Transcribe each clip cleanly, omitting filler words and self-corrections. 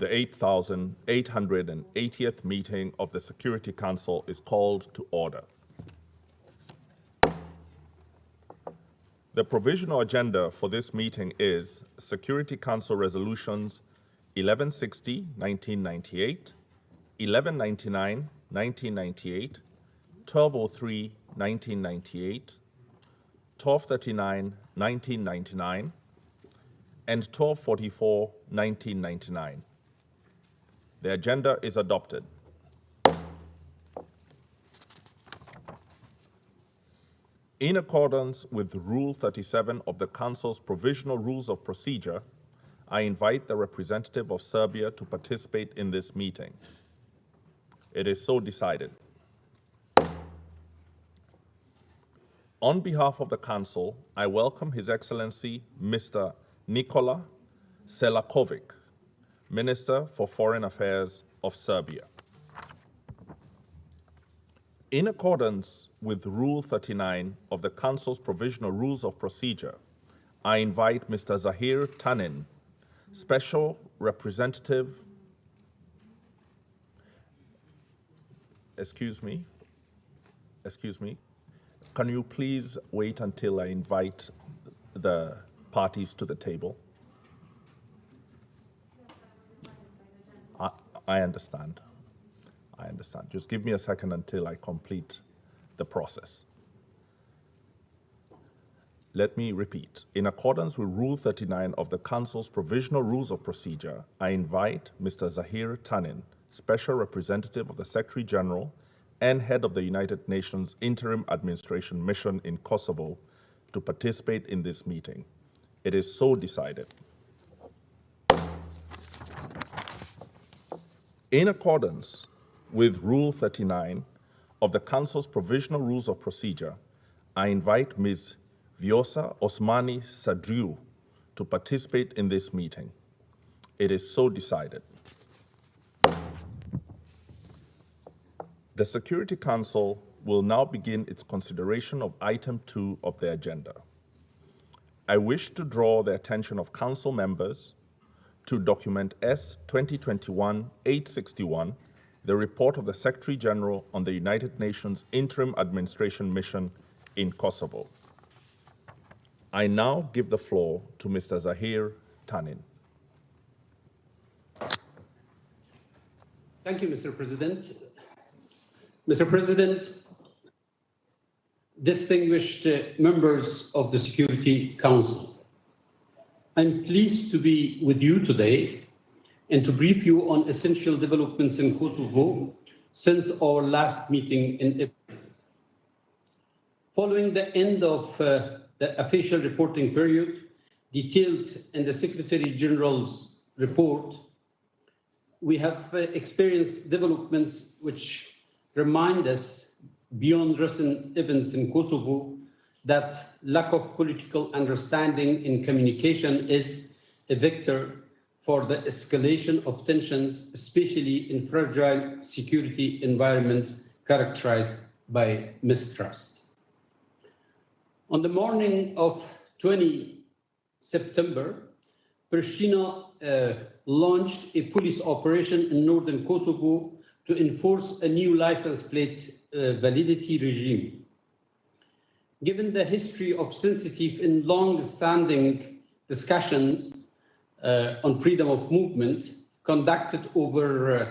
The 8,880th meeting of the Security Council is called to order. The provisional agenda for this meeting is Security Council Resolutions 1160-1998, 1199-1998, 1203-1998, 1239-1999, and 1244-1999. The agenda is adopted. In accordance with Rule 37 of the Council's Provisional Rules of Procedure, I invite the representative of Serbia to participate in this meeting. It is so decided. On behalf of the Council, I welcome His Excellency Mr. Nikola Selakovic, Minister for Foreign Affairs of Serbia. In accordance with Rule 39 of the Council's Provisional Rules of Procedure, I invite Mr. Zahir Tanin, Special Representative. Excuse me. Can you please wait until I invite the parties to the table? I understand. Just give me a second until I complete the process. Let me repeat. In accordance with Rule 39 of the Council's Provisional Rules of Procedure, I invite Mr. Zahir Tanin, Special Representative of the Secretary General and Head of the United Nations Interim Administration Mission in Kosovo, to participate in this meeting. It is so decided. In accordance with Rule 39 of the Council's Provisional Rules of Procedure, I invite Ms. Vjosa Osmani Sadriu to participate in this meeting. It is so decided. The Security Council will now begin its consideration of Item 2 of the agenda. I wish to draw the attention of Council members to Document S 2021-861, the report of the Secretary General on the United Nations Interim Administration Mission in Kosovo. I now give the floor to Mr. Zahir Tanin. Thank you, Mr. President. Mr. President, distinguished members of the Security Council, I'm pleased to be with you today and to brief you on essential developments in Kosovo since our last meeting in April. Following the end of the official reporting period detailed in the Secretary General's report, we have experienced developments which remind us, beyond recent events in Kosovo, that lack of political understanding in communication is a vector for the escalation of tensions, especially in fragile security environments characterized by mistrust. On the morning of 20 September, Pristina launched a police operation in northern Kosovo to enforce a new license plate validity regime. Given the history of sensitive and long-standing discussions on freedom of movement conducted over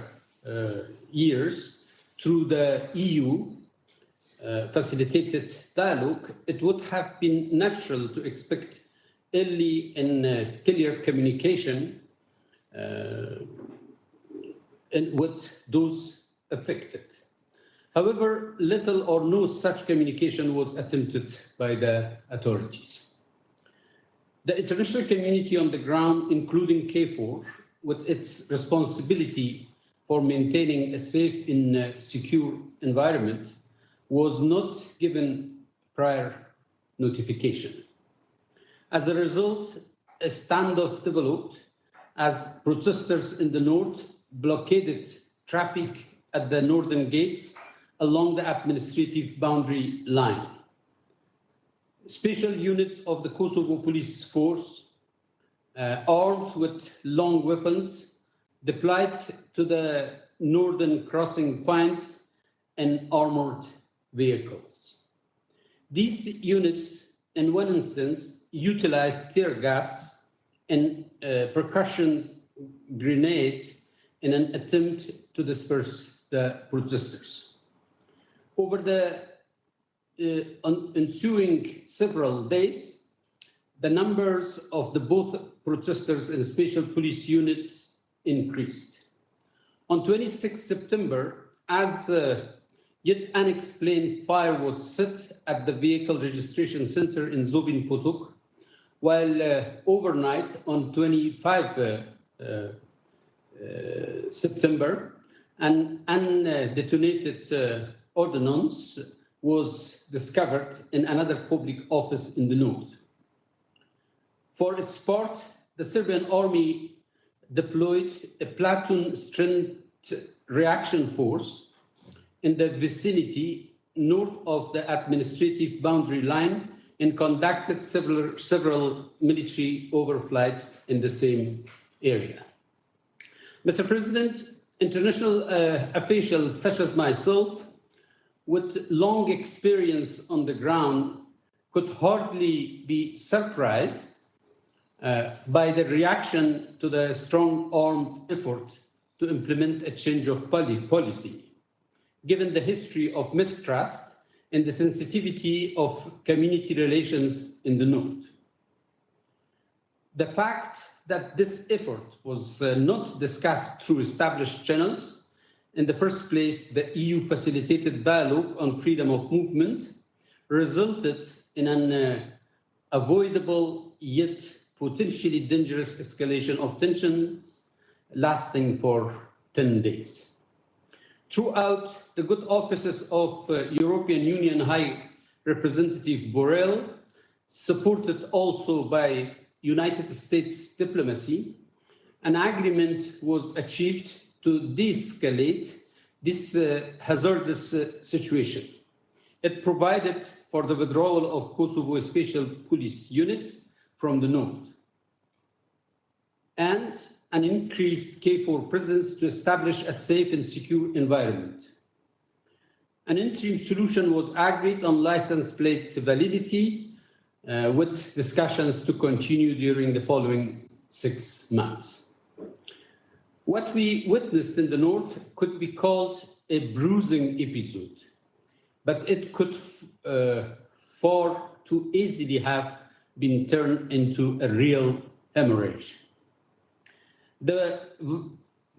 years through the EU facilitated dialogue, it would have been natural to expect early and clear communication with those affected. However, little or no such communication was attempted by the authorities. The international community on the ground, including KFOR, with its responsibility for maintaining a safe and secure environment, was not given prior notification. As a result, a standoff developed as protesters in the north blockaded traffic at the northern gates along the administrative boundary line. Special units of the Kosovo Police Force, armed with long weapons, deployed to the northern crossing points in armored vehicles. These units, in one instance, utilized tear gas and percussion grenades in an attempt to disperse the protesters. Over the ensuing several days, the numbers of the both protesters and special police units increased. On 26 September, as yet unexplained fire was set at the vehicle registration center in Zobin Potok, while overnight on 25 September, an undetonated ordnance was discovered in another public office in the north. For its part, the Serbian army deployed a platoon-strength reaction force in the vicinity north of the administrative boundary line and conducted several military overflights in the same area. Mr. President, international officials such as myself, with long experience on the ground, could hardly be surprised by the reaction to the strong armed effort to implement a change of policy, given the history of mistrust and the sensitivity of community relations in the north. The fact that this effort was not discussed through established channels, in the first place, the EU facilitated dialogue on freedom of movement, resulted in an avoidable yet potentially dangerous escalation of tensions lasting for 10 days. Throughout, the good offices of European Union High Representative Borrell, supported also by United States diplomacy, an agreement was achieved to de-escalate this hazardous situation. It provided for the withdrawal of Kosovo special police units from the north and an increased KFOR presence to establish a safe and secure environment. An interim solution was agreed on license plate validity with discussions to continue during the following 6 months. What we witnessed in the north could be called a bruising episode, but it could far too easily have been turned into a real hemorrhage. The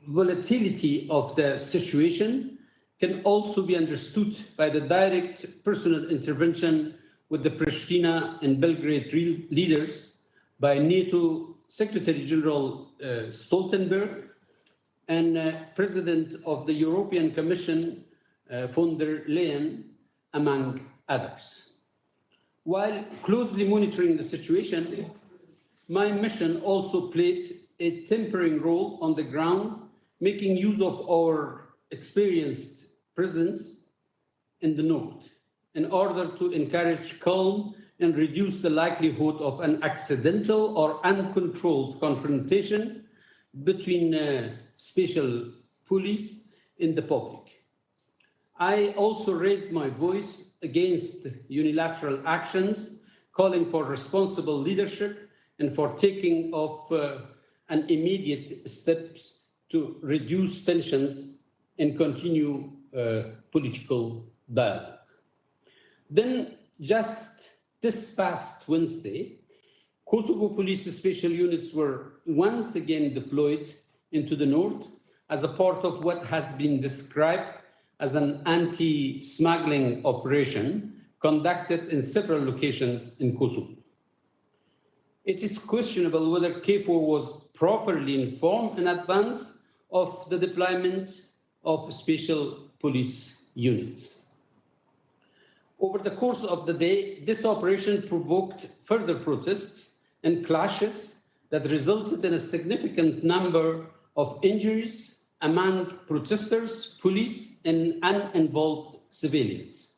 volatility of the situation can also be understood by the direct personal intervention with the Pristina and Belgrade leaders by NATO Secretary General Stoltenberg and President of the European Commission, von der Leyen, among others. While closely monitoring the situation, my mission also played a tempering role on the ground, making use of our experienced presence in the north in order to encourage calm and reduce the likelihood of an accidental or uncontrolled confrontation between special police in the public. I also raised my voice against unilateral actions, calling for responsible leadership and for taking of an immediate steps to reduce tensions and continue political dialogue. Then, just this past Wednesday, Kosovo police special units were once again deployed into the north as a part of what has been described as an anti-smuggling operation conducted in several locations in Kosovo. It is questionable whether KFOR was properly informed in advance of the deployment of special police units. Over the course of the day, this operation provoked further protests and clashes that resulted in a significant number of injuries among protesters, police, and uninvolved civilians,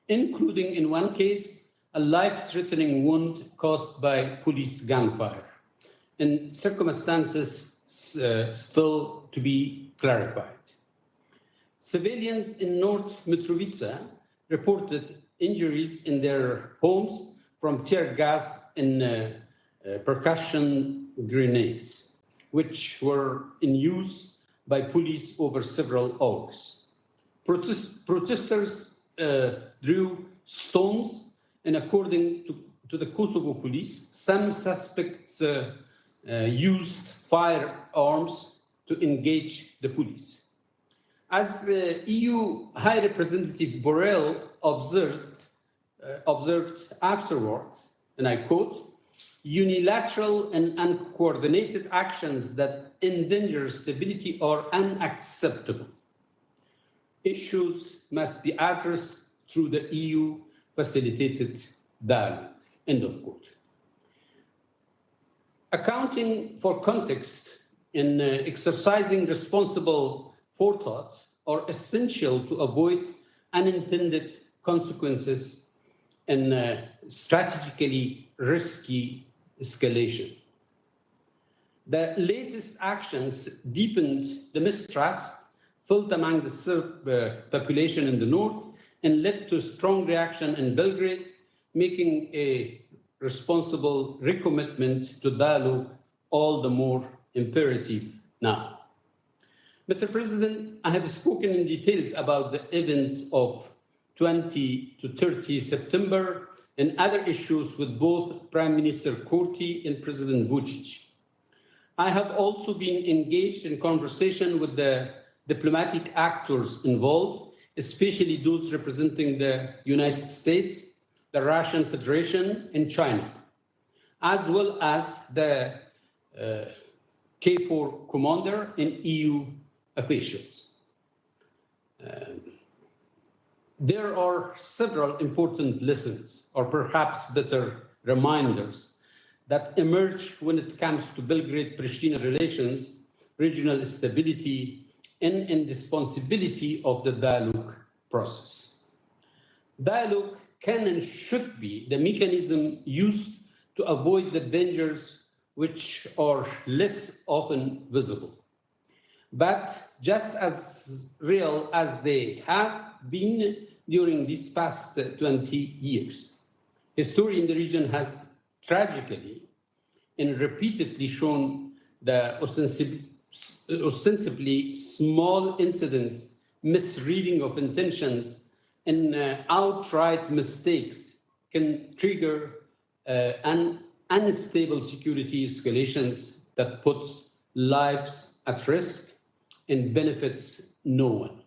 including, in one case, a life-threatening wound caused by police gunfire, in circumstances still to be clarified. Civilians in North Mitrovica reported injuries in their homes from tear gas and percussion grenades, which were in use by police over several hours. Protesters drew stones, and according to the Kosovo police, some suspects used firearms to engage the police. As EU High Representative Borrell observed afterwards, and I quote, "Unilateral and uncoordinated actions that endanger stability are unacceptable. Issues must be addressed through the EU-facilitated dialogue," end of quote. Accounting for context and exercising responsible forethought are essential to avoid unintended consequences and strategically risky escalation. The latest actions deepened the mistrust felt among the Serb population in the north and led to strong reaction in Belgrade, making a responsible recommitment to dialogue all the more imperative now. Mr. President, I have spoken in details about the events of 20 to 30 September and other issues with both Prime Minister Kurti and President Vučić. I have also been engaged in conversation with the diplomatic actors involved, especially those representing the United States, the Russian Federation, and China, as well as the KFOR commander and EU officials. There are several important lessons, or perhaps better reminders, that emerge when it comes to Belgrade-Pristina relations, regional stability, and indispensability of the dialogue process. Dialogue can and should be the mechanism used to avoid the dangers which are less often visible, but just as real as they have been during these past 20 years. History in the region has tragically and repeatedly shown the ostensibly small incidents, misreading of intentions, and outright mistakes can trigger an unstable security escalations that puts lives at risk and benefits no one.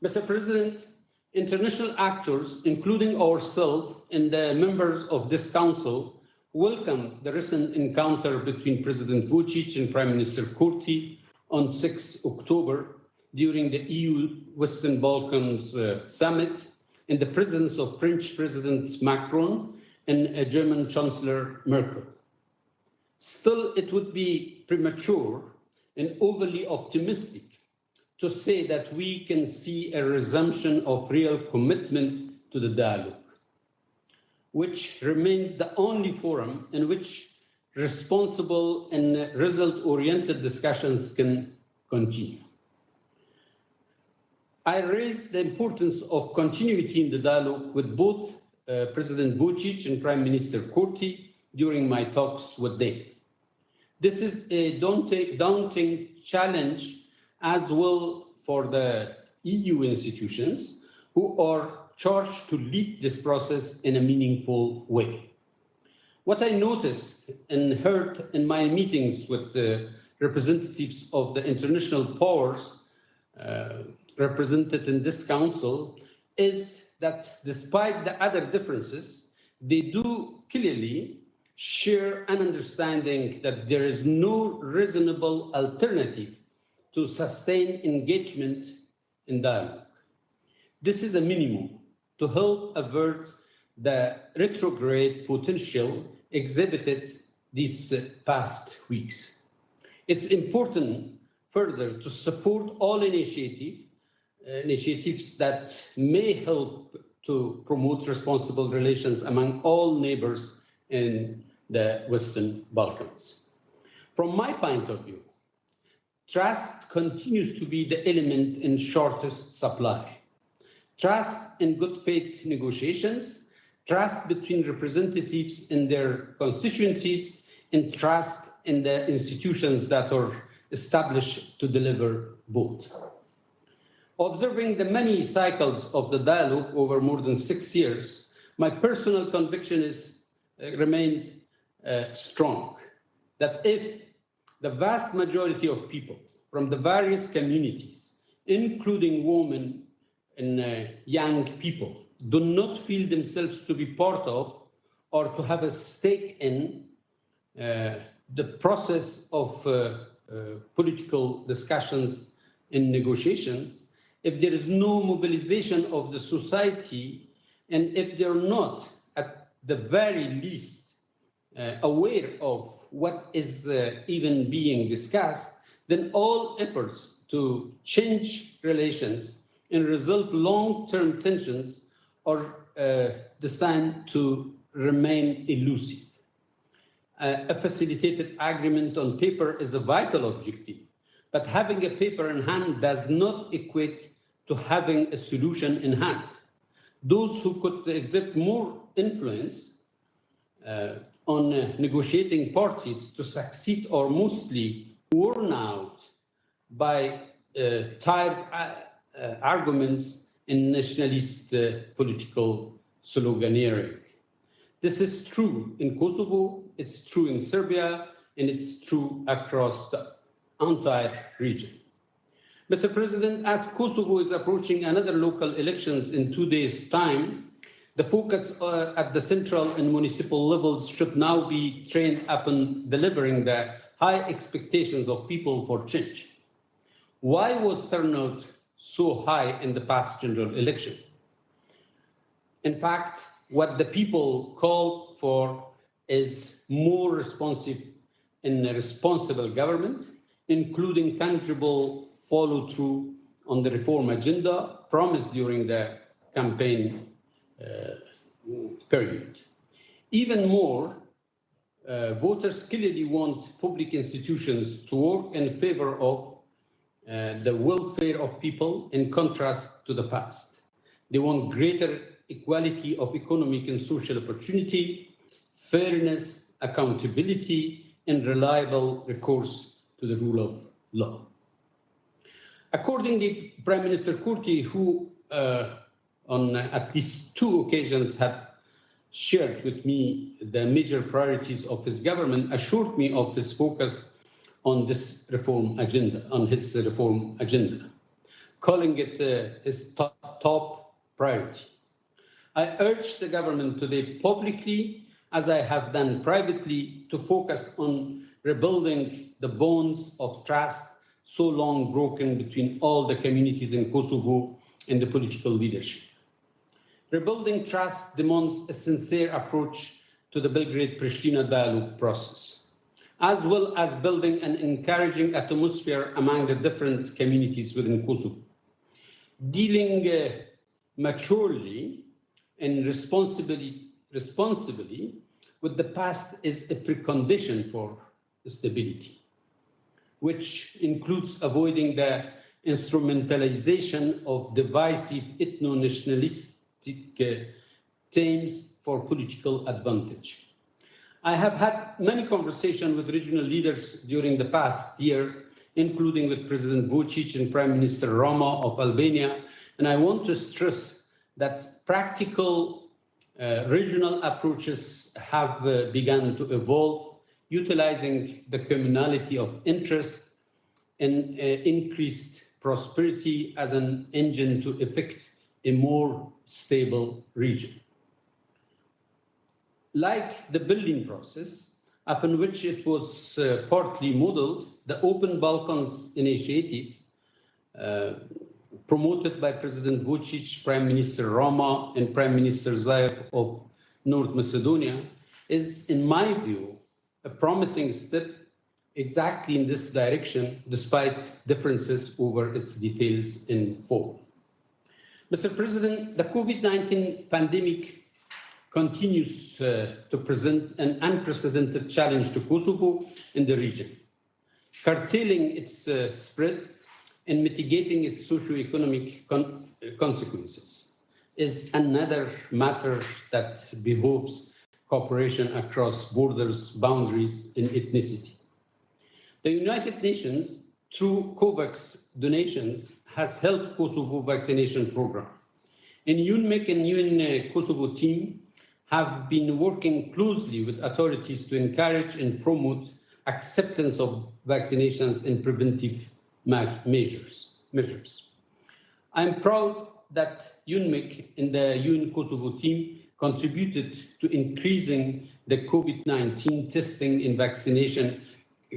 Mr. President, international actors, including ourselves and the members of this council, welcome the recent encounter between President Vučić and Prime Minister Kurti on 6 October during the EU Western Balkans Summit in the presence of French President Macron and German Chancellor Merkel. Still, it would be premature and overly optimistic to say that we can see a resumption of real commitment to the dialogue, which remains the only forum in which responsible and result-oriented discussions can continue. I raised the importance of continuity in the dialogue with both President Vučić and Prime Minister Kurti during my talks with them. This is a daunting challenge as well for the EU institutions who are charged to lead this process in a meaningful way. What I noticed and heard in my meetings with the representatives of the international powers represented in this council is that despite the other differences, they do clearly share an understanding that there is no reasonable alternative to sustained engagement in dialogue. This is a minimum to help avert the retrograde potential exhibited these past weeks. It's important further to support all initiatives that may help to promote responsible relations among all neighbors in the Western Balkans. From my point of view, trust continues to be the element in shortest supply. Trust in good faith negotiations, trust between representatives in their constituencies, and trust in the institutions that are established to deliver both. Observing the many cycles of the dialogue over more than 6 years, my personal conviction remains strong that if the vast majority of people from the various communities, including women and young people, do not feel themselves to be part of or to have a stake in the process of political discussions and negotiations, if there is no mobilization of the society, and if they're not, at the very least, aware of what is even being discussed, then all efforts to change relations and resolve long-term tensions are destined to remain elusive. A facilitated agreement on paper is a vital objective, but having a paper in hand does not equate to having a solution in hand. Those who could exert more influence on negotiating parties to succeed are mostly worn out by tired arguments and nationalist political sloganeering. This is true in Kosovo, it's true in Serbia, and it's true across the entire region. Mr. President, as Kosovo is approaching another local elections in 2 days' time, the focus at the central and municipal levels should now be trained upon delivering the high expectations of people for change. Why was turnout so high in the past general election? In fact, what the people called for is more responsive and responsible government, including tangible follow-through on the reform agenda promised during the campaign period. Even more, voters clearly want public institutions to work in favor of the welfare of people in contrast to the past. They want greater equality of economic and social opportunity, fairness, accountability, and reliable recourse to the rule of law. Accordingly, Prime Minister Kurti, who on at least 2 occasions had shared with me the major priorities of his government, assured me of his focus on this reform agenda, calling it his top priority. I urge the government today publicly, as I have done privately, to focus on rebuilding the bonds of trust so long broken between all the communities in Kosovo and the political leadership. Rebuilding trust demands a sincere approach to the Belgrade-Pristina dialogue process, as well as building an encouraging atmosphere among the different communities within Kosovo. Dealing maturely and responsibly with the past is a precondition for stability, which includes avoiding the instrumentalization of divisive ethno-nationalistic themes for political advantage. I have had many conversations with regional leaders during the past year, including with President Vučić and Prime Minister Rama of Albania, and I want to stress that practical regional approaches have begun to evolve, utilizing the commonality of interest and increased prosperity as an engine to effect a more stable region. Like the building process, upon which it was partly modeled, the Open Balkans initiative, promoted by President Vučić, Prime Minister Rama, and Prime Minister Zaev of North Macedonia, is, in my view, a promising step exactly in this direction, despite differences over its details in form. Mr. President, the COVID-19 pandemic continues to present an unprecedented challenge to Kosovo and the region. curtailing its spread and mitigating its socioeconomic consequences is another matter that behoves cooperation across borders, boundaries, and ethnicity. The United Nations, through COVAX donations, has helped Kosovo vaccination program. And UNMIC and UN Kosovo team have been working closely with authorities to encourage and promote acceptance of vaccinations and preventive measures. I'm proud that UNMIC and the UN Kosovo team contributed to increasing the COVID-19 testing and vaccination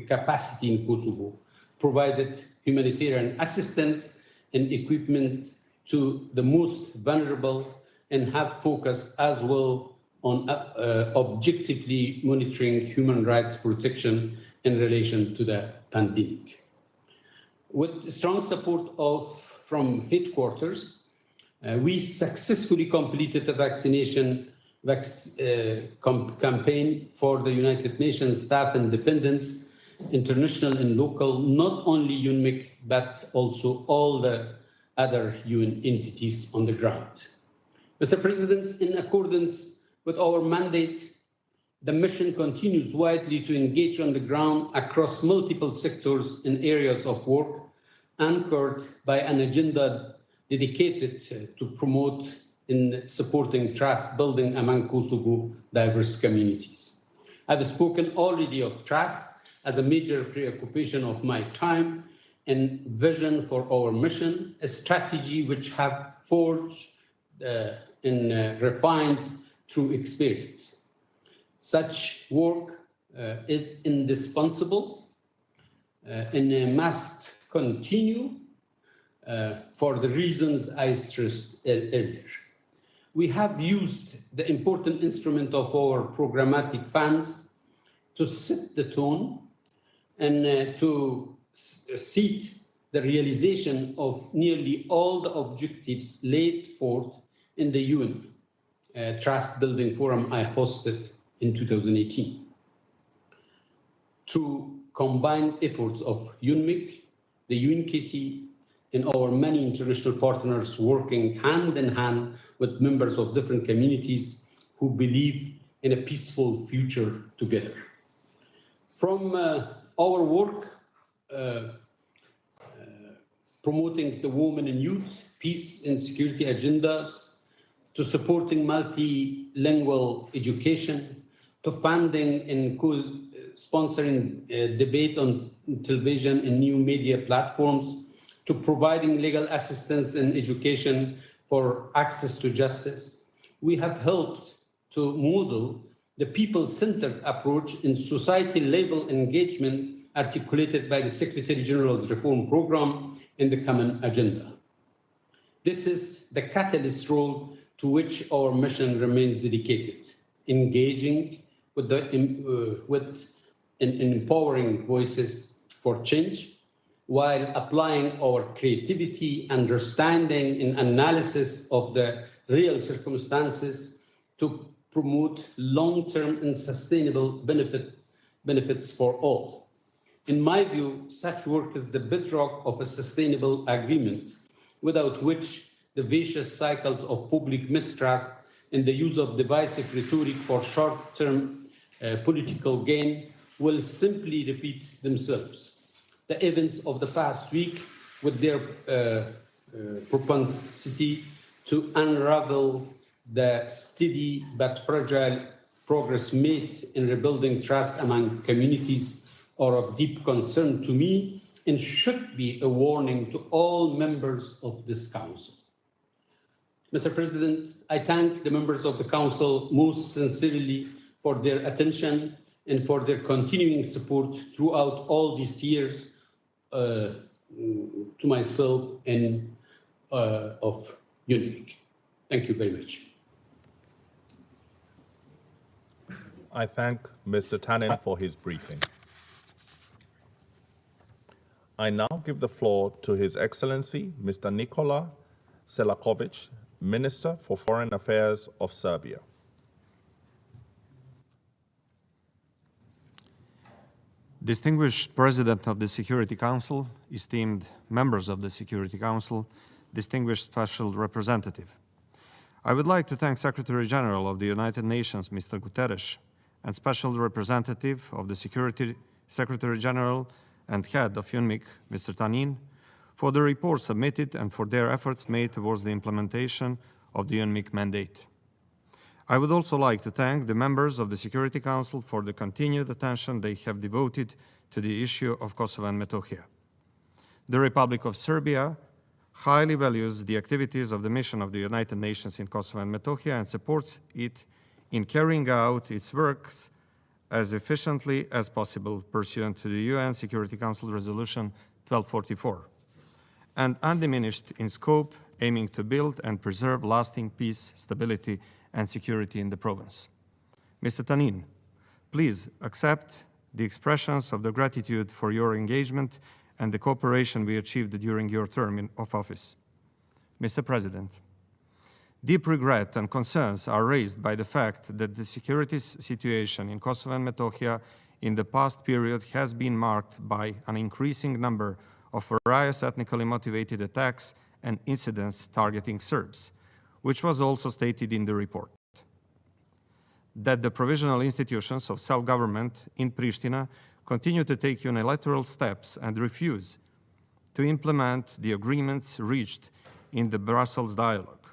capacity in Kosovo, provided humanitarian assistance and equipment to the most vulnerable, and have focused as well on objectively monitoring human rights protection in relation to the pandemic. With strong support from headquarters, we successfully completed the vaccination campaign for the United Nations staff and dependents, international and local, not only UNMIC, but also all the other UN entities on the ground. Mr. President, in accordance with our mandate, the mission continues widely to engage on the ground across multiple sectors and areas of work, anchored by an agenda dedicated to promote and supporting trust building among Kosovo diverse communities. I've spoken already of trust as a major preoccupation of my time and vision for our mission, a strategy which have forged and refined through experience. Such work is indispensable and must continue for the reasons I stressed earlier. We have used the important instrument of our programmatic funds to set the tone and to seek the realization of nearly all the objectives laid forth in the UN Trust Building Forum I hosted in 2018. Through combined efforts of UNMIC, the UNKT, and our many international partners working hand in hand with members of different communities who believe in a peaceful future together. From our work promoting the women and youth, peace and security agendas, to supporting multilingual education, to funding and sponsoring debate on television and new media platforms, to providing legal assistance and education for access to justice. We have helped to model the people-centered approach in society-level engagement articulated by the Secretary General's Reform Program in the Common Agenda. This is the catalyst role to which our mission remains dedicated, engaging with empowering voices for change, while applying our creativity, understanding, and analysis of the real circumstances to promote long-term and sustainable benefits for all. In my view, such work is the bedrock of a sustainable agreement, without which the vicious cycles of public mistrust and the use of divisive rhetoric for short-term political gain will simply repeat themselves. The events of the past week, with their propensity to unravel the steady but fragile progress made in rebuilding trust among communities, are of deep concern to me and should be a warning to all members of this Council. Mr. President, I thank the members of the Council most sincerely for their attention and for their continuing support throughout all these years to myself and of UNMIC. Thank you very much. I thank Mr. Tanin for his briefing. I now give the floor to His Excellency, Mr. Nikola Selakovic, Minister for Foreign Affairs of Serbia. Distinguished President of the Security Council, esteemed members of the Security Council, distinguished Special Representative, I would like to thank Secretary General of the United Nations, Mr. Guterres, and Special Representative of the Secretary General and Head of UNMIC, Mr. Tanin, for the report submitted and for their efforts made towards the implementation of the UNMIC mandate. I would also like to thank the members of the Security Council for the continued attention they have devoted to the issue of Kosovo and Metohija. The Republic of Serbia highly values the activities of the mission of the United Nations in Kosovo and Metohija and supports it in carrying out its works as efficiently as possible pursuant to the UN Security Council Resolution 1244, and undiminished in scope, aiming to build and preserve lasting peace, stability, and security in the province. Mr. Tanin, please accept the expressions of the gratitude for your engagement and the cooperation we achieved during your term of office. Mr. President, deep regret and concerns are raised by the fact that the security situation in Kosovo and Metohija in the past period has been marked by an increasing number of various ethnically motivated attacks and incidents targeting Serbs, which was also stated in the report. That the provisional institutions of self-government in Pristina continue to take unilateral steps and refuse to implement the agreements reached in the Brussels dialogue,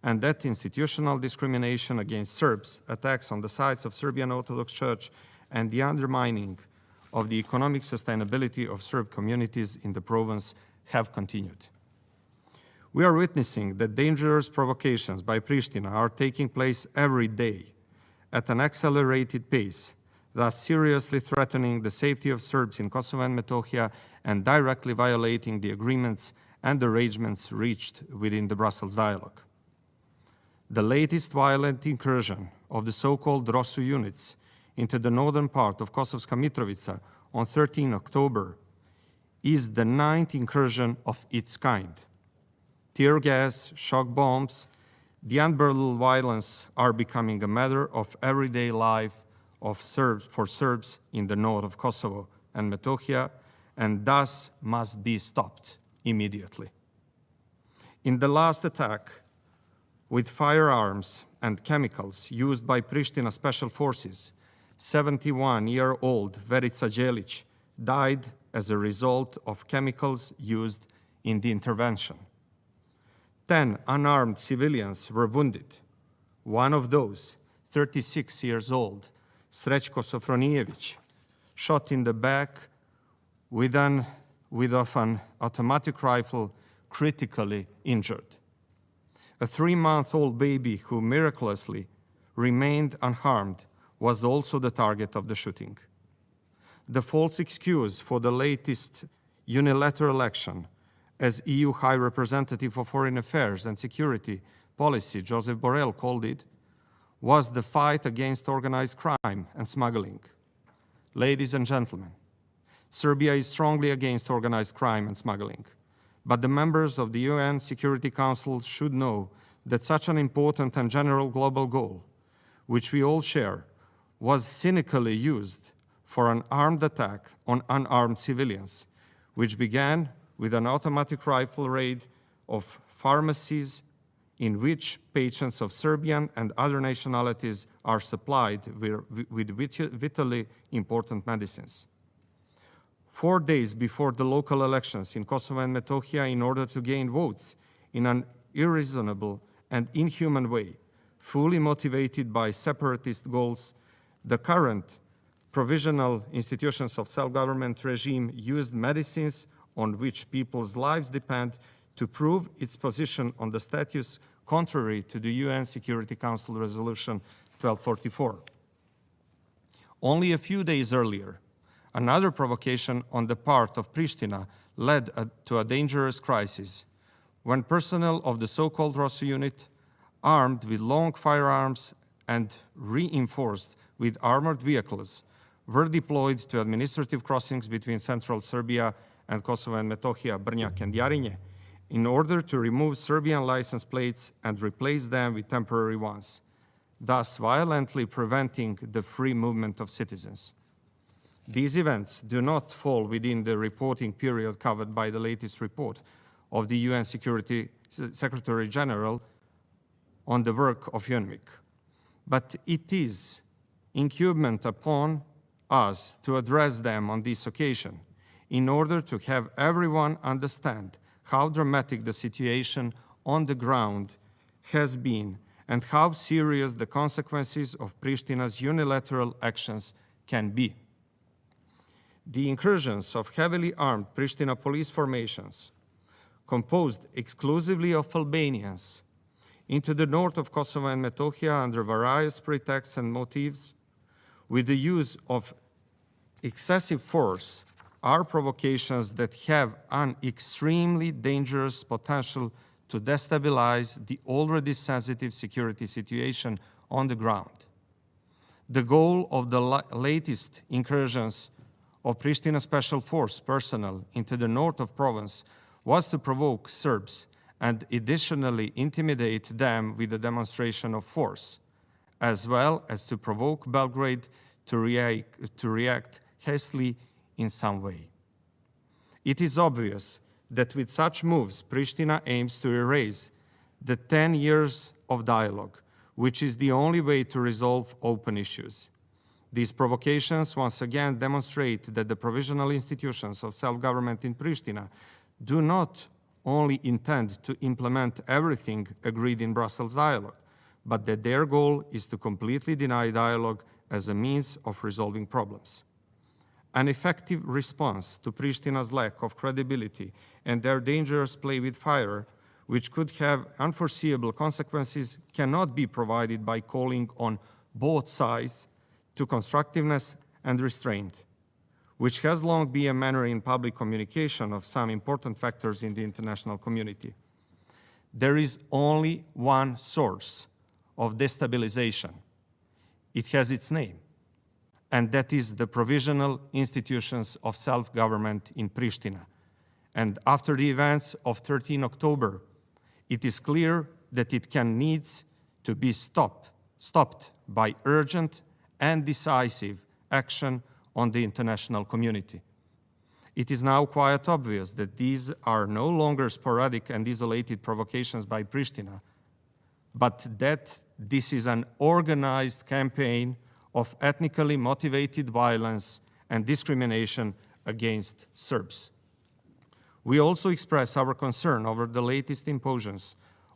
and that institutional discrimination against Serbs, attacks on the sites of Serbian Orthodox Church, and the undermining of the economic sustainability of Serb communities in the province have continued. We are witnessing that dangerous provocations by Pristina are taking place every day at an accelerated pace, thus seriously threatening the safety of Serbs in Kosovo and Metohija and directly violating the agreements and arrangements reached within the Brussels dialogue. The latest violent incursion of the so-called ROSU units into the northern part of Kosovska Mitrovica on 13 October is the 9th incursion of its kind. Tear gas, shock bombs, the unbridled violence are becoming a matter of everyday life for Serbs in the north of Kosovo and Metohija, and thus must be stopped immediately. In the last attack with firearms and chemicals used by Pristina special forces, 71-year-old Verica Đelić died as a result of chemicals used in the intervention. 10 unarmed civilians were wounded. One of those, 36 years old, Srećko Sofronijević, shot in the back with an automatic rifle, critically injured. A 3-month-old baby who miraculously remained unharmed was also the target of the shooting. The false excuse for the latest unilateral action, as EU High Representative for Foreign Affairs and Security Policy, Josep Borrell, called it, was the fight against organized crime and smuggling. Ladies and gentlemen, Serbia is strongly against organized crime and smuggling, but the members of the UN Security Council should know that such an important and general global goal, which we all share, was cynically used for an armed attack on unarmed civilians, which began with an automatic rifle raid of pharmacies in which patients of Serbian and other nationalities are supplied with vitally important medicines. 4 days before the local elections in Kosovo and Metohija, in order to gain votes in an irreasonable and inhuman way, fully motivated by separatist goals, the current provisional institutions of self-government regime used medicines on which people's lives depend to prove its position on the status contrary to the UN Security Council Resolution 1244. Only a few days earlier, another provocation on the part of Pristina led to a dangerous crisis when personnel of the so-called ROSU unit, armed with long firearms and reinforced with armored vehicles, were deployed to administrative crossings between central Serbia and Kosovo and Metohija, Brnjak and Jarinje, in order to remove Serbian license plates and replace them with temporary ones, thus violently preventing the free movement of citizens. These events do not fall within the reporting period covered by the latest report of the UN Security Secretary General on the work of UNMIC. But it is incumbent upon us to address them on this occasion in order to have everyone understand how dramatic the situation on the ground has been and how serious the consequences of Pristina's unilateral actions can be. The incursions of heavily armed Pristina police formations, composed exclusively of Albanians, into the north of Kosovo and Metohija under various pretexts and motives, with the use of excessive force, are provocations that have an extremely dangerous potential to destabilize the already sensitive security situation on the ground. The goal of the latest incursions of Pristina Special Force personnel into the north of province was to provoke Serbs and additionally intimidate them with a demonstration of force, as well as to provoke Belgrade to react hastily in some way. It is obvious that with such moves, Pristina aims to erase the 10 years of dialogue, which is the only way to resolve open issues. These provocations once again demonstrate that the provisional institutions of self-government in Pristina do not only intend to implement everything agreed in Brussels dialogue, but that their goal is to completely deny dialogue as a means of resolving problems. An effective response to Pristina's lack of credibility and their dangerous play with fire, which could have unforeseeable consequences, cannot be provided by calling on both sides to constructiveness and restraint, which has long been a manner in public communication of some important factors in the international community. There is only one source of destabilization. It has its name, and that is the provisional institutions of self-government in Pristina. And after the events of 13 October, it is clear that it needs to be stopped by urgent and decisive action on the international community. It is now quite obvious that these are no longer sporadic and isolated provocations by Pristina, but that this is an organized campaign of ethnically motivated violence and discrimination against Serbs. We also express our concern over the latest impositions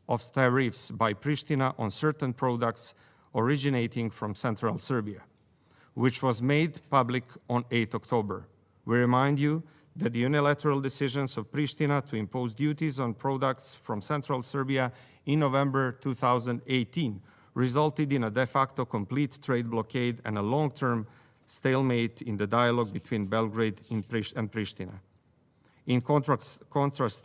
of tariffs by Pristina on certain products originating from central Serbia, which was made public on 8 October. We remind you that the unilateral decisions of Pristina to impose duties on products from central Serbia in November 2018 resulted in a de facto complete trade blockade and a long-term stalemate in the dialogue between Belgrade and Pristina. In contrast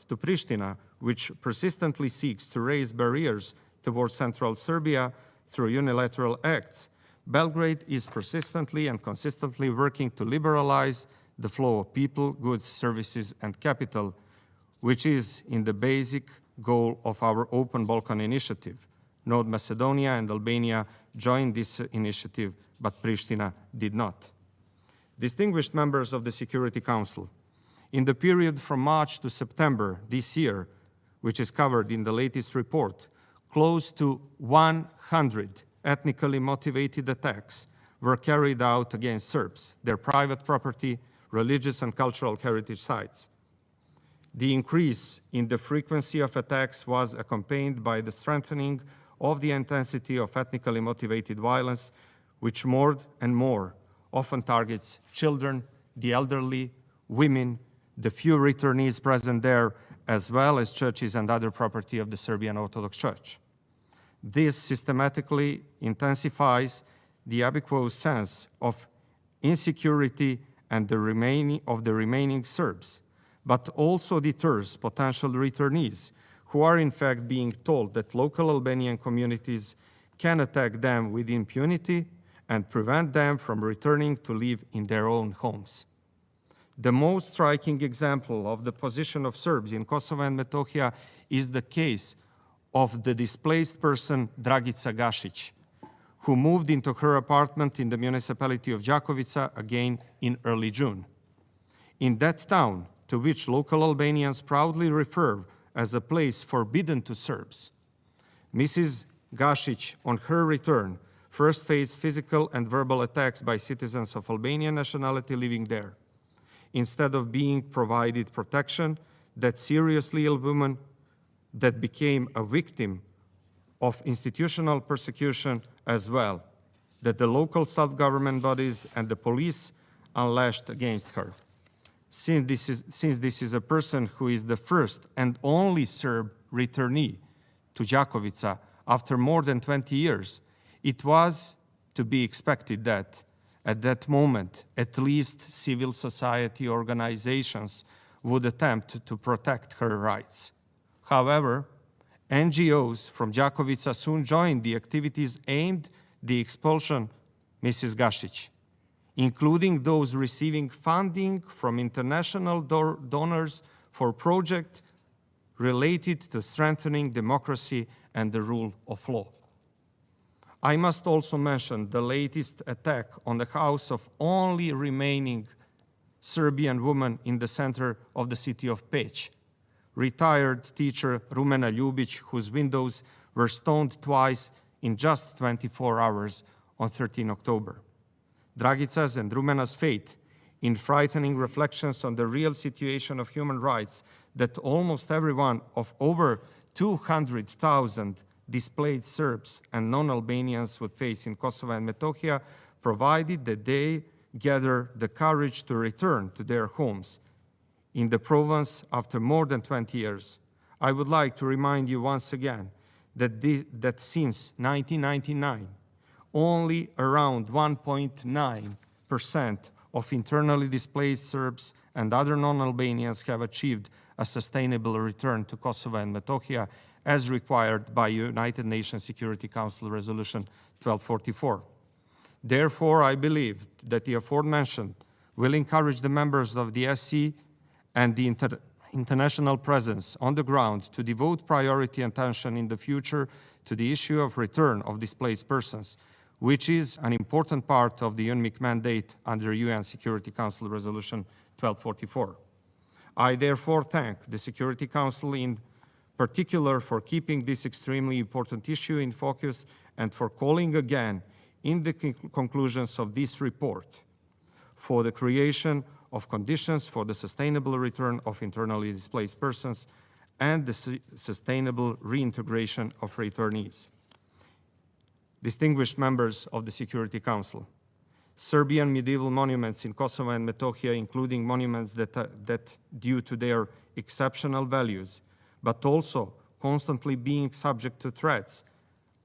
to Pristina, which persistently seeks to raise barriers towards central Serbia through unilateral acts, Belgrade is persistently and consistently working to liberalize the flow of people, goods, services, and capital, which is in the basic goal of our Open Balkan initiative. North Macedonia and Albania joined this initiative, but Pristina did not. Distinguished members of the Security Council, in the period from March to September this year, which is covered in the latest report, close to 100 ethnically motivated attacks were carried out against Serbs, their private property, religious and cultural heritage sites. The increase in the frequency of attacks was accompanied by the strengthening of the intensity of ethnically motivated violence, which more and more often targets children, the elderly, women, the few returnees present there, as well as churches and other property of the Serbian Orthodox Church. This systematically intensifies the ubiquitous sense of insecurity and the remaining Serbs, but also deters potential returnees who are in fact being told that local Albanian communities can attack them with impunity and prevent them from returning to live in their own homes. The most striking example of the position of Serbs in Kosovo and Metohija is the case of the displaced person Dragica Gašić, who moved into her apartment in the municipality of Đakovica again in early June. In that town, to which local Albanians proudly refer as a place forbidden to Serbs, Mrs. Gašić, on her return, first faced physical and verbal attacks by citizens of Albanian nationality living there. Instead of being provided protection, that seriously ill woman that became a victim of institutional persecution as well, that the local self-government bodies and the police unleashed against her. Since this is a person who is the first and only Serb returnee to Đakovica after more than 20 years, it was to be expected that at that moment, at least civil society organizations would attempt to protect her rights. However, NGOs from Đakovica soon joined the activities aimed at the expulsion Mrs. Gašić, including those receiving funding from international donors for projects related to strengthening democracy and the rule of law. I must also mention the latest attack on the house of only remaining Serbian woman in the center of the city of Peć, retired teacher Rumena Ljubić, whose windows were stoned twice in just 24 hours on 13 October. Dragica's and Rumena's fate, in frightening reflections on the real situation of human rights that almost everyone of over 200,000 displaced Serbs and non-Albanians would face in Kosovo and Metohija, provided that they gather the courage to return to their homes in the province after more than 20 years. I would like to remind you once again that since 1999, only around 1.9% of internally displaced Serbs and other non-Albanians have achieved a sustainable return to Kosovo and Metohija as required by United Nations Security Council Resolution 1244. Therefore, I believe that the aforementioned will encourage the members of the SC and the international presence on the ground to devote priority and attention in the future to the issue of return of displaced persons, which is an important part of the UNMIC mandate under UN Security Council Resolution 1244. I therefore thank the Security Council in particular for keeping this extremely important issue in focus and for calling again in the conclusions of this report for the creation of conditions for the sustainable return of internally displaced persons and the sustainable reintegration of returnees. Distinguished members of the Security Council, Serbian medieval monuments in Kosovo and Metohija, including monuments that due to their exceptional values, but also constantly being subject to threats,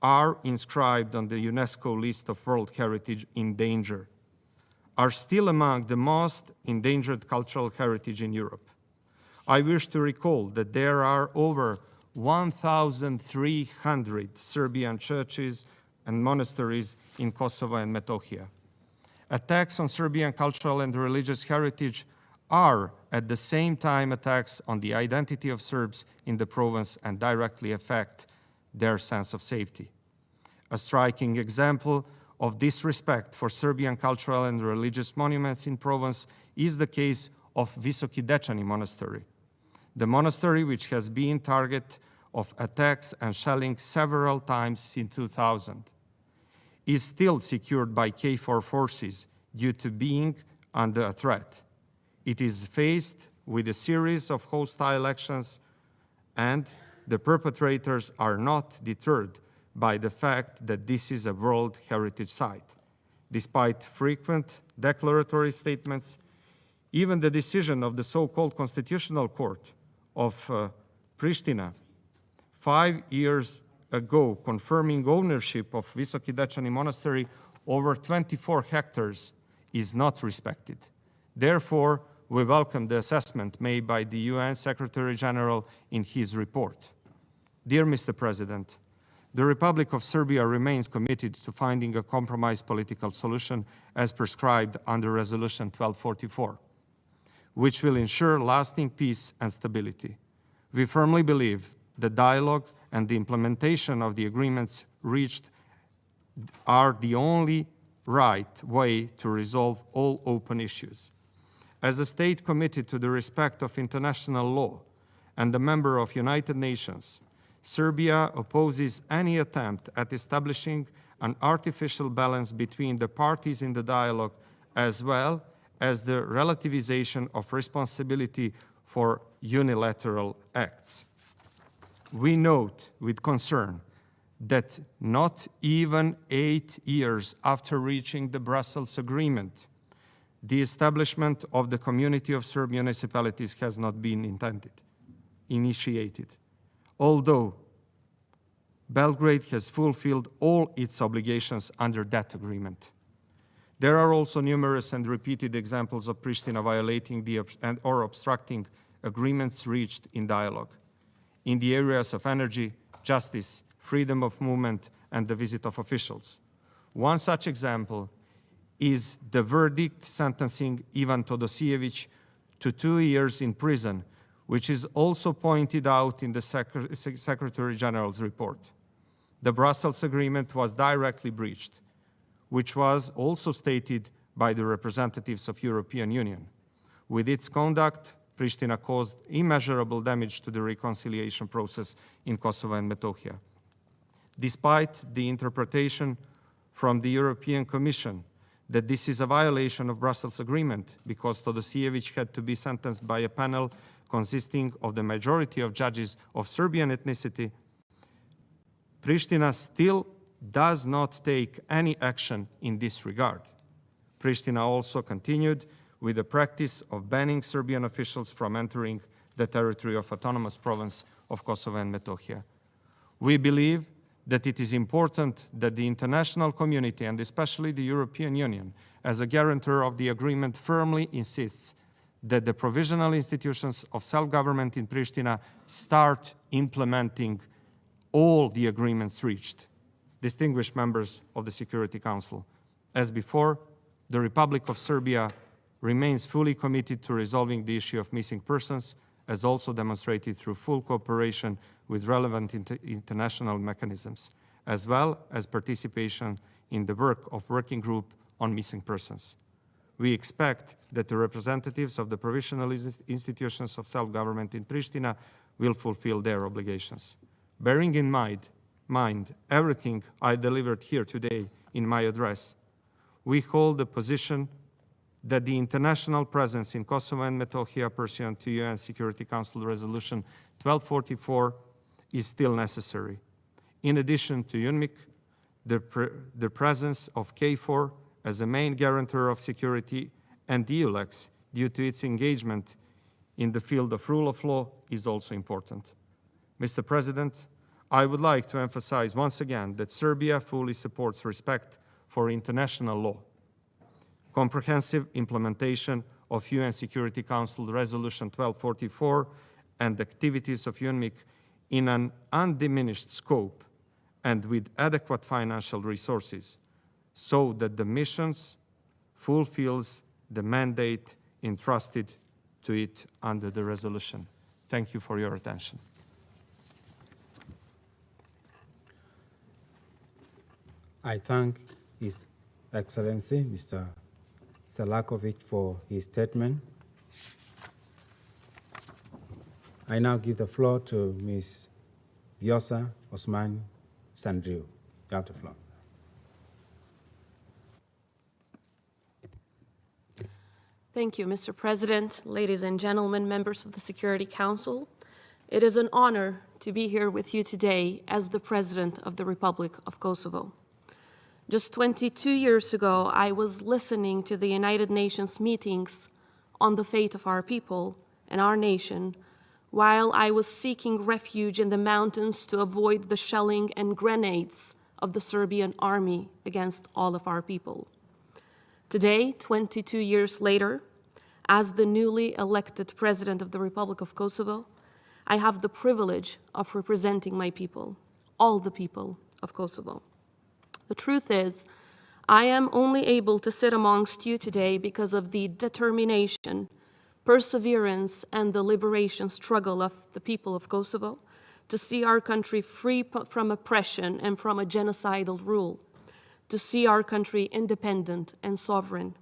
are inscribed on the UNESCO list of World Heritage in danger, are still among the most endangered cultural heritage in Europe. I wish to recall that there are over 1,300 Serbian churches and monasteries in Kosovo and Metohija. Attacks on Serbian cultural and religious heritage are at the same time attacks on the identity of Serbs in the province and directly affect their sense of safety. A striking example of disrespect for Serbian cultural and religious monuments in province is the case of Visoki Dečani Monastery. The monastery, which has been target of attacks and shelling several times since 2000, is still secured by KFOR forces due to being under a threat. It is faced with a series of hostile actions, and the perpetrators are not deterred by the fact that this is a World Heritage Site. Despite frequent declaratory statements, even the decision of the so-called Constitutional Court of Pristina 5 years ago confirming ownership of Visoki Dečani Monastery over 24 hectares is not respected. Therefore, we welcome the assessment made by the UN Secretary General in his report. Dear Mr. President, the Republic of Serbia remains committed to finding a compromise political solution as prescribed under Resolution 1244, which will ensure lasting peace and stability. We firmly believe that dialogue and the implementation of the agreements reached are the only right way to resolve all open issues. As a state committed to the respect of international law and a member of United Nations, Serbia opposes any attempt at establishing an artificial balance between the parties in the dialogue, as well as the relativization of responsibility for unilateral acts. We note with concern that not even 8 years after reaching the Brussels Agreement, the establishment of the Community of Serb Municipalities has not been initiated, although Belgrade has fulfilled all its obligations under that agreement. There are also numerous and repeated examples of Pristina violating or obstructing agreements reached in dialogue in the areas of energy, justice, freedom of movement, and the visit of officials. One such example is the verdict sentencing Ivan Todosijevic to 2 years in prison, which is also pointed out in the Secretary General's report. The Brussels Agreement was directly breached, which was also stated by the representatives of European Union. With its conduct, Pristina caused immeasurable damage to the reconciliation process in Kosovo and Metohija. Despite the interpretation from the European Commission that this is a violation of Brussels Agreement because Todosijevic had to be sentenced by a panel consisting of the majority of judges of Serbian ethnicity, Pristina still does not take any action in this regard. Pristina also continued with the practice of banning Serbian officials from entering the territory of autonomous province of Kosovo and Metohija. We believe that it is important that the international community, and especially the European Union, as a guarantor of the agreement, firmly insists that the provisional institutions of self-government in Pristina start implementing all the agreements reached. Distinguished members of the Security Council, as before, the Republic of Serbia remains fully committed to resolving the issue of missing persons, as also demonstrated through full cooperation with relevant international mechanisms, as well as participation in the work of Working Group on Missing Persons. We expect that the representatives of the provisional institutions of self-government in Pristina will fulfill their obligations. Bearing in mind everything I delivered here today in my address, we hold the position that the international presence in Kosovo and Metohija pursuant to UN Security Council Resolution 1244 is still necessary. In addition to UNMIC, the presence of KFOR as a main guarantor of security and EULEX due to its engagement in the field of rule of law is also important. Mr. President, I would like to emphasize once again that Serbia fully supports respect for international law, comprehensive implementation of UN Security Council Resolution 1244 and activities of UNMIC in an undiminished scope and with adequate financial resources so that the missions fulfills the mandate entrusted to it under the resolution. Thank you for your attention. I thank His Excellency, Mr. Selakovic, for his statement. I now give the floor to Ms. Vjosa Osman Sandriu. You have the floor. Thank you, Mr. President, ladies and gentlemen, members of the Security Council. It is an honor to be here with you today as the President of the Republic of Kosovo. Just 22 years ago, I was listening to the United Nations meetings on the fate of our people and our nation, while I was seeking refuge in the mountains to avoid the shelling and grenades of the Serbian army against all of our people. Today, 22 years later, as the newly elected President of the Republic of Kosovo, I have the privilege of representing my people, all the people of Kosovo. The truth is, I am only able to sit amongst you today because of the determination, perseverance, and the liberation struggle of the people of Kosovo to see our country free from oppression and from a genocidal rule, to see our country independent and sovereign.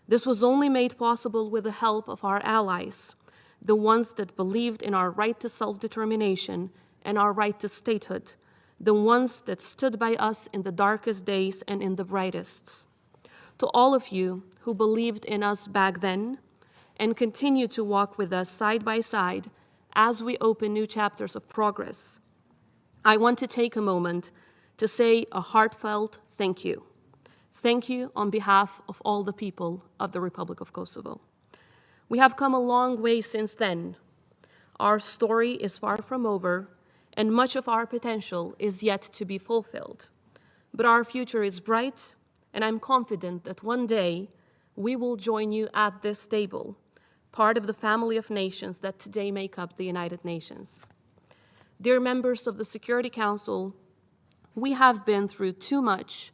This was only made possible with the help of our allies, the ones that believed in our right to self-determination and our right to statehood, the ones that stood by us in the darkest days and in the brightest. To all of you who believed in us back then and continue to walk with us side by side as we open new chapters of progress, I want to take a moment to say a heartfelt thank you. Thank you on behalf of all the people of the Republic of Kosovo. We have come a long way since then. Our story is far from over, and much of our potential is yet to be fulfilled. But our future is bright, and I'm confident that one day we will join you at this table, part of the family of nations that today make up the United Nations. Dear members of the Security Council, we have been through too much,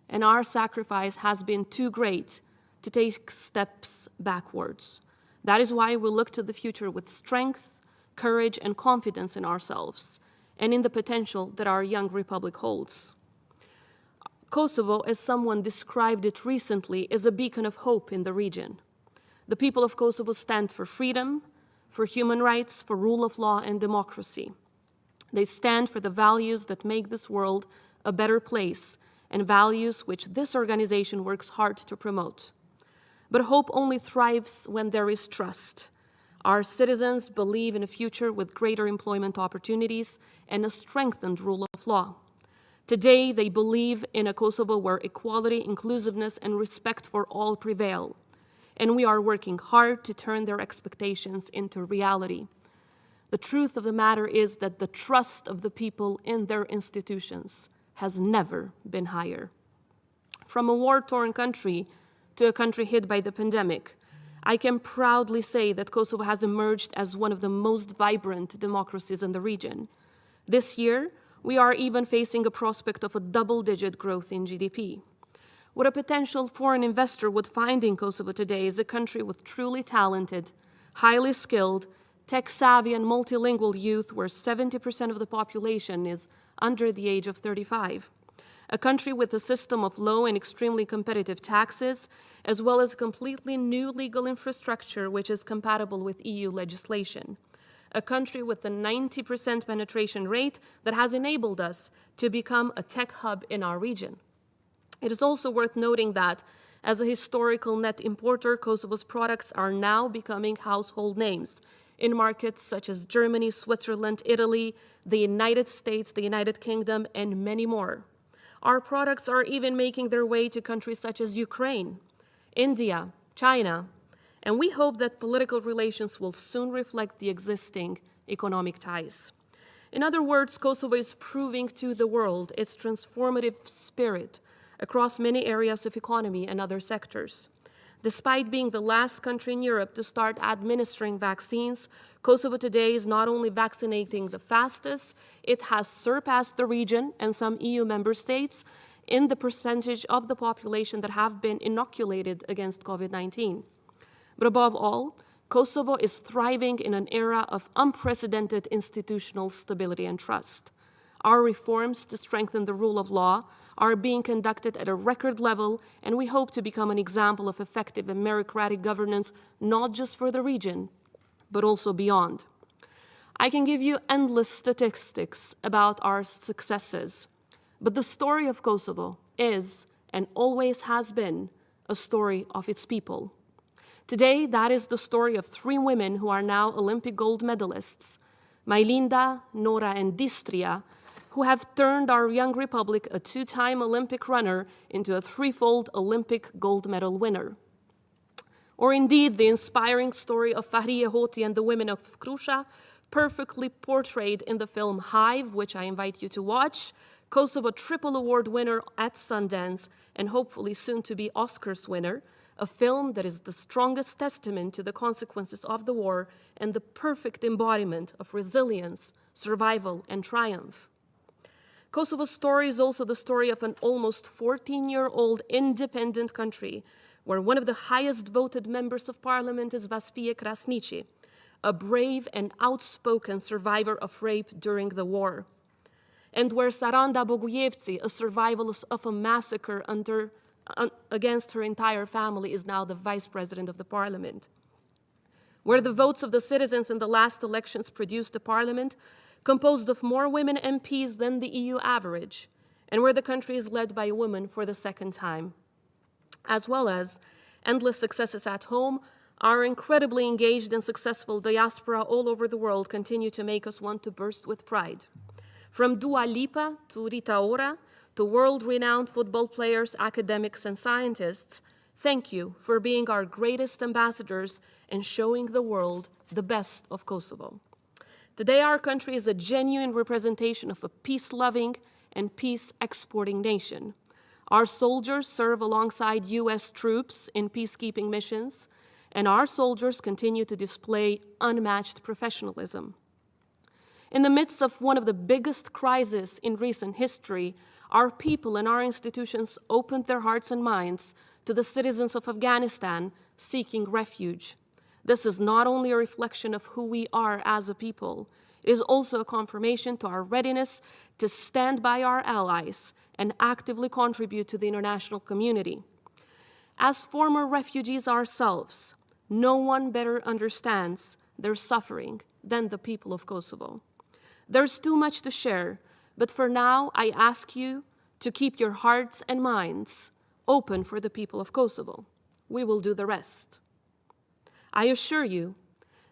and our sacrifice has been too great to take steps backwards. That is why we look to the future with strength, courage, and confidence in ourselves, and in the potential that our young republic holds. Kosovo, as someone described it recently, is a beacon of hope in the region. The people of Kosovo stand for freedom, for human rights, for rule of law and democracy. They stand for the values that make this world a better place and values which this organization works hard to promote. But hope only thrives when there is trust. Our citizens believe in a future with greater employment opportunities and a strengthened rule of law. Today, they believe in a Kosovo where equality, inclusiveness, and respect for all prevail. And we are working hard to turn their expectations into reality. The truth of the matter is that the trust of the people in their institutions has never been higher. From a war-torn country to a country hit by the pandemic, I can proudly say that Kosovo has emerged as one of the most vibrant democracies in the region. This year, we are even facing a prospect of a double-digit growth in GDP. What a potential foreign investor would find in Kosovo today is a country with truly talented, highly skilled, tech-savvy and multilingual youth where 70% of the population is under the age of 35. A country with a system of low and extremely competitive taxes, as well as a completely new legal infrastructure which is compatible with EU legislation. A country with a 90% penetration rate that has enabled us to become a tech hub in our region. It is also worth noting that, as a historical net importer, Kosovo's products are now becoming household names in markets such as Germany, Switzerland, Italy, the United States, the United Kingdom, and many more. Our products are even making their way to countries such as Ukraine, India, China, and we hope that political relations will soon reflect the existing economic ties. In other words, Kosovo is proving to the world its transformative spirit across many areas of economy and other sectors. Despite being the last country in Europe to start administering vaccines, Kosovo today is not only vaccinating the fastest, it has surpassed the region and some EU member states in the percentage of the population that have been inoculated against COVID-19. But above all, Kosovo is thriving in an era of unprecedented institutional stability and trust. Our reforms to strengthen the rule of law are being conducted at a record level, and we hope to become an example of effective and meritocratic governance, not just for the region, but also beyond. I can give you endless statistics about our successes, but the story of Kosovo is, and always has been, a story of its people. Today, that is the story of 3 women who are now Olympic gold medalists, Majlinda, Nora, and Distria, who have turned our young republic, a 2-time Olympic runner, into a 3-fold Olympic gold medal winner. Or indeed, the inspiring story of Fahriye Hoti and the women of Krusha, perfectly portrayed in the film Hive, which I invite you to watch, Kosovo Triple Award winner at Sundance, and hopefully soon to be Oscars winner, a film that is the strongest testament to the consequences of the war and the perfect embodiment of resilience, survival, and triumph. Kosovo's story is also the story of an almost 14-year-old independent country where one of the highest voted members of parliament is Vaspije Krasniqi, a brave and outspoken survivor of rape during the war. and where Saranda Bogujevci, a survivalist of a massacre against her entire family, is now the vice president of the parliament. Where the votes of the citizens in the last elections produced a parliament composed of more women MPs than the EU average, and where the country is led by a woman for the second time. As well as endless successes at home, our incredibly engaged and successful diaspora all over the world continue to make us want to burst with pride. From Dua Lipa to Rita Ora to world-renowned football players, academics, and scientists, thank you for being our greatest ambassadors and showing the world the best of Kosovo. Today, our country is a genuine representation of a peace-loving and peace-exporting nation. Our soldiers serve alongside US troops in peacekeeping missions, and our soldiers continue to display unmatched professionalism. In the midst of one of the biggest crises in recent history, our people and our institutions opened their hearts and minds to the citizens of Afghanistan seeking refuge. This is not only a reflection of who we are as a people, it is also a confirmation to our readiness to stand by our allies and actively contribute to the international community. As former refugees ourselves, no one better understands their suffering than the people of Kosovo. There's too much to share, but for now, I ask you to keep your hearts and minds open for the people of Kosovo. We will do the rest. I assure you,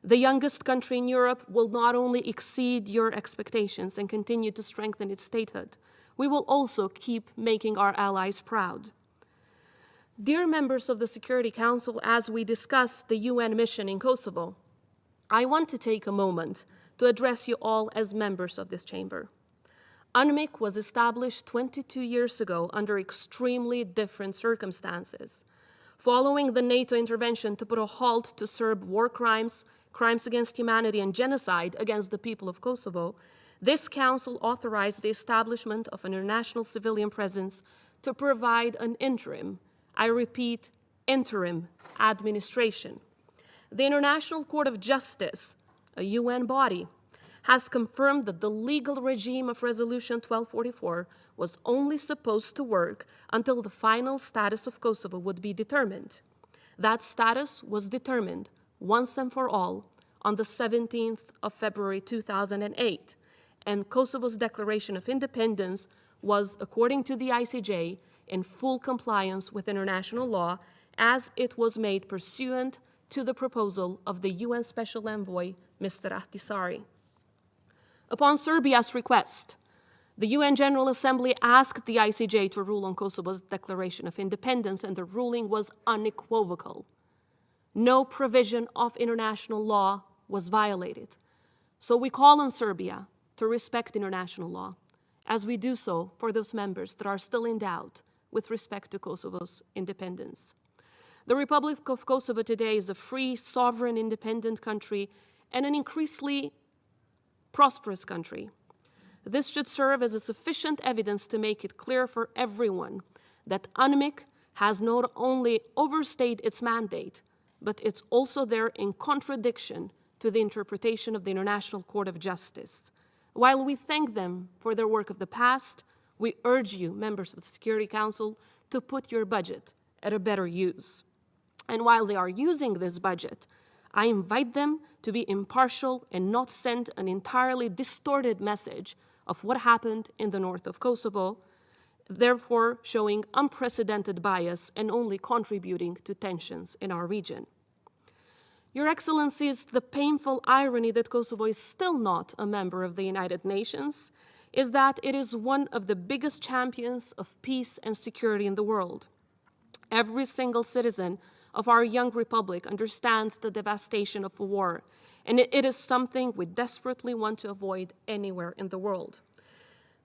the youngest country in Europe will not only exceed your expectations and continue to strengthen its statehood, we will also keep making our allies proud. Dear members of the Security Council, as we discuss the UN mission in Kosovo, I want to take a moment to address you all as members of this chamber. UNMIK was established 22 years ago under extremely different circumstances. Following the NATO intervention to put a halt to Serb war crimes, crimes against humanity, and genocide against the people of Kosovo, this council authorized the establishment of an international civilian presence to provide an interim, I repeat, interim administration. The International Court of Justice, a UN body, has confirmed that the legal regime of Resolution 1244 was only supposed to work until the final status of Kosovo would be determined. That status was determined once and for all on the 17th of February 2008, and Kosovo's declaration of independence was, according to the ICJ, in full compliance with international law as it was made pursuant to the proposal of the UN Special Envoy, Mr. Ahtisaari. Upon Serbia's request, the UN General Assembly asked the ICJ to rule on Kosovo's declaration of independence, and the ruling was unequivocal. No provision of international law was violated. So we call on Serbia to respect international law, as we do so for those members that are still in doubt with respect to Kosovo's independence. The Republic of Kosovo today is a free, sovereign, independent country and an increasingly prosperous country. This should serve as a sufficient evidence to make it clear for everyone that UNMIK has not only overstayed its mandate, but it's also there in contradiction to the interpretation of the International Court of Justice. While we thank them for their work of the past, we urge you, members of the Security Council, to put your budget at a better use. And while they are using this budget, I invite them to be impartial and not send an entirely distorted message of what happened in the north of Kosovo, therefore showing unprecedented bias and only contributing to tensions in our region. Your Excellencies, the painful irony that Kosovo is still not a member of the United Nations is that it is one of the biggest champions of peace and security in the world. Every single citizen of our young republic understands the devastation of war, and it is something we desperately want to avoid anywhere in the world.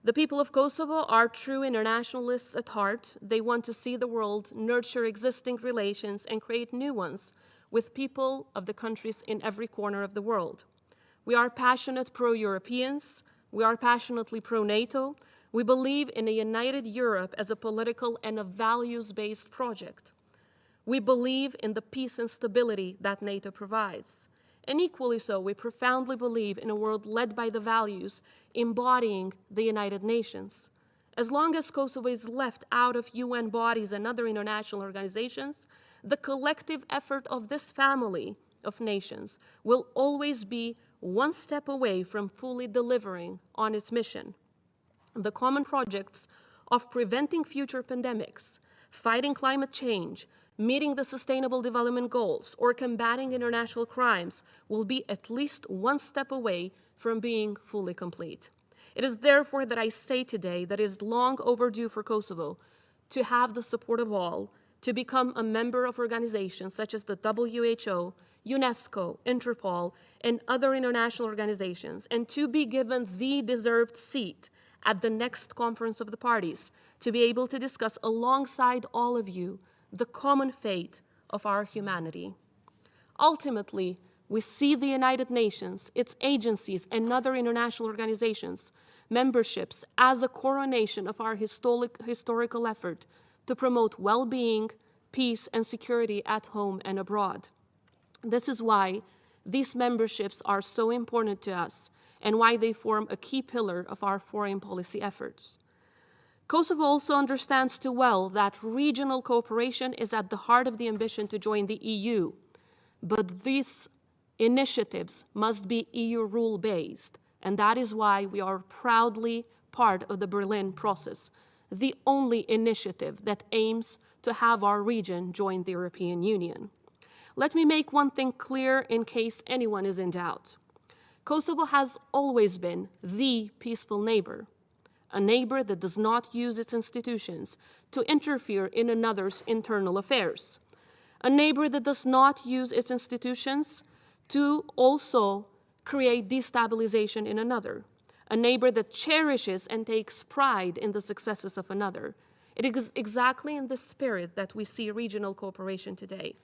The people of Kosovo are true internationalists at heart. They want to see the world nurture existing relations and create new ones with people of the countries in every corner of the world. We are passionate pro-Europeans. We are passionately pro-NATO. We believe in a united Europe as a political and a values-based project. We believe in the peace and stability that NATO provides. And equally so, we profoundly believe in a world led by the values embodying the United Nations. As long as Kosovo is left out of UN bodies and other international organizations, the collective effort of this family of nations will always be one step away from fully delivering on its mission. The common projects of preventing future pandemics, fighting climate change, meeting the Sustainable Development Goals, or combating international crimes will be at least one step away from being fully complete. It is therefore that I say today that it is long overdue for Kosovo to have the support of all, to become a member of organizations such as the WHO, UNESCO, Interpol, and other international organizations, and to be given the deserved seat at the next conference of the parties, to be able to discuss alongside all of you the common fate of our humanity. Ultimately, we see the United Nations, its agencies, and other international organizations, memberships as a coronation of our historical effort to promote well-being, peace, and security at home and abroad. This is why these memberships are so important to us and why they form a key pillar of our foreign policy efforts. Kosovo also understands too well that regional cooperation is at the heart of the ambition to join the EU, but these initiatives must be EU rule-based, and that is why we are proudly part of the Berlin process, the only initiative that aims to have our region join the European Union. Let me make one thing clear in case anyone is in doubt. Kosovo has always been the peaceful neighbor, a neighbor that does not use its institutions to interfere in another's internal affairs, a neighbor that does not use its institutions to also create destabilization in another, a neighbor that cherishes and takes pride in the successes of another. It is exactly in this spirit that we see regional cooperation today.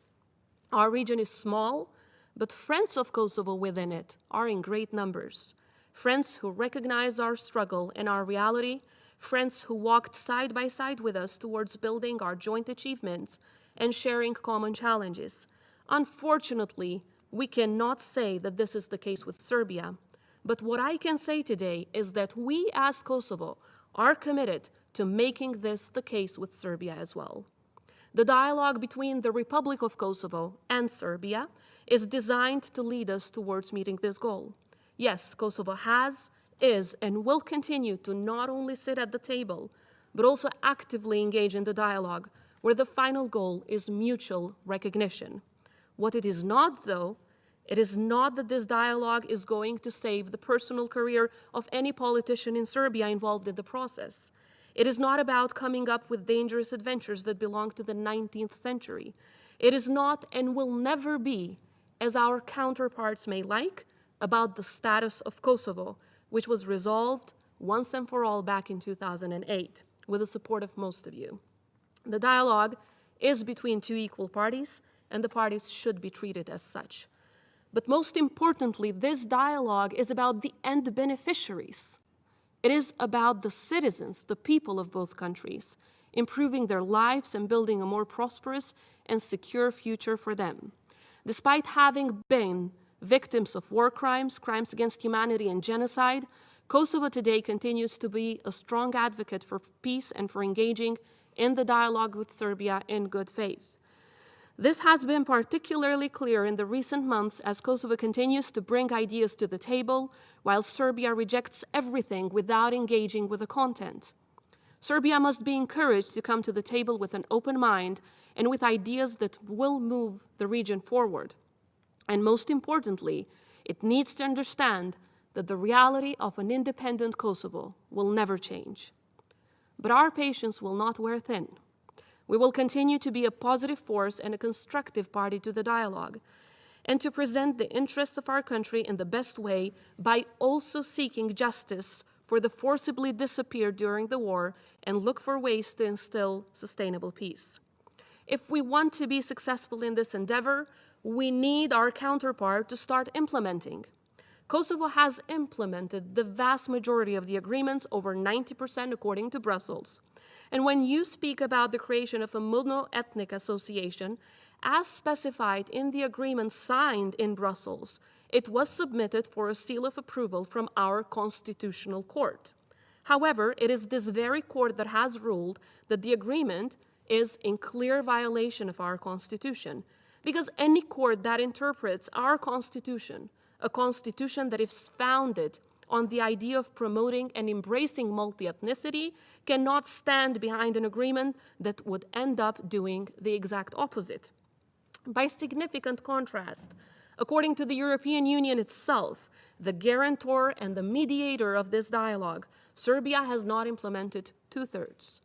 Our region is small, but friends of Kosovo within it are in great numbers. Friends who recognize our struggle and our reality, friends who walked side by side with us towards building our joint achievements and sharing common challenges. Unfortunately, we cannot say that this is the case with Serbia, but what I can say today is that we as Kosovo are committed to making this the case with Serbia as well. The dialogue between the Republic of Kosovo and Serbia is designed to lead us towards meeting this goal. Yes, Kosovo has, is, and will continue to not only sit at the table, but also actively engage in the dialogue, where the final goal is mutual recognition. What it is not, though, it is not that this dialogue is going to save the personal career of any politician in Serbia involved in the process. It is not about coming up with dangerous adventures that belong to the 19th century. It is not and will never be, as our counterparts may like, about the status of Kosovo, which was resolved once and for all back in 2008, with the support of most of you. The dialogue is between two equal parties, and the parties should be treated as such. But most importantly, this dialogue is about the end beneficiaries. It is about the citizens, the people of both countries, improving their lives and building a more prosperous and secure future for them. Despite having been victims of war crimes, crimes against humanity, and genocide, Kosovo today continues to be a strong advocate for peace and for engaging in the dialogue with Serbia in good faith. This has been particularly clear in the recent months as Kosovo continues to bring ideas to the table, while Serbia rejects everything without engaging with the content. Serbia must be encouraged to come to the table with an open mind and with ideas that will move the region forward. And most importantly, it needs to understand that the reality of an independent Kosovo will never change. But our patience will not wear thin. We will continue to be a positive force and a constructive party to the dialogue, and to present the interests of our country in the best way by also seeking justice for the forcibly disappeared during the war and look for ways to instill sustainable peace. If we want to be successful in this endeavor, we need our counterpart to start implementing. Kosovo has implemented the vast majority of the agreements, over 90% according to Brussels. And when you speak about the creation of a mono-ethnic association, as specified in the agreement signed in Brussels, it was submitted for a seal of approval from our constitutional court. However, it is this very court that has ruled that the agreement is in clear violation of our constitution, because any court that interprets our constitution, a constitution that is founded on the idea of promoting and embracing multi-ethnicity, cannot stand behind an agreement that would end up doing the exact opposite. By significant contrast, according to the European Union itself, the guarantor and the mediator of this dialogue, Serbia has not implemented two-thirds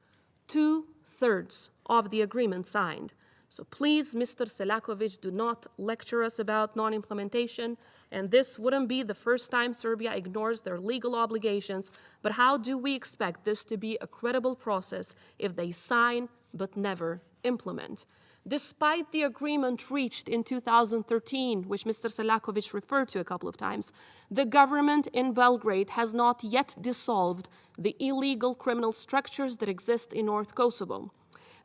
of the agreement signed. So please, Mr. Selakovic, do not lecture us about non-implementation, and this wouldn't be the first time Serbia ignores their legal obligations, but how do we expect this to be a credible process if they sign but never implement? Despite the agreement reached in 2013, which Mr. Selakovic referred to a couple of times, the government in Belgrade has not yet dissolved the illegal criminal structures that exist in North Kosovo.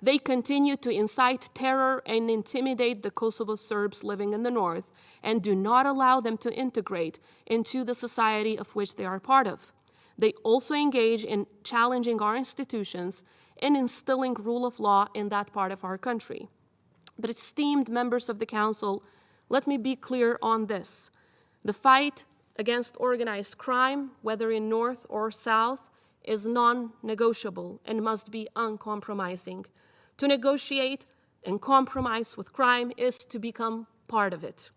They continue to incite terror and intimidate the Kosovo Serbs living in the north and do not allow them to integrate into the society of which they are part of. They also engage in challenging our institutions and instilling rule of law in that part of our country. But esteemed members of the Council, let me be clear on this. The fight against organized crime, whether in North or South, is non-negotiable and must be uncompromising. To negotiate and compromise with crime is to become part of it.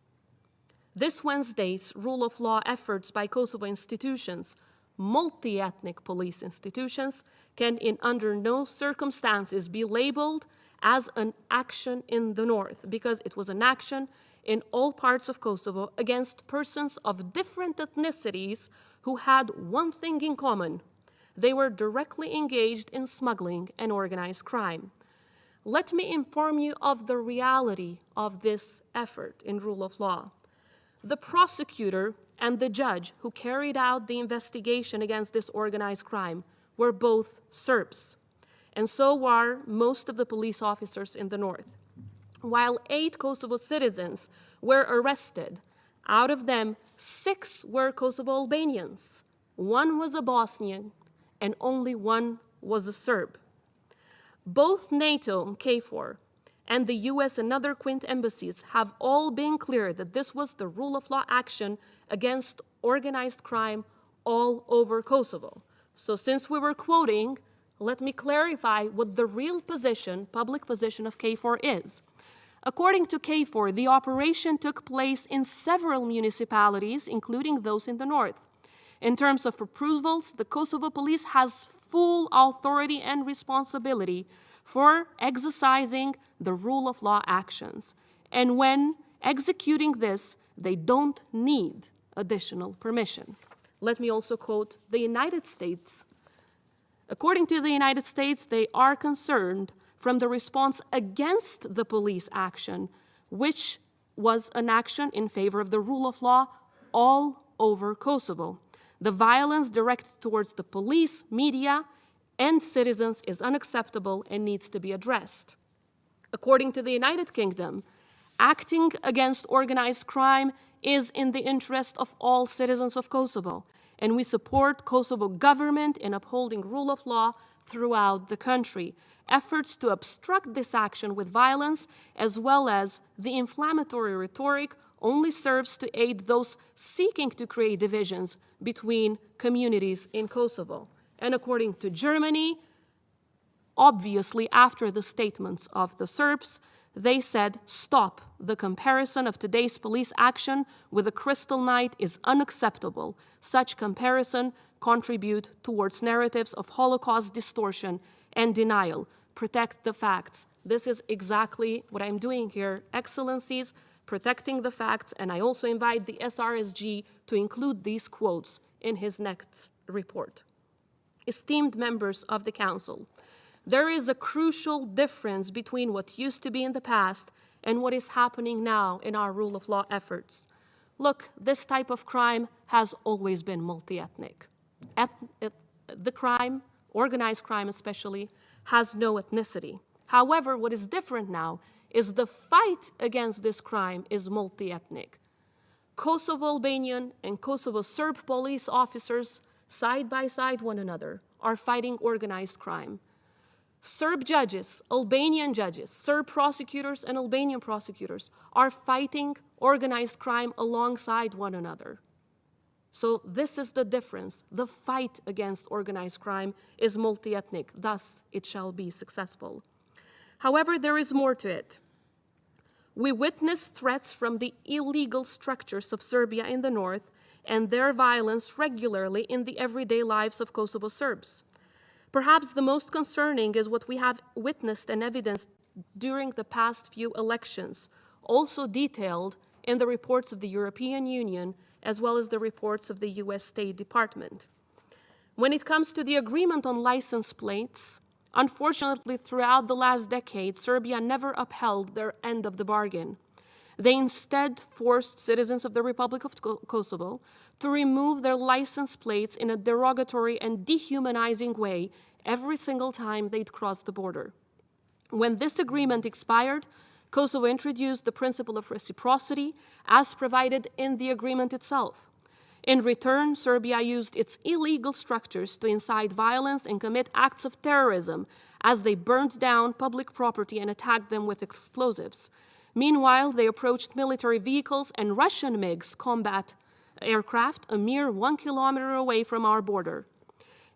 This Wednesday's rule of law efforts by Kosovo institutions, multi-ethnic police institutions, can under no circumstances be labeled as an action in the north, because it was an action in all parts of Kosovo against persons of different ethnicities who had one thing in common. They were directly engaged in smuggling and organized crime. Let me inform you of the reality of this effort in rule of law. The prosecutor and the judge who carried out the investigation against this organized crime were both Serbs, and so are most of the police officers in the north. While 8 Kosovo citizens were arrested, out of them 6 were Kosovo Albanians, 1 was a Bosnian, and only 1 was a Serb. Both NATO, KFOR, and the US and other Quint embassies have all been clear that this was the rule of law action against organized crime all over Kosovo. So since we were quoting, let me clarify what the real position, public position of KFOR is. According to KFOR, the operation took place in several municipalities, including those in the north. In terms of approvals, the Kosovo police has full authority and responsibility for exercising the rule of law actions. And when executing this, they don't need additional permission. Let me also quote the United States. According to the United States, they are concerned from the response against the police action, which was an action in favor of the rule of law all over Kosovo. The violence directed towards the police, media, and citizens is unacceptable and needs to be addressed. According to the United Kingdom, acting against organized crime is in the interest of all citizens of Kosovo, and we support Kosovo government in upholding rule of law throughout the country. Efforts to obstruct this action with violence, as well as the inflammatory rhetoric, only serves to aid those seeking to create divisions between communities in Kosovo. And according to Germany, obviously after the statements of the Serbs, they said, stop. The comparison of today's police action with the Crystal Night is unacceptable. Such comparison contribute towards narratives of Holocaust distortion and denial. Protect the facts. This is exactly what I'm doing here, Excellencies, protecting the facts, and I also invite the SRSG to include these quotes in his next report. Esteemed members of the Council, there is a crucial difference between what used to be in the past and what is happening now in our rule of law efforts. Look, this type of crime has always been multi-ethnic. The crime, organized crime especially, has no ethnicity. However, what is different now is the fight against this crime is multi-ethnic. Kosovo Albanian and Kosovo Serb police officers, side by side one another, are fighting organized crime. Serb judges, Albanian judges, Serb prosecutors and Albanian prosecutors are fighting organized crime alongside one another. So this is the difference. The fight against organized crime is multi-ethnic, thus it shall be successful. However, there is more to it. We witness threats from the illegal structures of Serbia in the north and their violence regularly in the everyday lives of Kosovo Serbs. Perhaps the most concerning is what we have witnessed and evidenced during the past few elections, also detailed in the reports of the European Union as well as the reports of the US State Department. When it comes to the agreement on license plates, unfortunately, throughout the last decade, Serbia never upheld their end of the bargain. They instead forced citizens of the Republic of Kosovo to remove their license plates in a derogatory and dehumanizing way every single time they'd cross the border. When this agreement expired, Kosovo introduced the principle of reciprocity as provided in the agreement itself. In return, Serbia used its illegal structures to incite violence and commit acts of terrorism as they burned down public property and attacked them with explosives. Meanwhile, they approached military vehicles and Russian MiGs combat aircraft a mere 1 kilometer away from our border.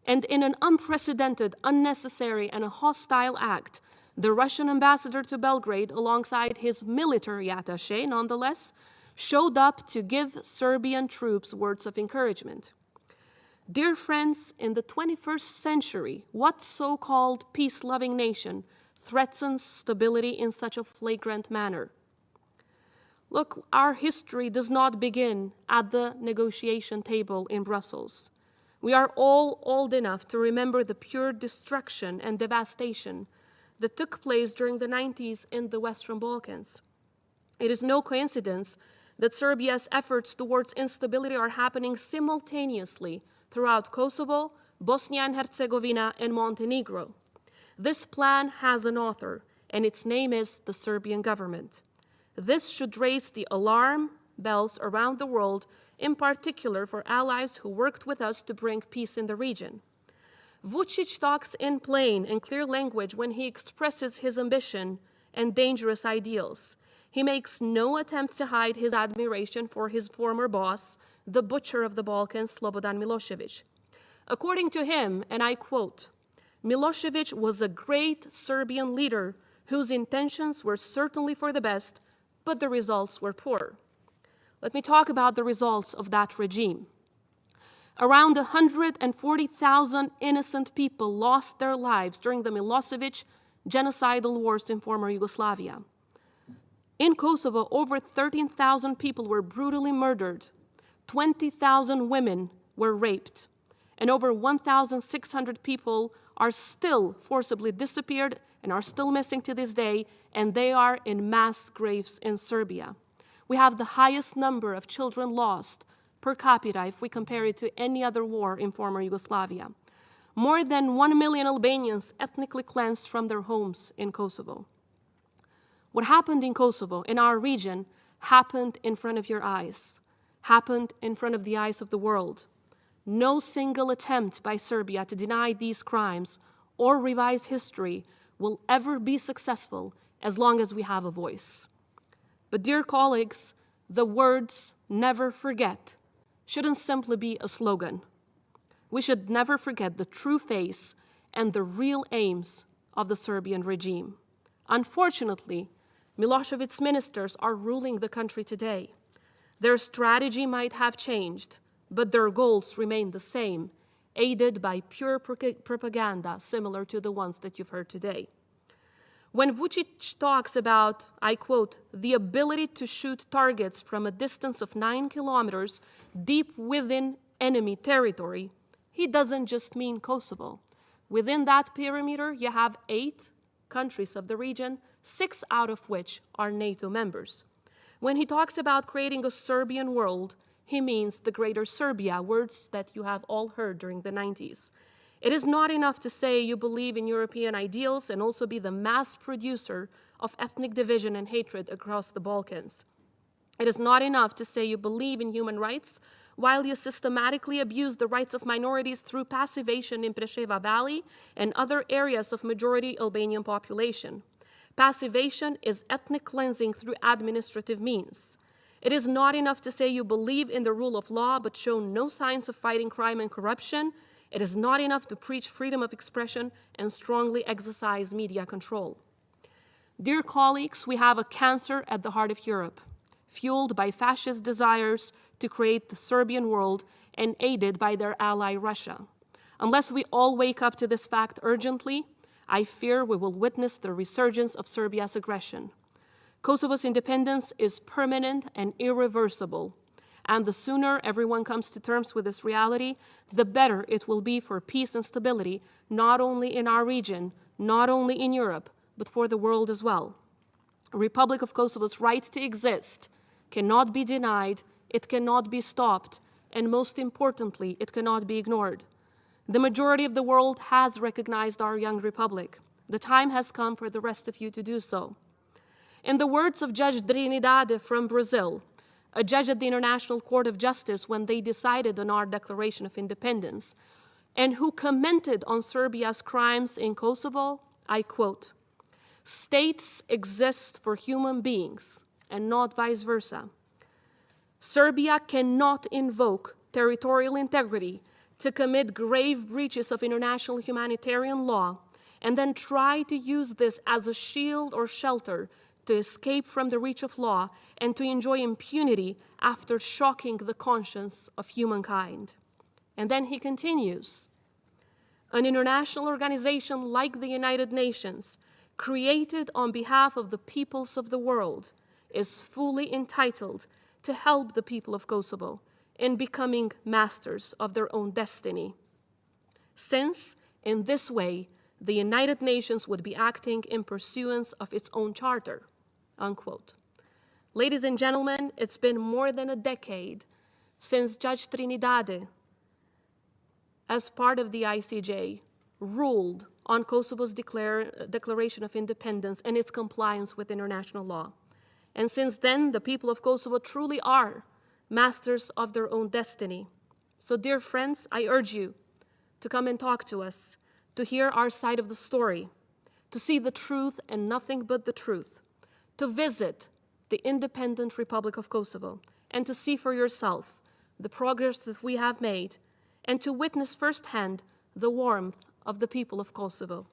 And in an unprecedented, unnecessary, and a hostile act, the Russian ambassador to Belgrade, alongside his military attaché, nonetheless, showed up to give Serbian troops words of encouragement. Dear friends, in the 21st century, what so-called peace-loving nation threatens stability in such a flagrant manner? Look, our history does not begin at the negotiation table in Brussels. We are all old enough to remember the pure destruction and devastation that took place during the 90s in the Western Balkans. It is no coincidence that Serbia's efforts towards instability are happening simultaneously throughout Kosovo, Bosnia and Herzegovina, and Montenegro. This plan has an author, and its name is the Serbian government. This should raise the alarm bells around the world, in particular for allies who worked with us to bring peace in the region. Vučić talks in plain and clear language when he expresses his ambition and dangerous ideals. He makes no attempt to hide his admiration for his former boss, the butcher of the Balkans, Slobodan Milošević. According to him, and I quote, "Milošević was a great Serbian leader whose intentions were certainly for the best, but the results were poor." Let me talk about the results of that regime. Around 140,000 innocent people lost their lives during the Milošević genocidal wars in former Yugoslavia. In Kosovo, over 13,000 people were brutally murdered, 20,000 women were raped, and over 1,600 people are still forcibly disappeared and are still missing to this day, and they are in mass graves in Serbia. We have the highest number of children lost per capita if we compare it to any other war in former Yugoslavia. More than 1 million Albanians ethnically cleansed from their homes in Kosovo. What happened in Kosovo, in our region, happened in front of your eyes, happened in front of the eyes of the world. No single attempt by Serbia to deny these crimes or revise history will ever be successful as long as we have a voice. But dear colleagues, the words "never forget" shouldn't simply be a slogan. We should never forget the true face and the real aims of the Serbian regime. Unfortunately, Milošević's ministers are ruling the country today. Their strategy might have changed, but their goals remain the same, aided by pure propaganda similar to the ones that you've heard today. When Vučić talks about, I quote, "the ability to shoot targets from a distance of 9 kilometers deep within enemy territory," he doesn't just mean Kosovo. Within that perimeter, you have 8 countries of the region, 6 out of which are NATO members. When he talks about creating a Serbian world, he means the Greater Serbia, words that you have all heard during the 90s. It is not enough to say you believe in European ideals and also be the mass producer of ethnic division and hatred across the Balkans. It is not enough to say you believe in human rights while you systematically abuse the rights of minorities through passivation in Preševa Valley and other areas of majority Albanian population. Passivation is ethnic cleansing through administrative means. It is not enough to say you believe in the rule of law but show no signs of fighting crime and corruption. It is not enough to preach freedom of expression and strongly exercise media control. Dear colleagues, we have a cancer at the heart of Europe, fueled by fascist desires to create the Serbian world and aided by their ally Russia. Unless we all wake up to this fact urgently, I fear we will witness the resurgence of Serbia's aggression. Kosovo's independence is permanent and irreversible, and the sooner everyone comes to terms with this reality, the better it will be for peace and stability, not only in our region, not only in Europe, but for the world as well. Republic of Kosovo's right to exist cannot be denied, it cannot be stopped, and most importantly, it cannot be ignored. The majority of the world has recognized our young republic. The time has come for the rest of you to do so. In the words of Judge Trinidade from Brazil, a judge at the International Court of Justice when they decided on our Declaration of Independence, and who commented on Serbia's crimes in Kosovo, I quote, "States exist for human beings and not vice versa. Serbia cannot invoke territorial integrity to commit grave breaches of international humanitarian law and then try to use this as a shield or shelter to escape from the reach of law and to enjoy impunity after shocking the conscience of humankind." And then he continues, "An international organization like the United Nations, created on behalf of the peoples of the world, is fully entitled to help the people of Kosovo in becoming masters of their own destiny, since in this way the United Nations would be acting in pursuance of its own charter," unquote. Ladies and gentlemen, it's been more than a decade since Judge Trinidade, as part of the ICJ, ruled on Kosovo's Declaration of Independence and its compliance with international law. And since then, the people of Kosovo truly are masters of their own destiny. So, dear friends, I urge you to come and talk to us, to hear our side of the story, to see the truth and nothing but the truth, to visit the independent Republic of Kosovo, and to see for yourself the progress that we have made, and to witness firsthand the warmth of the people of Kosovo.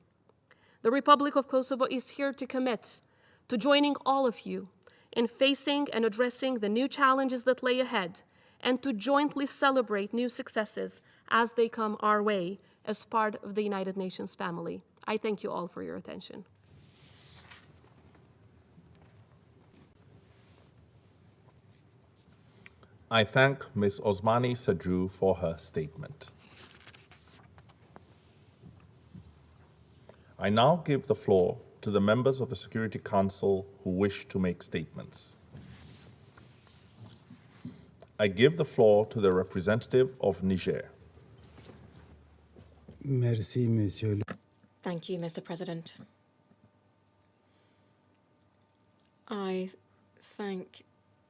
The Republic of Kosovo is here to commit to joining all of you in facing and addressing the new challenges that lay ahead, and to jointly celebrate new successes as they come our way as part of the United Nations family. I thank you all for your attention. I thank Ms. Osmani Sadru for her statement. I now give the floor to the members of the Security Council who wish to make statements. I give the floor to the representative of Niger. Merci, Monsieur. Thank you, Mr. President. I thank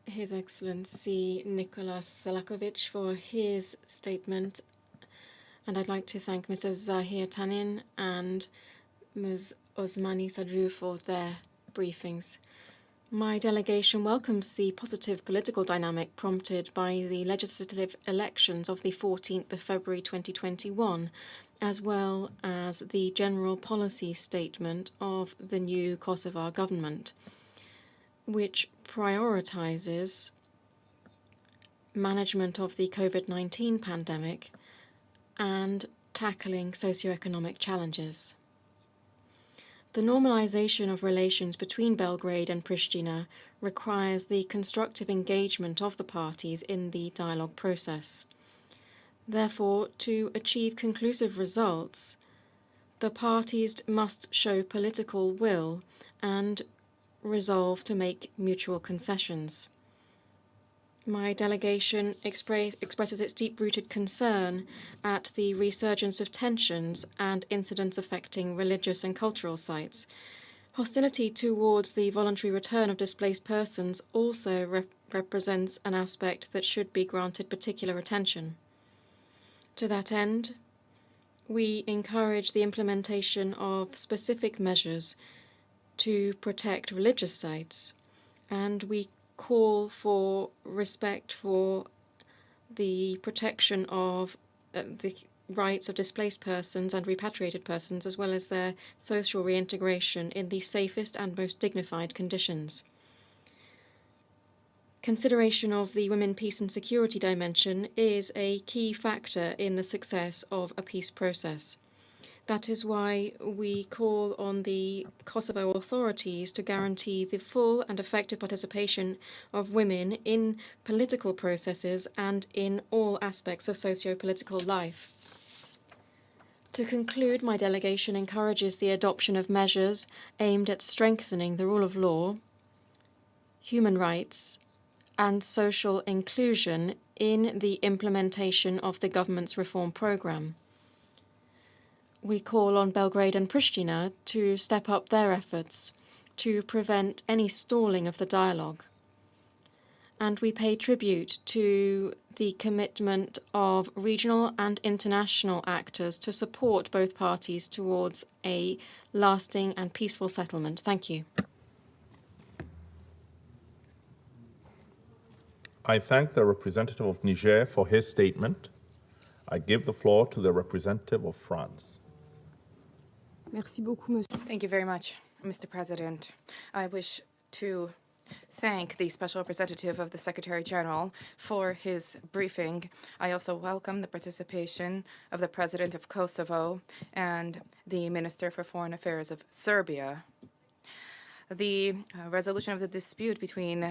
His Excellency Nicolas Selakovic for his statement, and I'd like to thank Mr. Zahir Tanin and Ms. Osmani Sadru for their briefings. My delegation welcomes the positive political dynamic prompted by the legislative elections of the 14th of February 2021, as well as the general policy statement of the new Kosovar government, which prioritizes management of the COVID-19 pandemic and tackling socioeconomic challenges. The normalization of relations between Belgrade and Pristina requires the constructive engagement of the parties in the dialogue process. Therefore, to achieve conclusive results, the parties must show political will and resolve to make mutual concessions. My delegation expresses its deep-rooted concern at the resurgence of tensions and incidents affecting religious and cultural sites. Hostility towards the voluntary return of displaced persons also represents an aspect that should be granted particular attention. To that end, we encourage the implementation of specific measures to protect religious sites, and we call for respect for the protection of the rights of displaced persons and repatriated persons, as well as their social reintegration in the safest and most dignified conditions. Consideration of the women, peace and security dimension is a key factor in the success of a peace process. That is why we call on the Kosovo authorities to guarantee the full and effective participation of women in political processes and in all aspects of socio-political life. To conclude, my delegation encourages the adoption of measures aimed at strengthening the rule of law, human rights, and social inclusion in the implementation of the government's reform program. We call on Belgrade and Pristina to step up their efforts to prevent any stalling of the dialogue. And we pay tribute to the commitment of regional and international actors to support both parties towards a lasting and peaceful settlement. Thank you. I thank the representative of Niger for his statement. I give the floor to the representative of France. Merci beaucoup, monsieur. Thank you very much, Mr. President. I wish to thank the Special Representative of the Secretary General for his briefing. I also welcome the participation of the President of Kosovo and the Minister for Foreign Affairs of Serbia. The resolution of the dispute between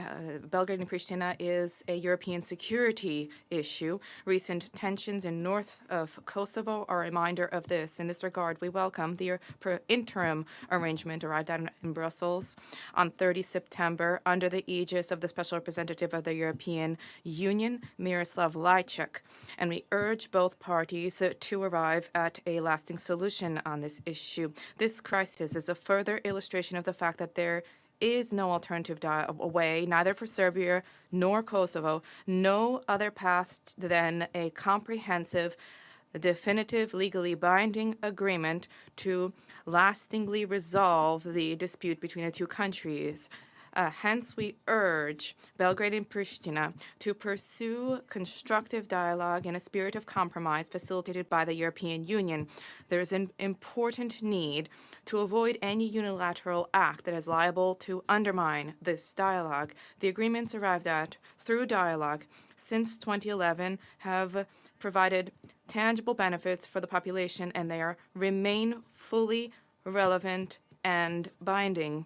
Belgrade and Pristina is a European security issue. Recent tensions in north of Kosovo are a reminder of this. In this regard, we welcome the interim arrangement arrived at in Brussels on 30 September under the aegis of the Special Representative of the European Union, Miroslav Lajcak. And we urge both parties to arrive at a lasting solution on this issue. This crisis is a further illustration of the fact that there is no alternative way, neither for Serbia nor Kosovo, no other path than a comprehensive, definitive, legally binding agreement to lastingly resolve the dispute between the two countries. Hence, we urge Belgrade and Pristina to pursue constructive dialogue in a spirit of compromise facilitated by the European Union. There is an important need to avoid any unilateral act that is liable to undermine this dialogue. The agreements arrived at through dialogue since 2011 have provided tangible benefits for the population, and they remain fully relevant and binding.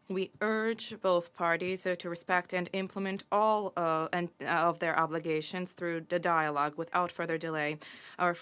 We urge both parties to respect and implement all of their obligations through the dialogue without further delay. Our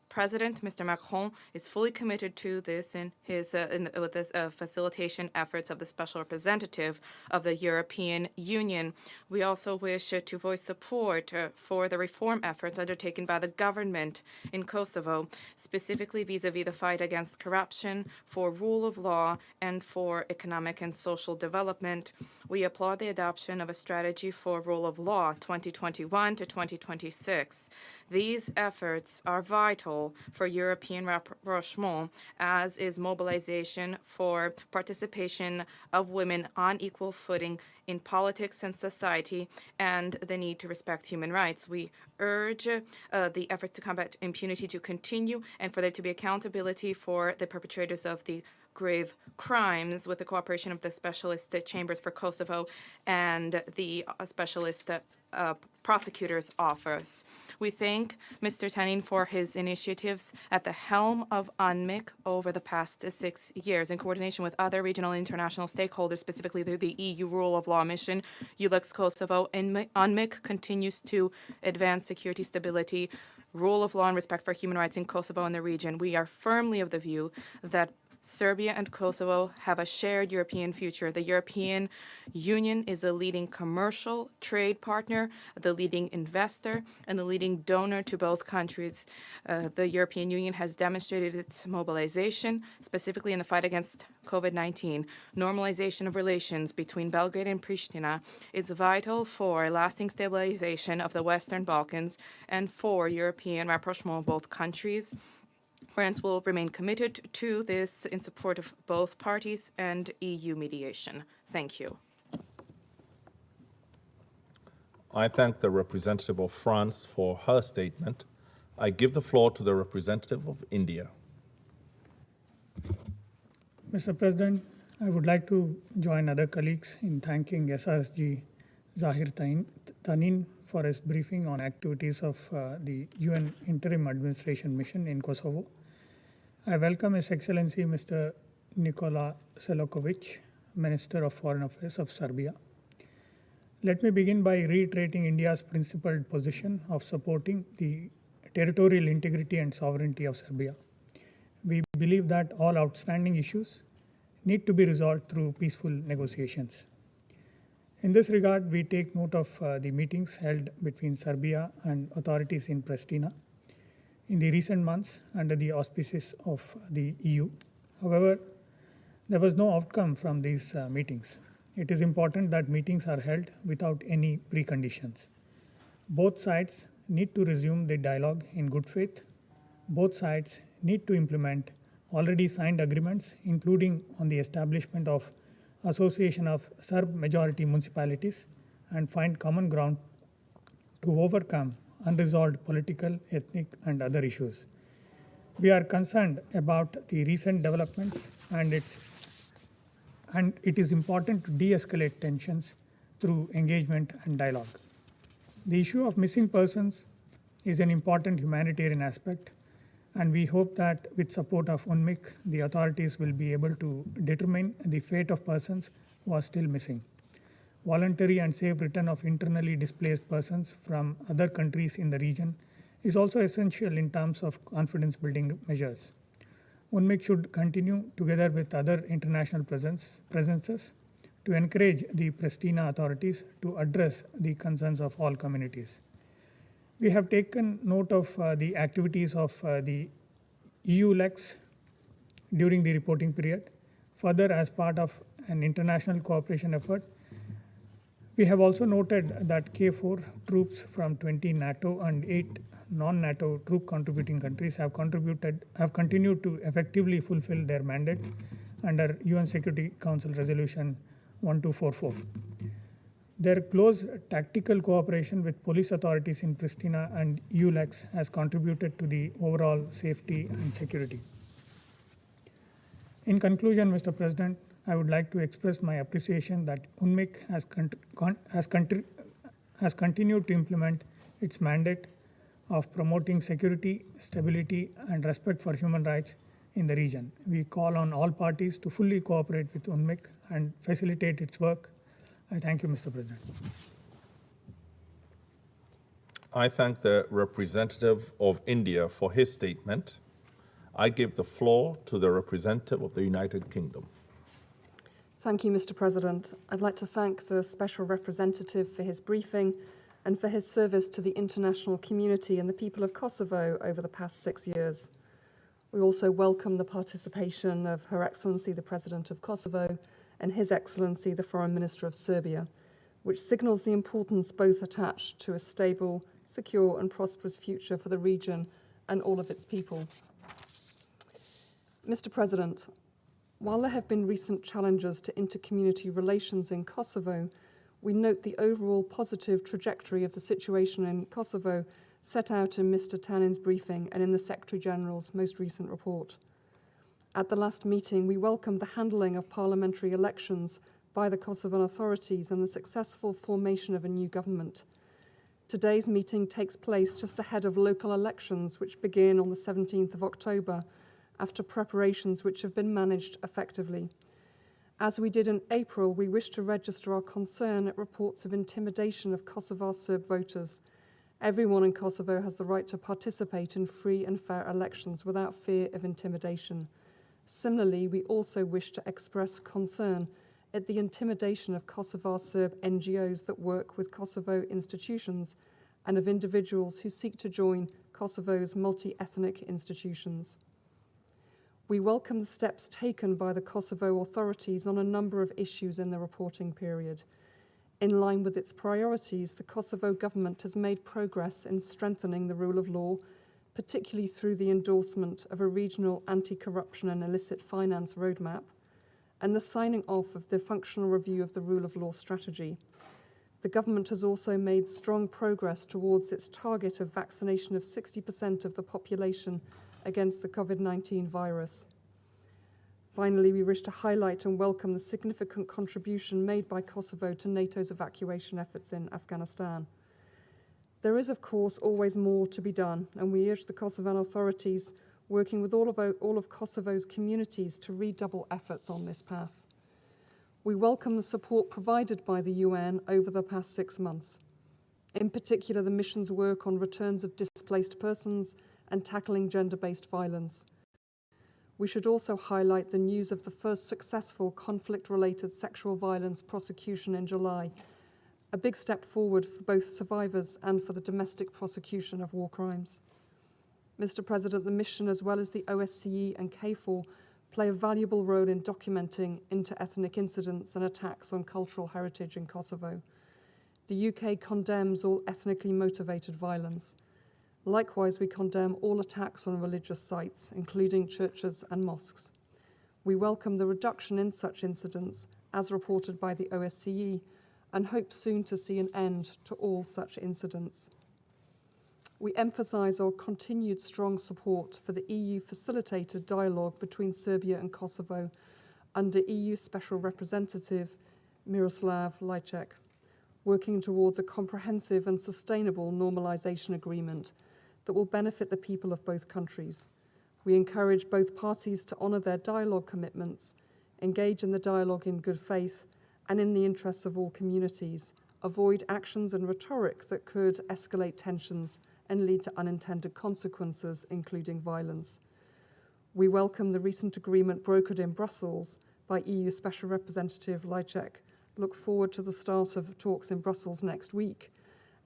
President, Mr. Macron, is fully committed to this with this facilitation efforts of the Special Representative of the European Union. We also wish to voice support for the reform efforts undertaken by the government in Kosovo, specifically vis-à-vis the fight against corruption, for rule of law, and for economic and social development. We applaud the adoption of a strategy for rule of law 2021 to 2026. These efforts are vital for European rapprochement, as is mobilization for participation of women on equal footing in politics and society, and the need to respect human rights. We urge the efforts to combat impunity to continue, and for there to be accountability for the perpetrators of the grave crimes with the cooperation of the Specialist Chambers for Kosovo and the Specialist Prosecutor's Office. We thank Mr. Tanin for his initiatives at the helm of UNMIC over the past 6 years in coordination with other regional and international stakeholders, specifically the EU Rule of Law Mission, ULEX Kosovo, and UNMIC continues to advance security, stability, rule of law, and respect for human rights in Kosovo and the region. We are firmly of the view that Serbia and Kosovo have a shared European future. The European Union is the leading commercial trade partner, the leading investor, and the leading donor to both countries. The European Union has demonstrated its mobilization, specifically in the fight against COVID-19. Normalization of relations between Belgrade and Pristina is vital for lasting stabilization of the Western Balkans and for European rapprochement of both countries. France will remain committed to this in support of both parties and EU mediation. Thank you. I thank the representative of France for her statement. I give the floor to the representative of India. Mr. President, I would like to join other colleagues in thanking SRSG Zahir Tanin for his briefing on activities of the UN Interim Administration Mission in Kosovo. I welcome His Excellency Mr. Nikola Selakovic, Minister of Foreign Affairs of Serbia. Let me begin by reiterating India's principled position of supporting the territorial integrity and sovereignty of Serbia. We believe that all outstanding issues need to be resolved through peaceful negotiations. In this regard, we take note of the meetings held between Serbia and authorities in Pristina in the recent months under the auspices of the EU. However, there was no outcome from these meetings. It is important that meetings are held without any preconditions. Both sides need to resume the dialogue in good faith. Both sides need to implement already signed agreements, including on the establishment of Association of Serb majority municipalities, and find common ground to overcome unresolved political, ethnic, and other issues. We are concerned about the recent developments, and it is important to de-escalate tensions through engagement and dialogue. The issue of missing persons is an important humanitarian aspect, and we hope that with support of UNMIC, the authorities will be able to determine the fate of persons who are still missing. Voluntary and safe return of internally displaced persons from other countries in the region is also essential in terms of confidence building measures. UNMIC should continue, together with other international presences, to encourage the Pristina authorities to address the concerns of all communities. We have taken note of the activities of the EU-LEX during the reporting period. Further, as part of an international cooperation effort, we have also noted that K4 troops from 20 NATO and 8 non-NATO troop contributing countries have continued to effectively fulfill their mandate under UN Security Council Resolution 1244. Their close tactical cooperation with police authorities in Pristina and EU-LEX has contributed to the overall safety and security. In conclusion, Mr. President, I would like to express my appreciation that UNMIC has continued to implement its mandate of promoting security, stability, and respect for human rights in the region. We call on all parties to fully cooperate with UNMIC and facilitate its work. I thank you, Mr. President. I thank the representative of India for his statement. I give the floor to the representative of the United Kingdom. Thank you, Mr. President. I'd like to thank the Special Representative for his briefing and for his service to the international community and the people of Kosovo over the past 6 years. We also welcome the participation of Her Excellency the President of Kosovo and His Excellency the Foreign Minister of Serbia, which signals the importance both attached to a stable, secure and prosperous future for the region and all of its people. Mr. President, while there have been recent challenges to inter-community relations in Kosovo, we note the overall positive trajectory of the situation in Kosovo set out in Mr. Tanin's briefing and in the Secretary-General's most recent report. At the last meeting, we welcomed the handling of parliamentary elections by the Kosovan authorities and the successful formation of a new government. Today's meeting takes place just ahead of local elections, which begin on the 17th of October, after preparations which have been managed effectively. As we did in April, we wish to register our concern at reports of intimidation of Kosovar Serb voters. Everyone in Kosovo has the right to participate in free and fair elections without fear of intimidation. Similarly, we also wish to express concern at the intimidation of Kosovar Serb NGOs that work with Kosovo institutions and of individuals who seek to join Kosovo's multi-ethnic institutions. We welcome the steps taken by the Kosovo authorities on a number of issues in the reporting period. In line with its priorities, the Kosovo government has made progress in strengthening the rule of law, particularly through the endorsement of a regional anti-corruption and illicit finance roadmap, and the signing off of the functional review of the rule of law strategy. The government has also made strong progress towards its target of vaccination of 60% of the population against the COVID-19 virus. Finally, we wish to highlight and welcome the significant contribution made by Kosovo to NATO's evacuation efforts in Afghanistan. There is, of course, always more to be done, and we urge the Kosovan authorities, working with all of Kosovo's communities, to redouble efforts on this path. We welcome the support provided by the UN over the past 6 months. In particular, the mission's work on returns of displaced persons and tackling gender-based violence. We should also highlight the news of the first successful conflict-related sexual violence prosecution in July, a big step forward for both survivors and for the domestic prosecution of war crimes. Mr. President, the mission, as well as the OSCE and KFOR, play a valuable role in documenting inter-ethnic incidents and attacks on cultural heritage in Kosovo. The UK condemns all ethnically motivated violence. Likewise, we condemn all attacks on religious sites, including churches and mosques. We welcome the reduction in such incidents, as reported by the OSCE, and hope soon to see an end to all such incidents. We emphasise our continued strong support for the EU-facilitated dialogue between Serbia and Kosovo under EU Special Representative Miroslav Lajcek, working towards a comprehensive and sustainable normalisation agreement that will benefit the people of both countries. We encourage both parties to honour their dialogue commitments, engage in the dialogue in good faith and in the interests of all communities, avoid actions and rhetoric that could escalate tensions and lead to unintended consequences, including violence. We welcome the recent agreement brokered in Brussels by EU Special Representative Lajcek, look forward to the start of talks in Brussels next week,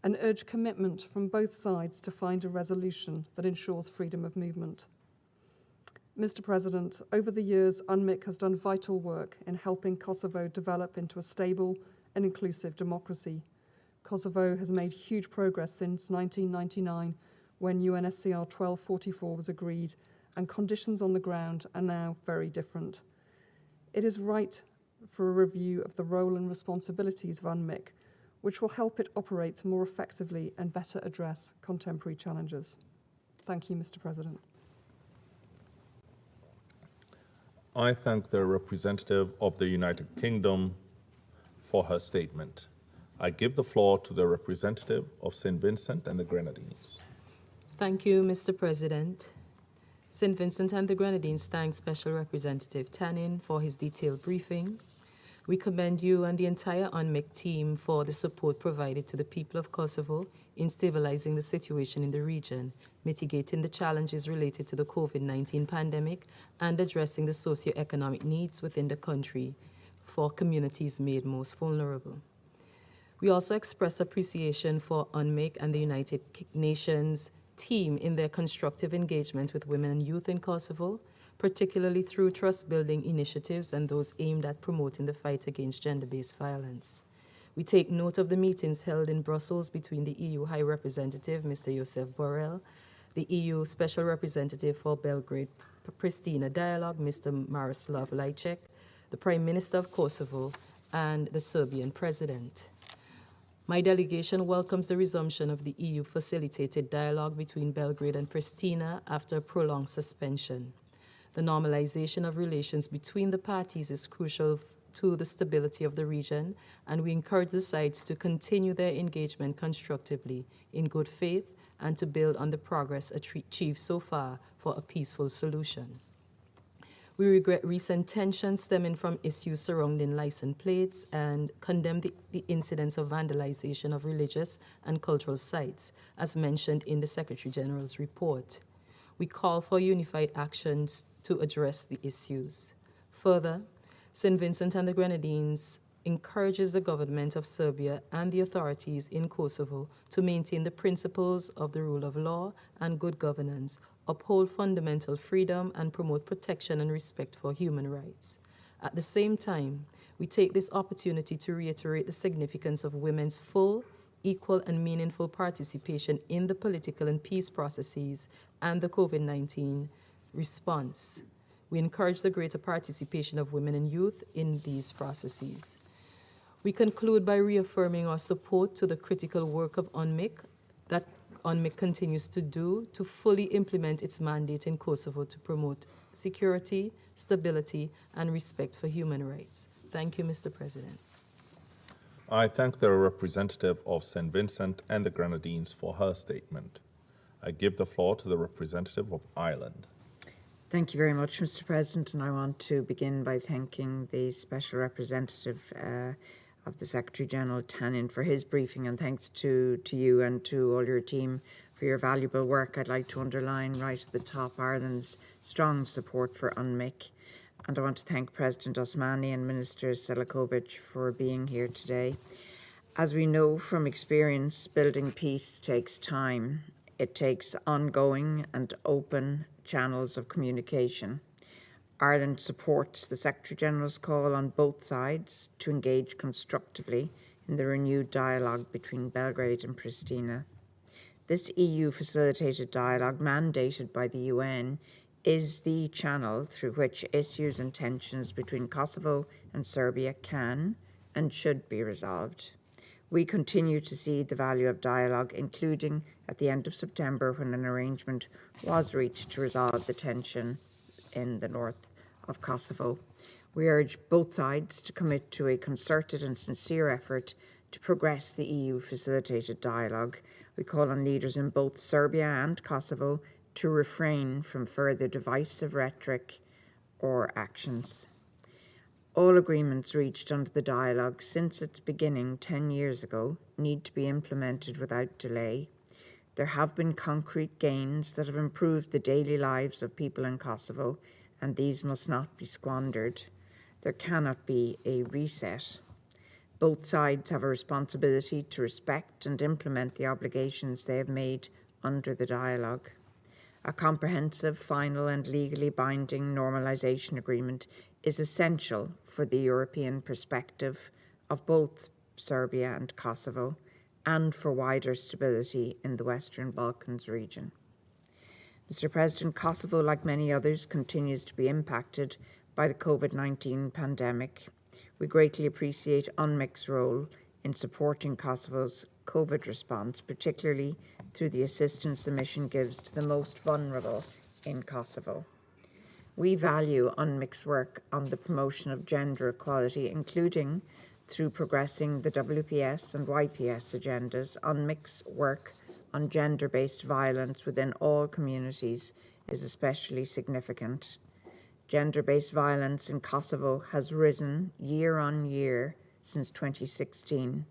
and urge commitment from both sides to find a resolution that ensures freedom of movement. Mr. President, over the years, UNMIK has done vital work in helping Kosovo develop into a stable and inclusive democracy. Kosovo has made huge progress since 1999, when UNSCR 1244 was agreed, and conditions on the ground are now very different. It is right for a review of the role and responsibilities of UNMIK, which will help it operate more effectively and better address contemporary challenges. Thank you, Mr. President. I thank the representative of the United Kingdom for her statement. I give the floor to the representative of St. Vincent and the Grenadines. Thank you, Mr. President. St. Vincent and the Grenadines thank Special Representative Tanin for his detailed briefing. We commend you and the entire UNMIK team for the support provided to the people of Kosovo in stabilizing the situation in the region, mitigating the challenges related to the COVID-19 pandemic, and addressing the socioeconomic needs within the country for communities made most vulnerable. We also express appreciation for UNMIK and the United Nations team in their constructive engagement with women and youth in Kosovo, particularly through trust-building initiatives and those aimed at promoting the fight against gender-based violence. We take note of the meetings held in Brussels between the EU High Representative, Mr. Josep Borrell, the EU Special Representative for Belgrade-Pristina Dialogue, Mr. Miroslav Lajcek, the Prime Minister of Kosovo, and the Serbian President. My delegation welcomes the resumption of the EU-facilitated dialogue between Belgrade and Pristina after a prolonged suspension. The normalization of relations between the parties is crucial to the stability of the region, and we encourage the sides to continue their engagement constructively in good faith and to build on the progress achieved so far for a peaceful solution. We regret recent tensions stemming from issues surrounding license plates and condemn the incidents of vandalization of religious and cultural sites, as mentioned in the Secretary General's report. We call for unified actions to address the issues. Further, St. Vincent and the Grenadines encourages the government of Serbia and the authorities in Kosovo to maintain the principles of the rule of law and good governance, uphold fundamental freedom, and promote protection and respect for human rights. At the same time, we take this opportunity to reiterate the significance of women's full, equal, and meaningful participation in the political and peace processes and the COVID-19 response. We encourage the greater participation of women and youth in these processes. We conclude by reaffirming our support to the critical work of UNMIC that UNMIC continues to do to fully implement its mandate in Kosovo to promote security, stability, and respect for human rights. Thank you, Mr. President. I thank the representative of St. Vincent and the Grenadines for her statement. I give the floor to the representative of Ireland. Thank you very much, Mr. President, and I want to begin by thanking the Special Representative of the Secretary-General, Tanin, for his briefing, and thanks to you and to all your team for your valuable work. I'd like to underline right at the top Ireland's strong support for UNMIC, and I want to thank President Osmani and Minister Selakovic for being here today. As we know from experience, building peace takes time. It takes ongoing and open channels of communication. Ireland supports the Secretary-General's call on both sides to engage constructively in the renewed dialogue between Belgrade and Pristina. This EU-facilitated dialogue, mandated by the UN, is the channel through which issues and tensions between Kosovo and Serbia can and should be resolved. We continue to see the value of dialogue, including at the end of September when an arrangement was reached to resolve the tension in the north of Kosovo. We urge both sides to commit to a concerted and sincere effort to progress the EU-facilitated dialogue. We call on leaders in both Serbia and Kosovo to refrain from further divisive rhetoric or actions. All agreements reached under the dialogue since its beginning 10 years ago need to be implemented without delay. There have been concrete gains that have improved the daily lives of people in Kosovo, and these must not be squandered. There cannot be a reset. Both sides have a responsibility to respect and implement the obligations they have made under the dialogue. A comprehensive, final and legally binding normalisation agreement is essential for the European perspective of both Serbia and Kosovo and for wider stability in the Western Balkans region. Mr. President, Kosovo, like many others, continues to be impacted by the COVID-19 pandemic. We greatly appreciate UNMIC's role in supporting Kosovo's COVID response, particularly through the assistance the mission gives to the most vulnerable in Kosovo. We value UNMIC's work on the promotion of gender equality, including through progressing the WPS and YPS agendas. UNMIC's work on gender-based violence within all communities is especially significant. Gender-based violence in Kosovo has risen year on year since 2016.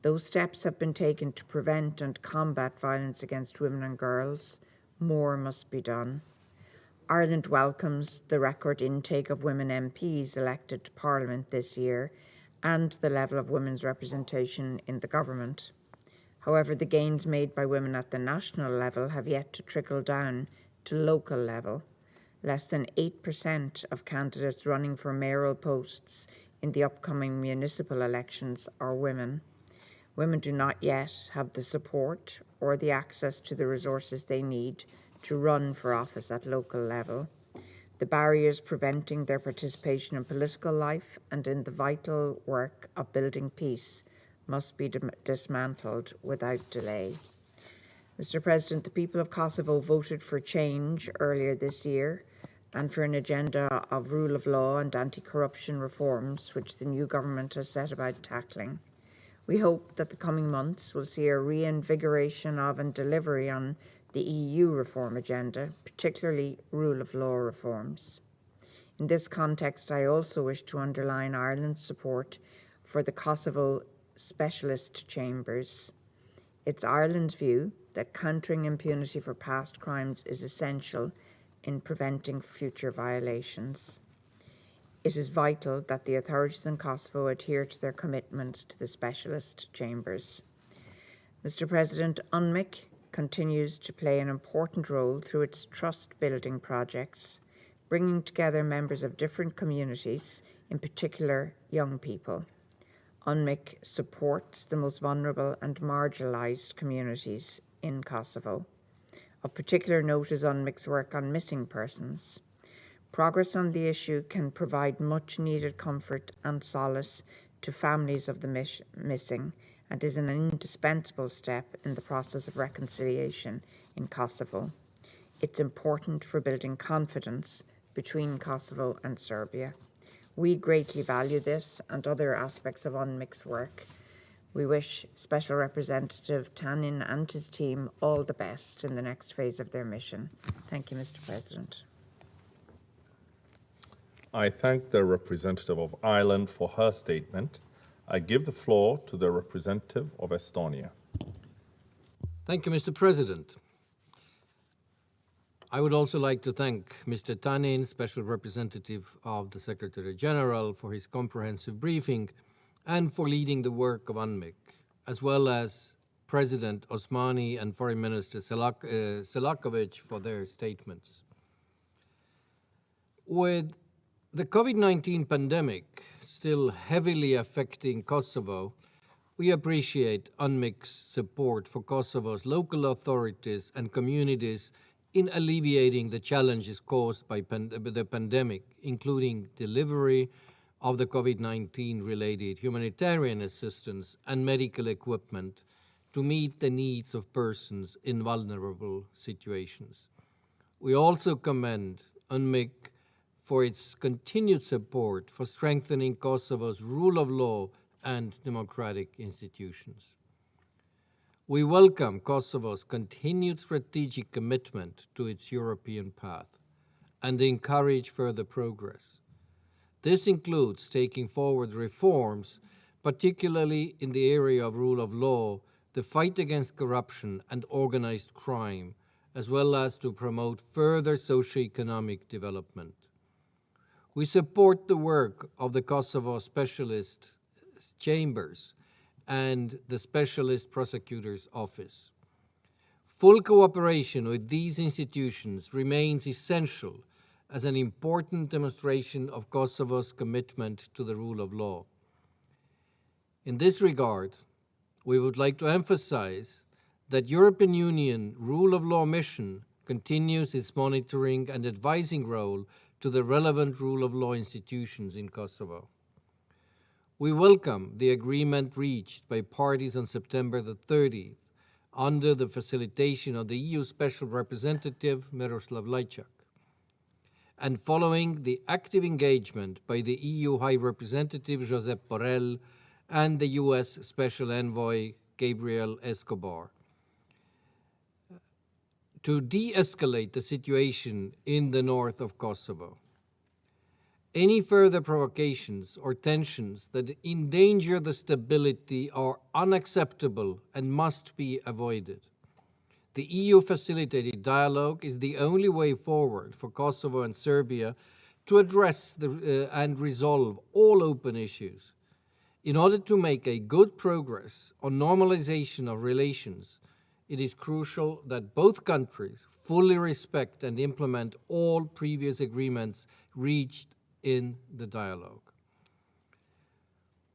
Those steps have been taken to prevent and combat violence against women and girls. More must be done. Ireland welcomes the record intake of women MPs elected to Parliament this year and the level of women's representation in the government. However, the gains made by women at the national level have yet to trickle down to local level. Less than 8% of candidates running for mayoral posts in the upcoming municipal elections are women. Women do not yet have the support or the access to the resources they need to run for office at local level. The barriers preventing their participation in political life and in the vital work of building peace must be dismantled without delay. Mr. President, the people of Kosovo voted for change earlier this year and for an agenda of rule of law and anti-corruption reforms, which the new government has set about tackling. We hope that the coming months will see a reinvigoration of and delivery on the EU reform agenda, particularly rule of law reforms. In this context, I also wish to underline Ireland's support for the Kosovo Specialist Chambers. It's Ireland's view that countering impunity for past crimes is essential in preventing future violations. It is vital that the authorities in Kosovo adhere to their commitments to the specialist chambers. Mr. President, UNMIC continues to play an important role through its trust-building projects, bringing together members of different communities, in particular young people. UNMIC supports the most vulnerable and marginalised communities in Kosovo. Of particular note is UNMIC's work on missing persons. Progress on the issue can provide much needed comfort and solace to families of the missing and is an indispensable step in the process of reconciliation in Kosovo. It's important for building confidence between Kosovo and Serbia. We greatly value this and other aspects of UNMIC's work. We wish Special Representative Tanin and his team all the best in the next phase of their mission. Thank you, Mr. President. I thank the representative of Ireland for her statement. I give the floor to the representative of Estonia. Thank you, Mr. President. I would also like to thank Mr. Tanin, Special Representative of the Secretary General, for his comprehensive briefing and for leading the work of UNMIC, as well as President Osmani and Foreign Minister Selakovic for their statements. With the COVID-19 pandemic still heavily affecting Kosovo, we appreciate UNMIC's support for Kosovo's local authorities and communities in alleviating the challenges caused by the pandemic, including delivery of the COVID-19 related humanitarian assistance and medical equipment to meet the needs of persons in vulnerable situations. We also commend UNMIC for its continued support for strengthening Kosovo's rule of law and democratic institutions. We welcome Kosovo's continued strategic commitment to its European path and encourage further progress. This includes taking forward reforms, particularly in the area of rule of law, the fight against corruption and organized crime, as well as to promote further socio-economic development. We support the work of the Kosovo Specialist Chambers and the Specialist Prosecutor's Office. Full cooperation with these institutions remains essential as an important demonstration of Kosovo's commitment to the rule of law. In this regard, we would like to emphasize that European Union Rule of Law Mission continues its monitoring and advising role to the relevant rule of law institutions in Kosovo. We welcome the agreement reached by parties on September the 30th under the facilitation of the EU Special Representative Miroslav Lajčák, and following the active engagement by the EU High Representative Josep Borrell and the US Special Envoy Gabriel Escobar, to de-escalate the situation in the north of Kosovo. Any further provocations or tensions that endanger the stability are unacceptable and must be avoided. The EU-facilitated dialogue is the only way forward for Kosovo and Serbia to address and resolve all open issues. In order to make a good progress on normalization of relations, it is crucial that both countries fully respect and implement all previous agreements reached in the dialogue.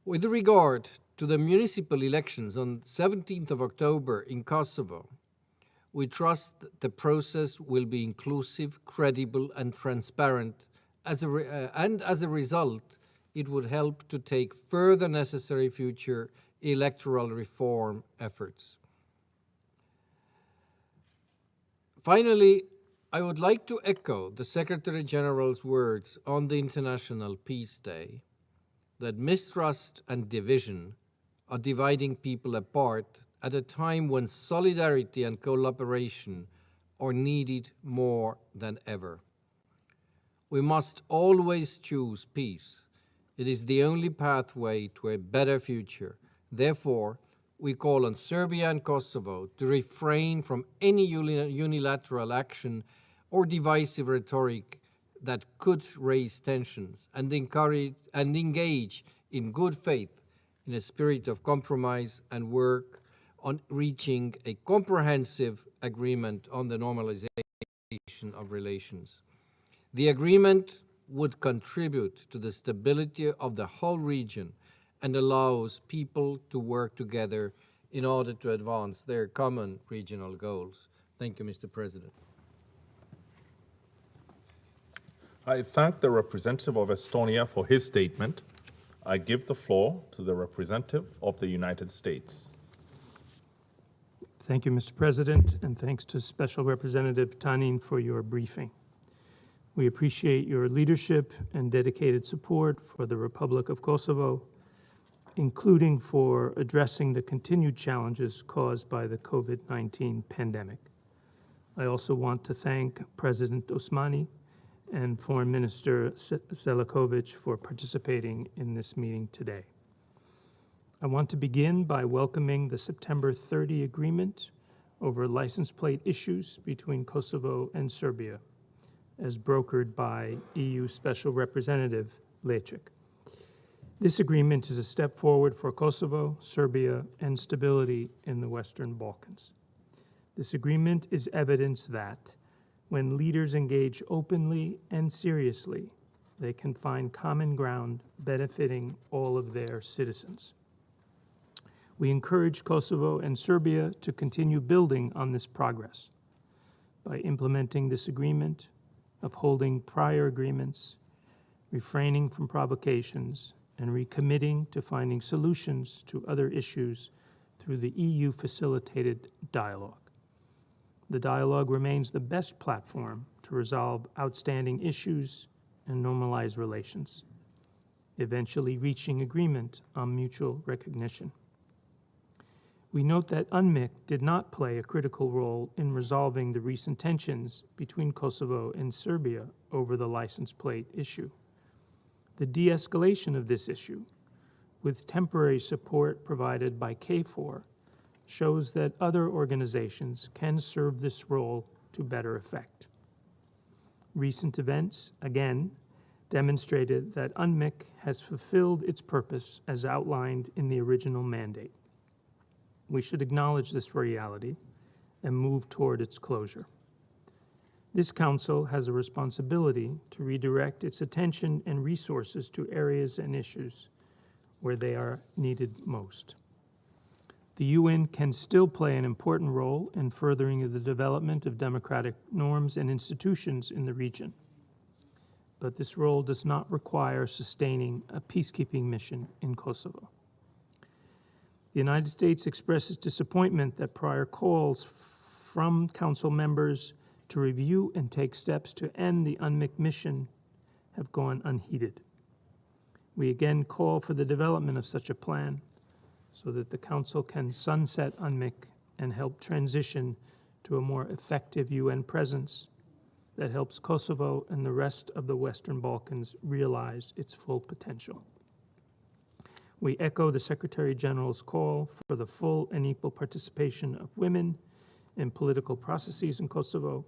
With regard to the municipal elections on 17th of October in Kosovo, we trust the process will be inclusive, credible, and transparent, and as a result, it would help to take further necessary future electoral reform efforts. Finally, I would like to echo the Secretary General's words on the International Peace Day that mistrust and division are dividing people apart at a time when solidarity and collaboration are needed more than ever. We must always choose peace. It is the only pathway to a better future. Therefore, we call on Serbia and Kosovo to refrain from any unilateral action or divisive rhetoric that could raise tensions, and encourage and engage in good faith in a spirit of compromise and work on reaching a comprehensive agreement on the normalization of relations. The agreement would contribute to the stability of the whole region and allows people to work together in order to advance their common regional goals. Thank you, Mr. President. I thank the representative of Estonia for his statement. I give the floor to the representative of the United States. Thank you, Mr. President, and thanks to Special Representative Tanin for your briefing. We appreciate your leadership and dedicated support for the Republic of Kosovo, including for addressing the continued challenges caused by the COVID-19 pandemic. I also want to thank President Osmani and Foreign Minister Selakovic for participating in this meeting today. I want to begin by welcoming the September 30 agreement over license plate issues between Kosovo and Serbia, as brokered by EU Special Representative Lecic. This agreement is a step forward for Kosovo, Serbia, and stability in the Western Balkans. This agreement is evidence that when leaders engage openly and seriously, they can find common ground benefiting all of their citizens. We encourage Kosovo and Serbia to continue building on this progress by implementing this agreement, upholding prior agreements, refraining from provocations, and recommitting to finding solutions to other issues through the EU-facilitated dialogue. The dialogue remains the best platform to resolve outstanding issues and normalize relations, eventually reaching agreement on mutual recognition. We note that UNMIC did not play a critical role in resolving the recent tensions between Kosovo and Serbia over the license plate issue. The de-escalation of this issue, with temporary support provided by KFOR, shows that other organizations can serve this role to better effect. Recent events, again, demonstrated that UNMIC has fulfilled its purpose as outlined in the original mandate. We should acknowledge this reality and move toward its closure. This Council has a responsibility to redirect its attention and resources to areas and issues where they are needed most. The UN can still play an important role in furthering the development of democratic norms and institutions in the region, but this role does not require sustaining a peacekeeping mission in Kosovo. The United States expresses disappointment that prior calls from Council members to review and take steps to end the UNMIC mission have gone unheeded. We again call for the development of such a plan so that the Council can sunset UNMIC and help transition to a more effective UN presence that helps Kosovo and the rest of the Western Balkans realize its full potential. We echo the Secretary General's call for the full and equal participation of women in political processes in Kosovo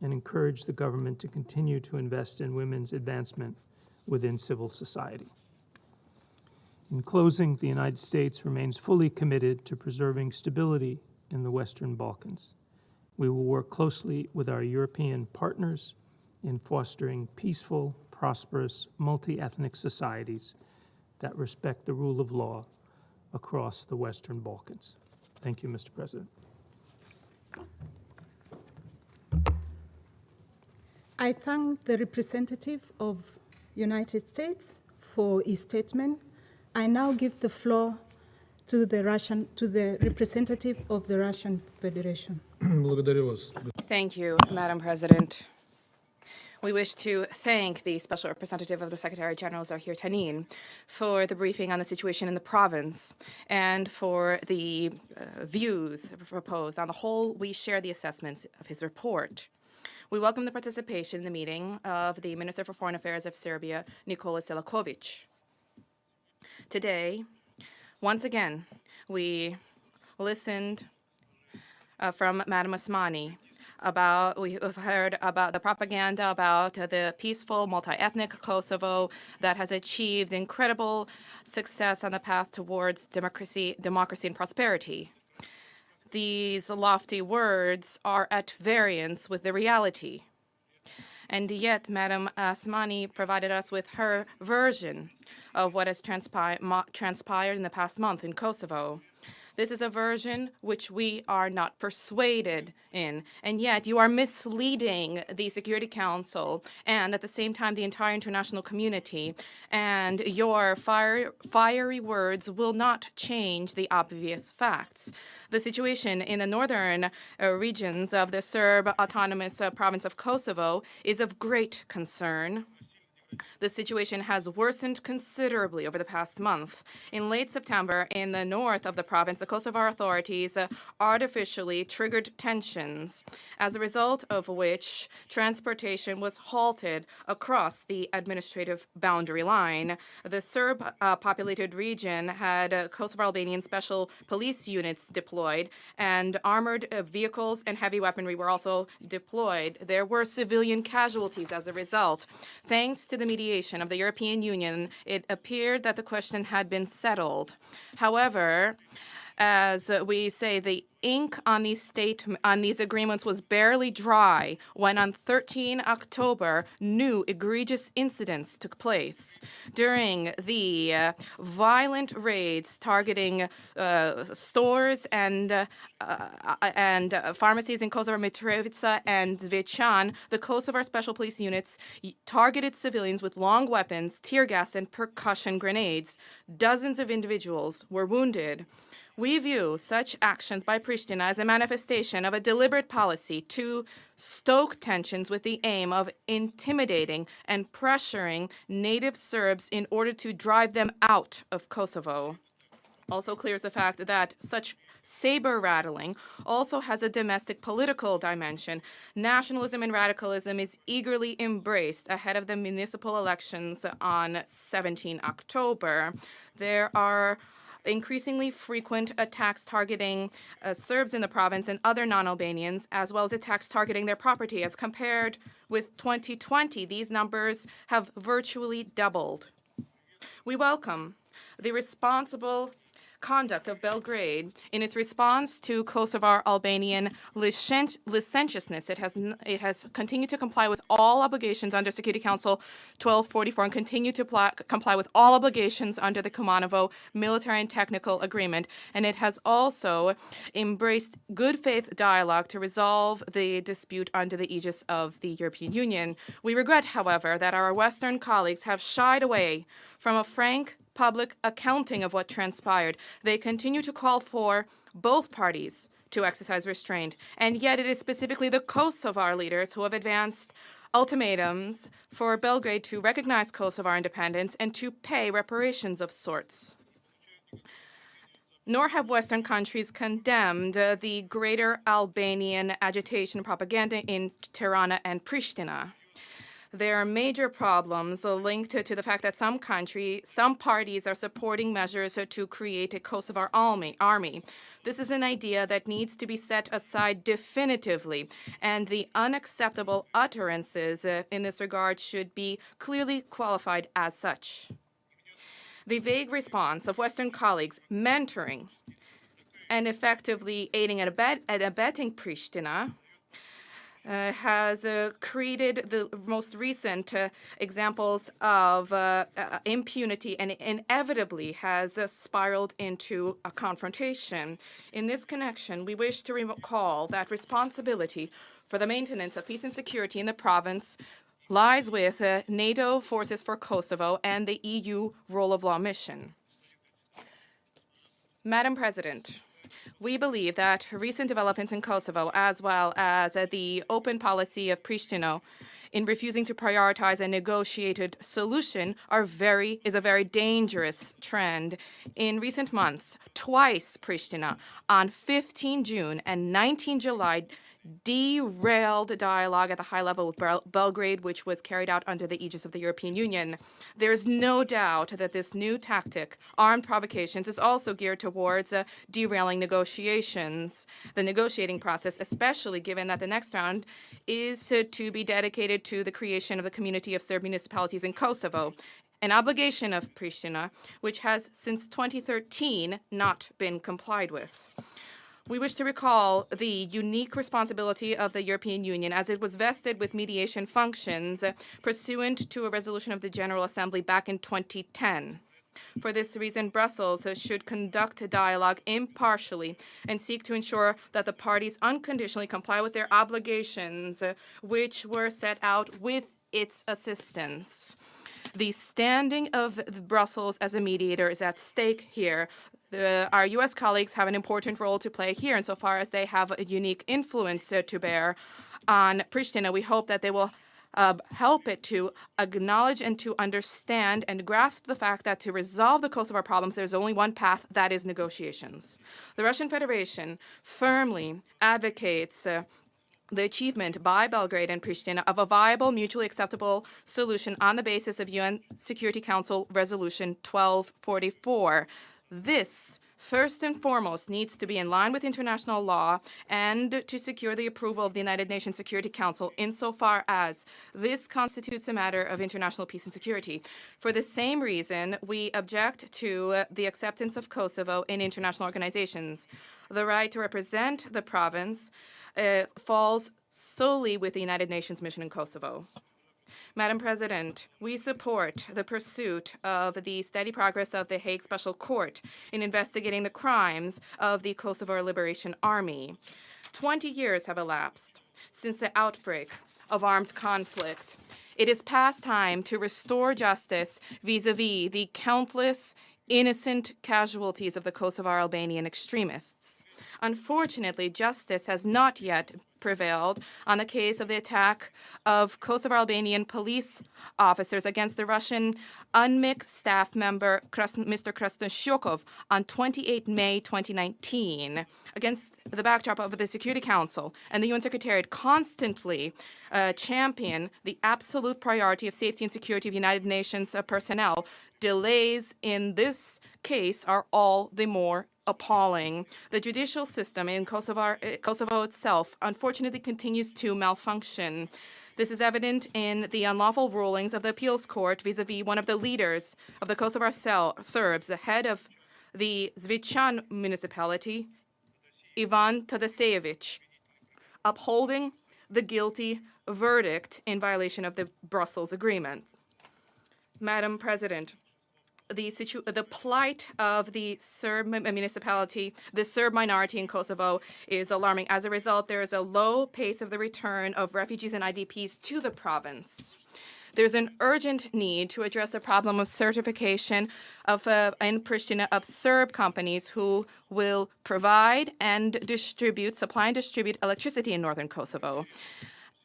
and encourage the government to continue to invest in women's advancement within civil society. In closing, the United States remains fully committed to preserving stability in the Western Balkans. We will work closely with our European partners in fostering peaceful, prosperous, multi-ethnic societies that respect the rule of law across the Western Balkans. Thank you, Mr. President. I thank the representative of United States for his statement. I now give the floor to the representative of the Russian Federation. Thank you, Madam President. We wish to thank the Special Representative of the Secretary General, Zahir Tanin, for the briefing on the situation in the province and for the views proposed. On the whole, we share the assessments of his report. We welcome the participation in the meeting of the Minister for Foreign Affairs of Serbia, Nikola Selakovic. Today, once again, we listened from Madam Osmani We've heard about the propaganda about the peaceful, multi-ethnic Kosovo that has achieved incredible success on the path towards democracy and prosperity. These lofty words are at variance with the reality. And yet, Madam Asmani provided us with her version of what has transpired in the past month in Kosovo. This is a version which we are not persuaded in, and yet you are misleading the Security Council and at the same time the entire international community, and your fiery words will not change the obvious facts. The situation in the northern regions of the Serb autonomous province of Kosovo is of great concern. The situation has worsened considerably over the past month. In late September, in the north of the province, the Kosovar authorities artificially triggered tensions, as a result of which transportation was halted across the administrative boundary line. The Serb-populated region had Kosovar Albanian special police units deployed, and armored vehicles and heavy weaponry were also deployed. There were civilian casualties as a result. Thanks to the mediation of the European Union, it appeared that the question had been settled. However, as we say, the ink on these agreements was barely dry when on 13 October, new egregious incidents took place. During the violent raids targeting stores and pharmacies in Kosovo, Mitrovica, and Zvečan, the Kosovar Special Police units targeted civilians with long weapons, tear gas, and percussion grenades. Dozens of individuals were wounded. We view such actions by Pristina as a manifestation of a deliberate policy to stoke tensions with the aim of intimidating and pressuring native Serbs in order to drive them out of Kosovo. Also clears the fact that such saber rattling also has a domestic political dimension. Nationalism and radicalism is eagerly embraced ahead of the municipal elections on 17 October. There are increasingly frequent attacks targeting Serbs in the province and other non-Albanians, as well as attacks targeting their property. As compared with 2020, these numbers have virtually doubled. We welcome the responsible conduct of Belgrade in its response to Kosovar Albanian licentiousness. It has continued to comply with all obligations under Security Council 1244 and continue to comply with all obligations under the Kumanovo Military and Technical Agreement. And it has also embraced good faith dialogue to resolve the dispute under the aegis of the European Union. We regret, however, that our Western colleagues have shied away from a frank public accounting of what transpired. They continue to call for both parties to exercise restraint, and yet it is specifically the Kosovar leaders who have advanced ultimatums for Belgrade to recognize Kosovar independence and to pay reparations of sorts. Nor have Western countries condemned the greater Albanian agitation propaganda in Tirana and Pristina. There are major problems linked to the fact that some parties are supporting measures to create a Kosovar army. This is an idea that needs to be set aside definitively, and the unacceptable utterances in this regard should be clearly qualified as such. The vague response of Western colleagues mentoring and effectively aiding and abetting Pristina has created the most recent examples of impunity and inevitably has spiraled into a confrontation. In this connection, we wish to recall that responsibility for the maintenance of peace and security in the province lies with NATO Forces for Kosovo and the EU Rule of Law mission. Madam President, we believe that recent developments in Kosovo, as well as the open policy of Pristina in refusing to prioritize a negotiated solution, is a very dangerous trend. In recent months, twice Pristina, on 15 June and 19 July, derailed dialogue at the high level with Belgrade, which was carried out under the aegis of the European Union. There is no doubt that this new tactic, armed provocations, is also geared towards derailing negotiations, the negotiating process, especially given that the next round is to be dedicated to the creation of the community of Serb municipalities in Kosovo, an obligation of Pristina, which has since 2013 not been complied with. We wish to recall the unique responsibility of the European Union as it was vested with mediation functions pursuant to a resolution of the General Assembly back in 2010. For this reason, Brussels should conduct a dialogue impartially and seek to ensure that the parties unconditionally comply with their obligations, which were set out with its assistance. The standing of Brussels as a mediator is at stake here. Our U.S. colleagues have an important role to play here insofar as they have a unique influence to bear on Pristina. We hope that they will help it to acknowledge and to understand and grasp the fact that to resolve the Kosovo problems, there's only one path, that is negotiations. The Russian Federation firmly advocates the achievement by Belgrade and Pristina of a viable, mutually acceptable solution on the basis of UN Security Council Resolution 1244. This, first and foremost, needs to be in line with international law and to secure the approval of the United Nations Security Council insofar as this constitutes a matter of international peace and security. For the same reason, we object to the acceptance of Kosovo in international organizations. The right to represent the province falls solely with the United Nations mission in Kosovo. Madam President, we support the pursuit of the steady progress of the Hague Special Court in investigating the crimes of the Kosovo Liberation Army. 20 years have elapsed since the outbreak of armed conflict. It is past time to restore justice vis-à-vis the countless innocent casualties of the Kosovo Albanian extremists. Unfortunately, justice has not yet prevailed on the case of the attack of Kosovo Albanian police officers against the Russian UNMIK staff member Mr. Krasnoshokov on 28 May 2019. Against the backdrop of the Security Council and the UN Secretariat constantly champion the absolute priority of safety and security of United Nations personnel, delays in this case are all the more appalling. The judicial system in Kosovo itself unfortunately continues to malfunction. This is evident in the unlawful rulings of the appeals court vis-à-vis one of the leaders of the Kosovo Serbs, the head of the Zvichan municipality, Ivan Todosijevic, upholding the guilty verdict in violation of the Brussels Agreement. Madam President, the plight of the Serb municipality, the Serb minority in Kosovo, is alarming. As a result, there is a low pace of the return of refugees and IDPs to the province. There's an urgent need to address the problem of certification of in Pristina of Serb companies who will provide and supply and distribute electricity in northern Kosovo.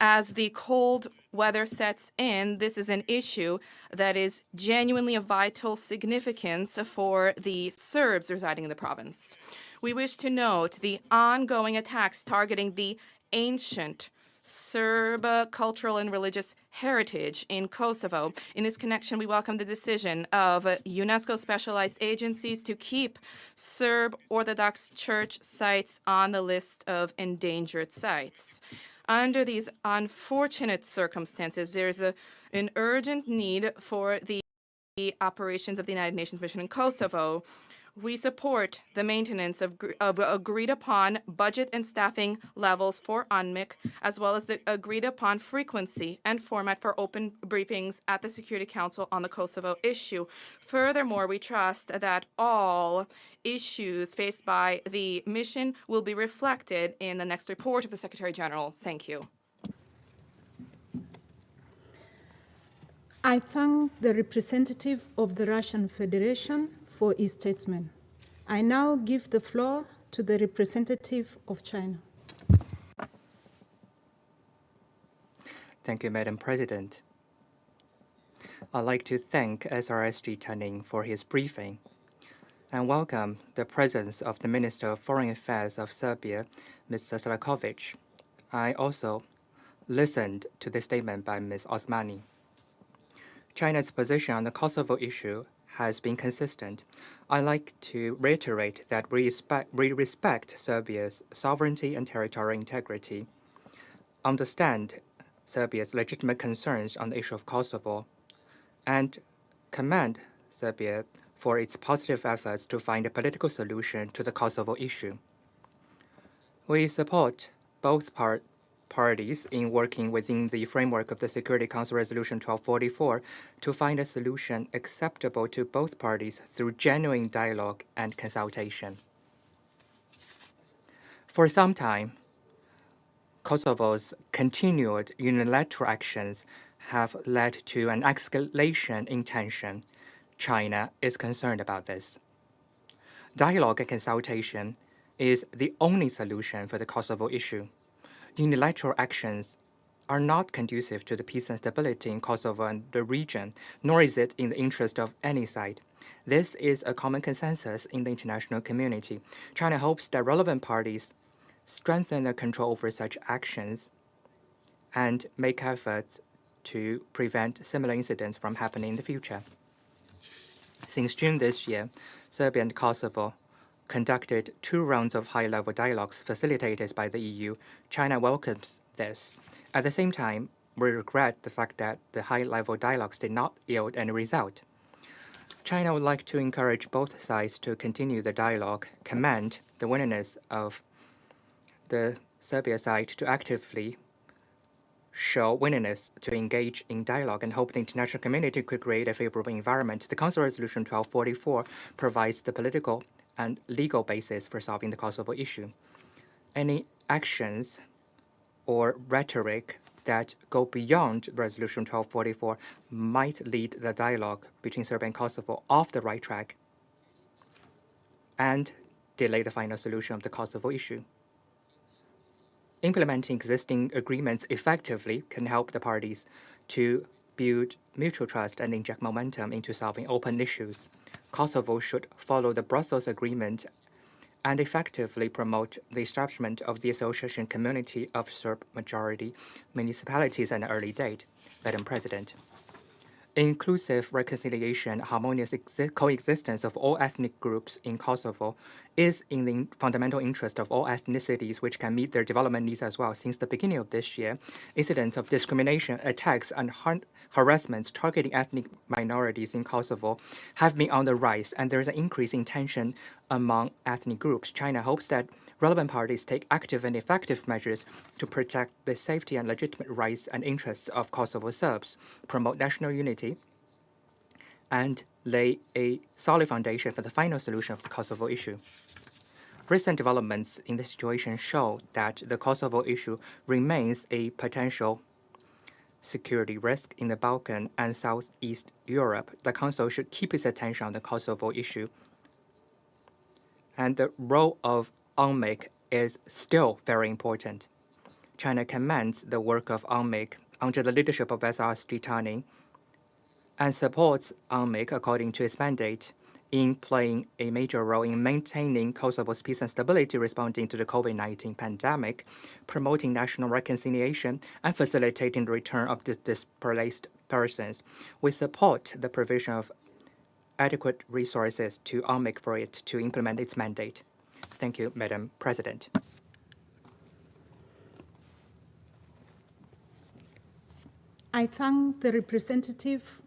As the cold weather sets in, this is an issue that is genuinely of vital significance for the Serbs residing in the province. We wish to note the ongoing attacks targeting the ancient Serb cultural and religious heritage in Kosovo. In this connection, we welcome the decision of UNESCO specialized agencies to keep Serb Orthodox Church sites on the list of endangered sites. Under these unfortunate circumstances, there is an urgent need for the operations of the United Nations mission in Kosovo. We support the maintenance of agreed-upon budget and staffing levels for UNMIK, as well as the agreed-upon frequency and format for open briefings at the Security Council on the Kosovo issue. Furthermore, we trust that all issues faced by the mission will be reflected in the next report of the Secretary General. Thank you. I thank the representative of the Russian Federation for his statement. I now give the floor to the representative of China. Thank you, Madam President. I'd like to thank SRSG Tanin for his briefing and welcome the presence of the Minister of Foreign Affairs of Serbia, Mr. Selakovic. I also listened to the statement by Ms. Osmani. China's position on the Kosovo issue has been consistent. I'd like to reiterate that we respect Serbia's sovereignty and territorial integrity, understand Serbia's legitimate concerns on the issue of Kosovo, and commend Serbia for its positive efforts to find a political solution to the Kosovo issue. We support both parties in working within the framework of the Security Council Resolution 1244 to find a solution acceptable to both parties through genuine dialogue and consultation. For some time, Kosovo's continued unilateral actions have led to an escalation in tension. China is concerned about this. Dialogue and consultation is the only solution for the Kosovo issue. Unilateral actions are not conducive to the peace and stability in Kosovo and the region, nor is it in the interest of any side. This is a common consensus in the international community. China hopes that relevant parties strengthen their control over such actions and make efforts to prevent similar incidents from happening in the future. Since June this year, Serbia and Kosovo conducted 2 rounds of high-level dialogues facilitated by the EU. China welcomes this. At the same time, we regret the fact that the high-level dialogues did not yield any result. China would like to encourage both sides to continue the dialogue, commend the willingness of the Serbia side to actively show willingness to engage in dialogue and hope the international community could create a favorable environment. The Council Resolution 1244 provides the political and legal basis for solving the Kosovo issue. Any actions or rhetoric that go beyond Resolution 1244 might lead the dialogue between Serbia and Kosovo off the right track and delay the final solution of the Kosovo issue. Implementing existing agreements effectively can help the parties to build mutual trust and inject momentum into solving open issues. Kosovo should follow the Brussels Agreement and effectively promote the establishment of the association community of Serb-majority municipalities at an early date. Madam President, inclusive reconciliation, harmonious coexistence of all ethnic groups in Kosovo is in the fundamental interest of all ethnicities, which can meet their development needs as well. Since the beginning of this year, incidents of discrimination, attacks, and harassments targeting ethnic minorities in Kosovo have been on the rise, and there is an increase in tension among ethnic groups. China hopes that relevant parties take active and effective measures to protect the safety and legitimate rights and interests of Kosovo Serbs, promote national unity, and lay a solid foundation for the final solution of the Kosovo issue. Recent developments in the situation show that the Kosovo issue remains a potential security risk in the Balkan and Southeast Europe. The Council should keep its attention on the Kosovo issue, and the role of UNMIK is still very important. China commends the work of UNMIK under the leadership of SRSG Tani and supports UNMIK according to its mandate in playing a major role in maintaining Kosovo's peace and stability, responding to the COVID-19 pandemic, promoting national reconciliation, and facilitating the return of displaced persons. We support the provision of adequate resources to UNMIK for it to implement its mandate. Thank you, Madam President. I thank the representative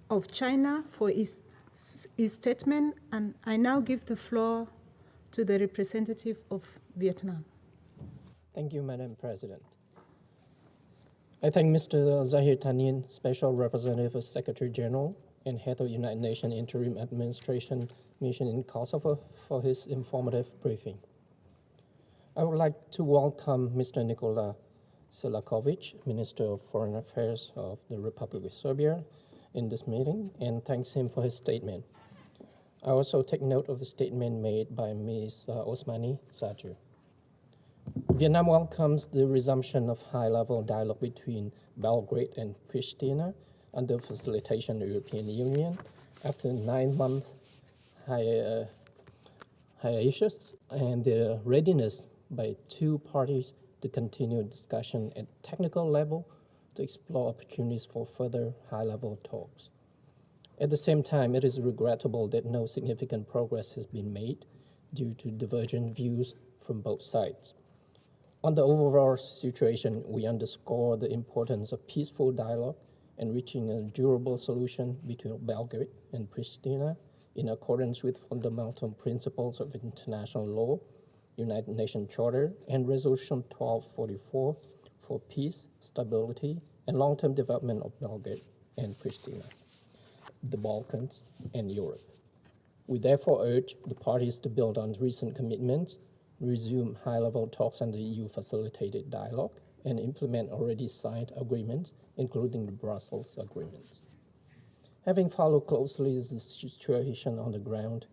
of China for his statement, and I now give the floor to the representative of Vietnam. Thank you, Madam President. I thank Mr. Zahir Tanin, Special Representative Secretary General and Head of United Nations Interim Administration Mission in Kosovo, for his informative briefing. I would like to welcome Mr. Nikola Selakovic, Minister of Foreign Affairs of the Republic of Serbia, in this meeting, and thanks him for his statement. I also take note of the statement made by Ms. Osmani Sadru. Vietnam welcomes the resumption of high-level dialogue between Belgrade and Pristina under facilitation of the European Union after 9-month hiatus, and the readiness by two parties to continue discussion at technical level to explore opportunities for further high-level talks. At the same time, it is regrettable that no significant progress has been made due to divergent views from both sides. On the overall situation, we underscore the importance of peaceful dialogue and reaching a durable solution between Belgrade and Pristina in accordance with fundamental principles of international law, United Nations Charter, and Resolution 1244 for peace, stability, and long-term development of Belgrade and Pristina, the Balkans, and Europe. We therefore urge the parties to build on recent commitments, resume high-level talks under EU-facilitated dialogue, and implement already signed agreements, including the Brussels Agreement. Having followed closely the situation on the ground,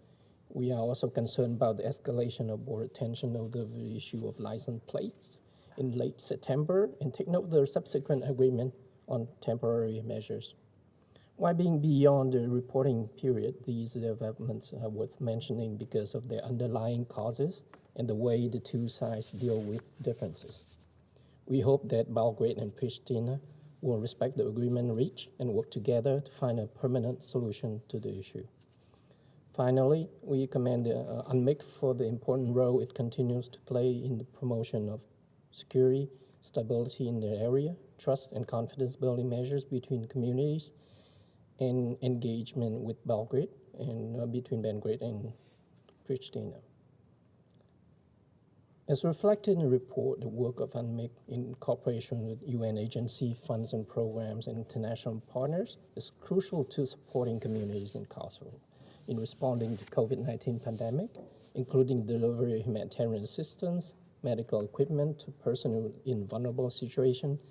we are also concerned about the escalation of border tension over the issue of license plates in late September and take note of the subsequent agreement on temporary measures. While being beyond the reporting period, these developments are worth mentioning because of their underlying causes and the way the two sides deal with differences. We hope that Belgrade and Pristina will respect the agreement reached and work together to find a permanent solution to the issue. Finally, we commend UNMIC for the important role it continues to play in the promotion of security, stability in the area, trust and confidence building measures between communities, and engagement with Belgrade and between Belgrade and Pristina. As reflected in the report, the work of UNMIC in cooperation with UN agency funds and programs and international partners is crucial to supporting communities in Kosovo in responding to COVID-19 pandemic, including delivery of humanitarian assistance, medical equipment to persons in vulnerable situations,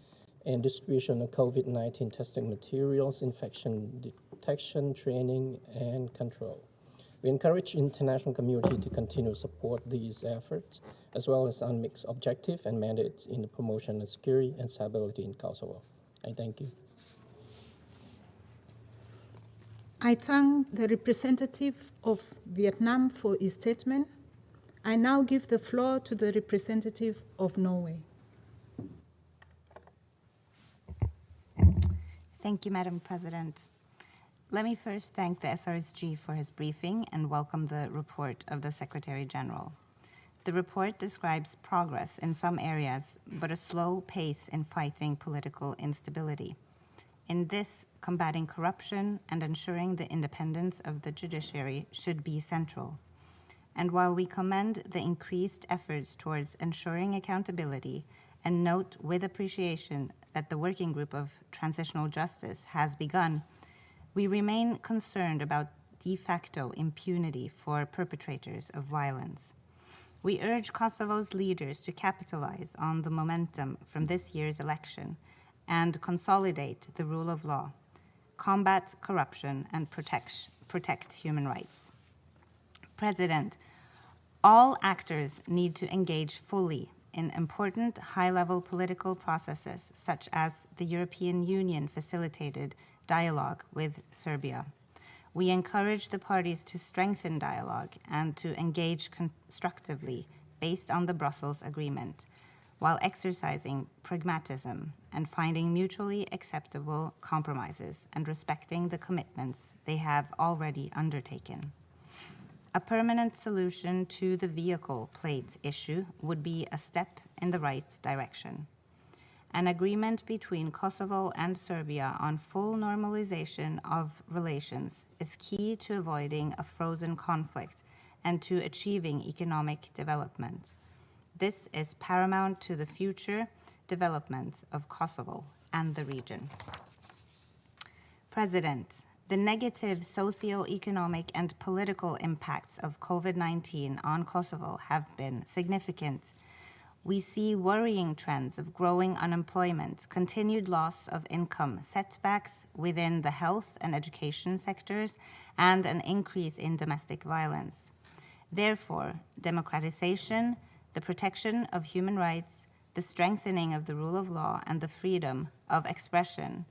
and distribution of COVID-19 testing materials, infection detection, training, and control. We encourage the international community to continue to support these efforts, as well as UNMIC's objective and mandates in the promotion of security and stability in Kosovo. I thank you. I thank the representative of Vietnam for his statement. I now give the floor to the representative of Norway. Thank you, Madam President. Let me first thank the SRSG for his briefing and welcome the report of the Secretary General. The report describes progress in some areas, but a slow pace in fighting political instability. In this, combating corruption and ensuring the independence of the judiciary should be central. And while we commend the increased efforts towards ensuring accountability and note with appreciation that the Working Group of Transitional Justice has begun, we remain concerned about de facto impunity for perpetrators of violence. We urge Kosovo's leaders to capitalize on the momentum from this year's election and consolidate the rule of law, combat corruption, and protect human rights. President, all actors need to engage fully in important high-level political processes, such as the European Union facilitated dialogue with Serbia. We encourage the parties to strengthen dialogue and to engage constructively based on the Brussels Agreement, while exercising pragmatism and finding mutually acceptable compromises and respecting the commitments they have already undertaken. A permanent solution to the vehicle plate issue would be a step in the right direction. An agreement between Kosovo and Serbia on full normalization of relations is key to avoiding a frozen conflict and to achieving economic development. This is paramount to the future development of Kosovo and the region. President, the negative socio-economic and political impacts of COVID-19 on Kosovo have been significant. We see worrying trends of growing unemployment, continued loss of income, setbacks within the health and education sectors, and an increase in domestic violence. Therefore, democratization, the protection of human rights, the strengthening of the rule of law and the freedom of expression,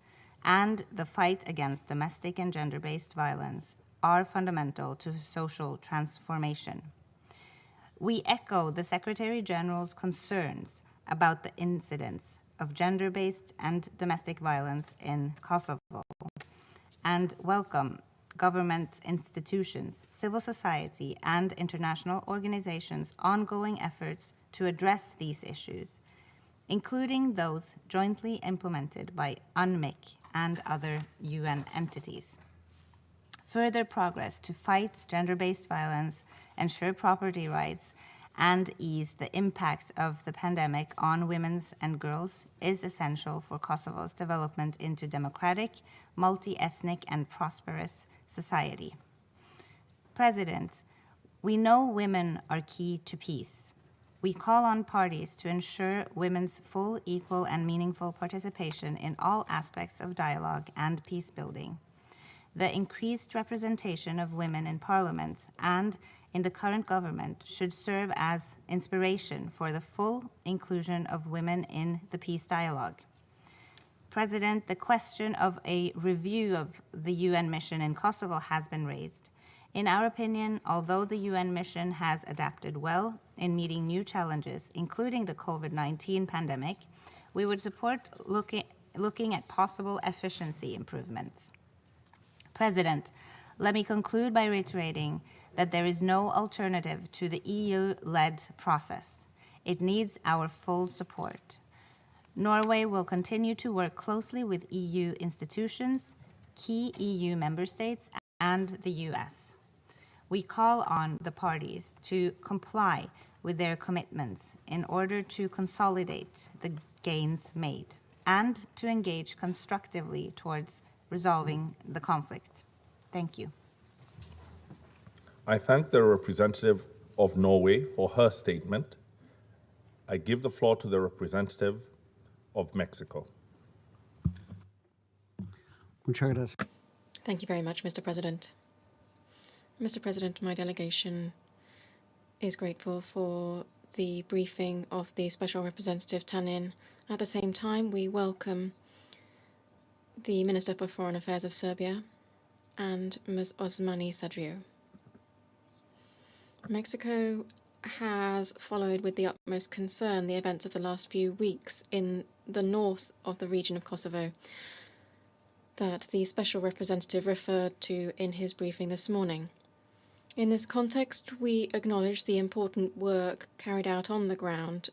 and the fight against domestic and gender-based violence are fundamental to social transformation. We echo the Secretary General's concerns about the incidence of gender-based and domestic violence in Kosovo, and welcome government institutions, civil society, and international organizations' ongoing efforts to address these issues, including those jointly implemented by UNMIC and other UN entities. Further progress to fight gender-based violence, ensure property rights, and ease the impact of the pandemic on women and girls is essential for Kosovo's development into democratic, multi-ethnic, and prosperous society. President, we know women are key to peace. We call on parties to ensure women's full, equal, and meaningful participation in all aspects of dialogue and peace building. The increased representation of women in parliament and in the current government should serve as inspiration for the full inclusion of women in the peace dialogue. President, the question of a review of the UN mission in Kosovo has been raised. In our opinion, although the UN mission has adapted well in meeting new challenges, including the COVID-19 pandemic, we would support looking at possible efficiency improvements. President, let me conclude by reiterating that there is no alternative to the EU-led process. It needs our full support. Norway will continue to work closely with EU institutions, key EU member states, and the US. We call on the parties to comply with their commitments in order to consolidate the gains made and to engage constructively towards resolving the conflict. Thank you. I thank the representative of Norway for her statement. I give the floor to the representative of Mexico. Thank you very much, Mr. President. Mr. President, my delegation is grateful for the briefing of the Special Representative Tanin. At the same time, we welcome the Minister for Foreign Affairs of Serbia and Ms. Osmani Sadriou. Mexico has followed with the utmost concern the events of the last few weeks in the north of the region of Kosovo that the Special Representative referred to in his briefing this morning. In this context, we acknowledge the important work carried out on the ground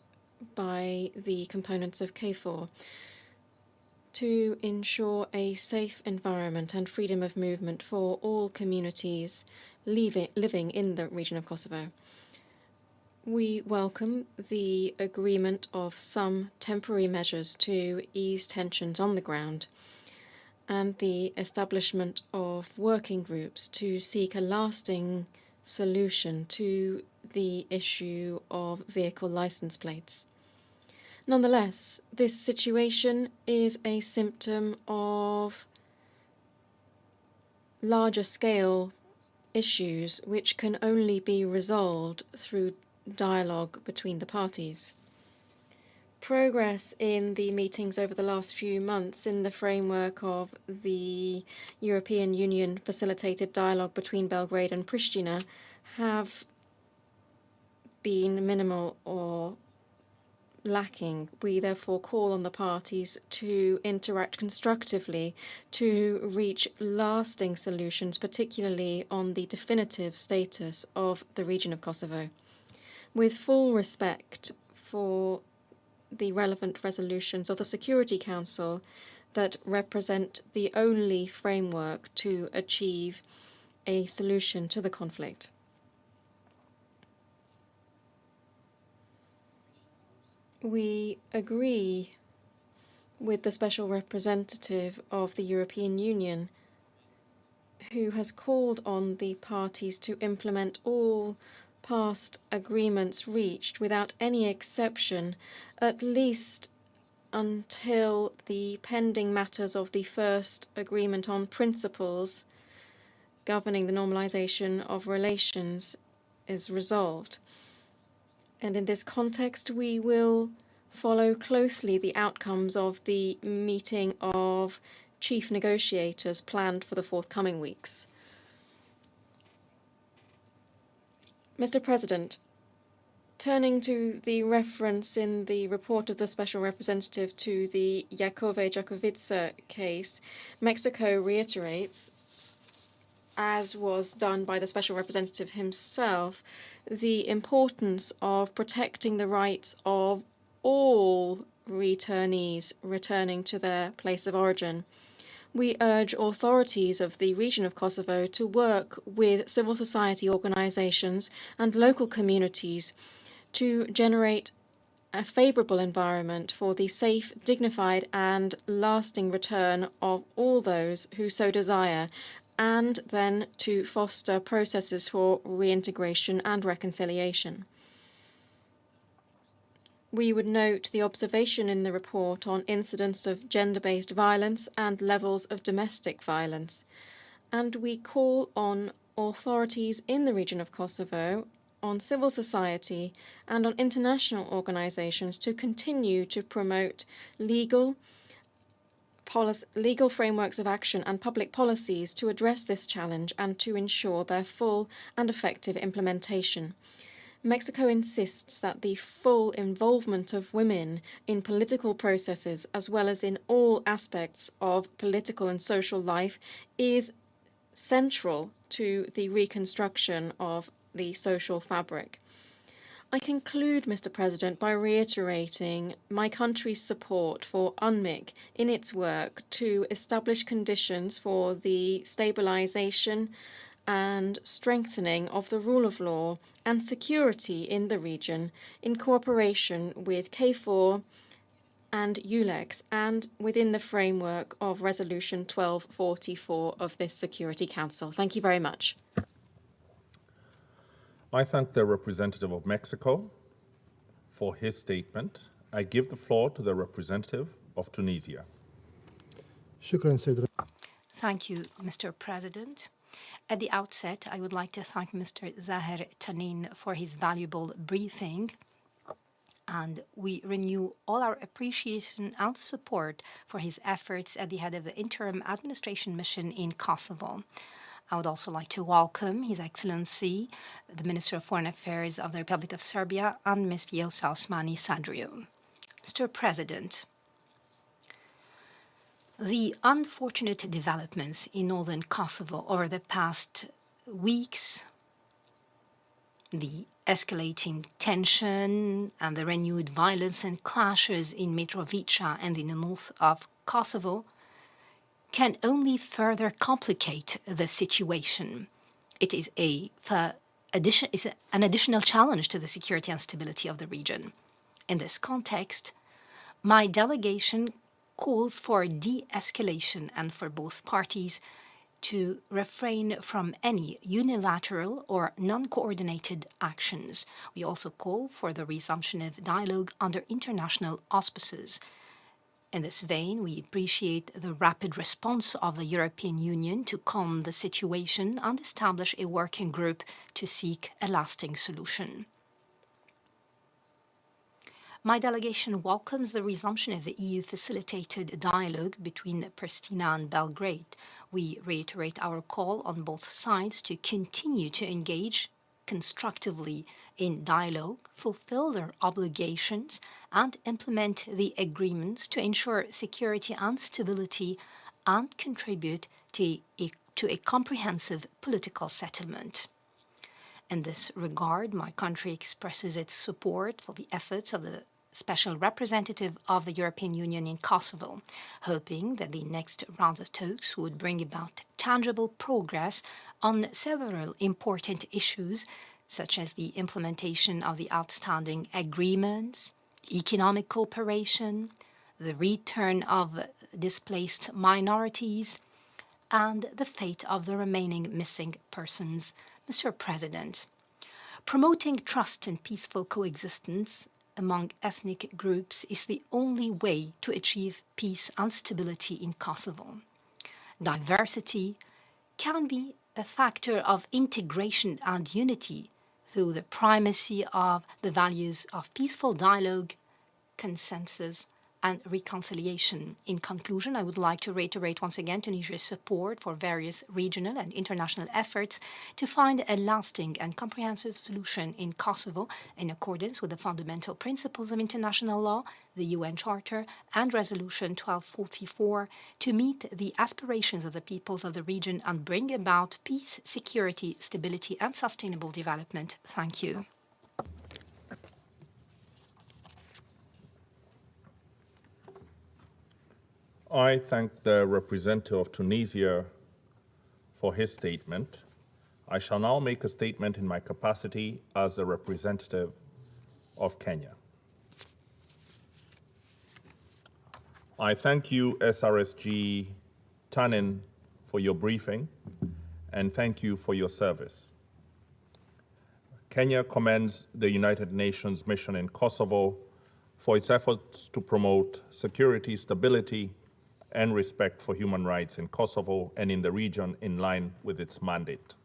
by the components of KFOR to ensure a safe environment and freedom of movement for all communities living in the region of Kosovo. We welcome the agreement of some temporary measures to ease tensions on the ground and the establishment of working groups to seek a lasting solution to the issue of vehicle license plates. Nonetheless, this situation is a symptom of larger scale issues which can only be resolved through dialogue between the parties. Progress in the meetings over the last few months in the framework of the European Union facilitated dialogue between Belgrade and Pristina have been minimal or lacking. We therefore call on the parties to interact constructively to reach lasting solutions, particularly on the definitive status of the region of Kosovo. With full respect for the relevant resolutions of the Security Council that represent the only framework to achieve a solution to the conflict. We agree with the Special Representative of the European Union, who has called on the parties to implement all past agreements reached without any exception, at least until the pending matters of the first agreement on principles governing the normalization of relations is resolved. And in this context, we will follow closely the outcomes of the meeting of chief negotiators planned for the forthcoming weeks. Mr. President, Turning to the reference in the report of the Special Representative to the Jakove-Jakovica case, Mexico reiterates, as was done by the Special Representative himself, the importance of protecting the rights of all returnees returning to their place of origin. We urge authorities of the region of Kosovo to work with civil society organizations and local communities to generate a favorable environment for the safe, dignified, and lasting return of all those who so desire, and then to foster processes for reintegration and reconciliation. We would note the observation in the report on incidents of gender-based violence and levels of domestic violence, and we call on authorities in the region of Kosovo, on civil society, and on international organizations to continue to promote legal frameworks of action and public policies to address this challenge and to ensure their full and effective implementation. Mexico insists that the full involvement of women in political processes, as well as in all aspects of political and social life, is central to the reconstruction of the social fabric. I conclude, Mr. President, by reiterating my country's support for UNMIC in its work to establish conditions for the stabilization and strengthening of the rule of law and security in the region in cooperation with KFOR and ULEX and within the framework of Resolution 1244 of this Security Council. Thank you very much. I thank the representative of Mexico for his statement. I give the floor to the representative of Tunisia. Thank you, Mr. President. At the outset, I would like to thank Mr. Zahir Tanin for his valuable briefing, and we renew all our appreciation and support for his efforts at the head of the interim administration mission in Kosovo. I would also like to welcome His Excellency, the Minister of Foreign Affairs of the Republic of Serbia, and Ms. Vjosa Osmani Sandriu. Mr. President, the unfortunate developments in northern Kosovo over the past weeks, the escalating tension and the renewed violence and clashes in Mitrovica and in the north of Kosovo, can only further complicate the situation. It is an additional challenge to the security and stability of the region. In this context, my delegation calls for de-escalation and for both parties to refrain from any unilateral or non-coordinated actions. We also call for the resumption of dialogue under international auspices. In this vein, we appreciate the rapid response of the European Union to calm the situation and establish a working group to seek a lasting solution. My delegation welcomes the resumption of the EU-facilitated dialogue between Pristina and Belgrade. We reiterate our call on both sides to continue to engage constructively in dialogue, fulfill their obligations, and implement the agreements to ensure security and stability and contribute to a comprehensive political settlement. In this regard, my country expresses its support for the efforts of the Special Representative of the European Union in Kosovo, hoping that the next round of talks would bring about tangible progress on several important issues, such as the implementation of the outstanding agreements, economic cooperation, the return of displaced minorities, and the fate of the remaining missing persons. Mr. President, promoting trust and peaceful coexistence among ethnic groups is the only way to achieve peace and stability in Kosovo. Diversity can be a factor of integration and unity through the primacy of the values of peaceful dialogue, consensus, and reconciliation. In conclusion, I would like to reiterate once again Tunisia's support for various regional and international efforts to find a lasting and comprehensive solution in Kosovo in accordance with the fundamental principles of international law, the UN Charter, and Resolution 1244 to meet the aspirations of the peoples of the region and bring about peace, security, stability, and sustainable development. Thank you. I thank the representative of Tunisia for his statement. I shall now make a statement in my capacity as the representative of Kenya. I thank you, SRSG Tanin, for your briefing, and thank you for your service. Kenya commends the United Nations mission in Kosovo for its efforts to promote security, stability, and respect for human rights in Kosovo and in the region in line with its mandate.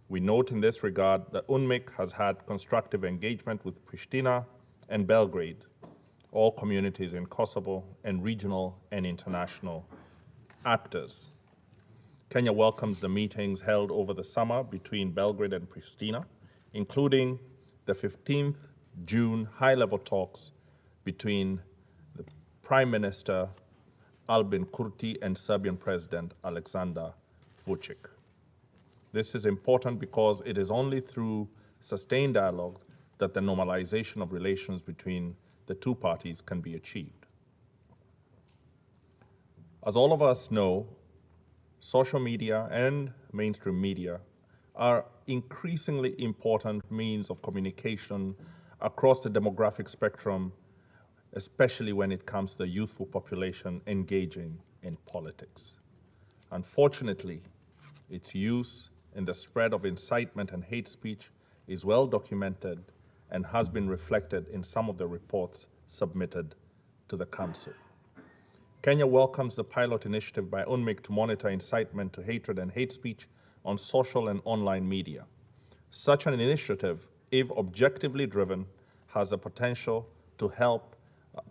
We note in this regard that UNMIK has had constructive engagement with Pristina and Belgrade, all communities in Kosovo, and regional and international actors. Kenya welcomes the meetings held over the summer between Belgrade and Pristina, including the 15th June high-level talks between the Prime Minister Albin Kurti and Serbian President Aleksandar Vučić. This is important because it is only through sustained dialogue that the normalization of relations between the two parties can be achieved. As all of us know, social media and mainstream media are increasingly important means of communication across the demographic spectrum, especially when it comes to the youthful population engaging in politics. Unfortunately, its use in the spread of incitement and hate speech is well documented and has been reflected in some of the reports submitted to the Council. Kenya welcomes the pilot initiative by UNMIK to monitor incitement to hatred and hate speech on social and online media. Such an initiative, if objectively driven, has the potential to help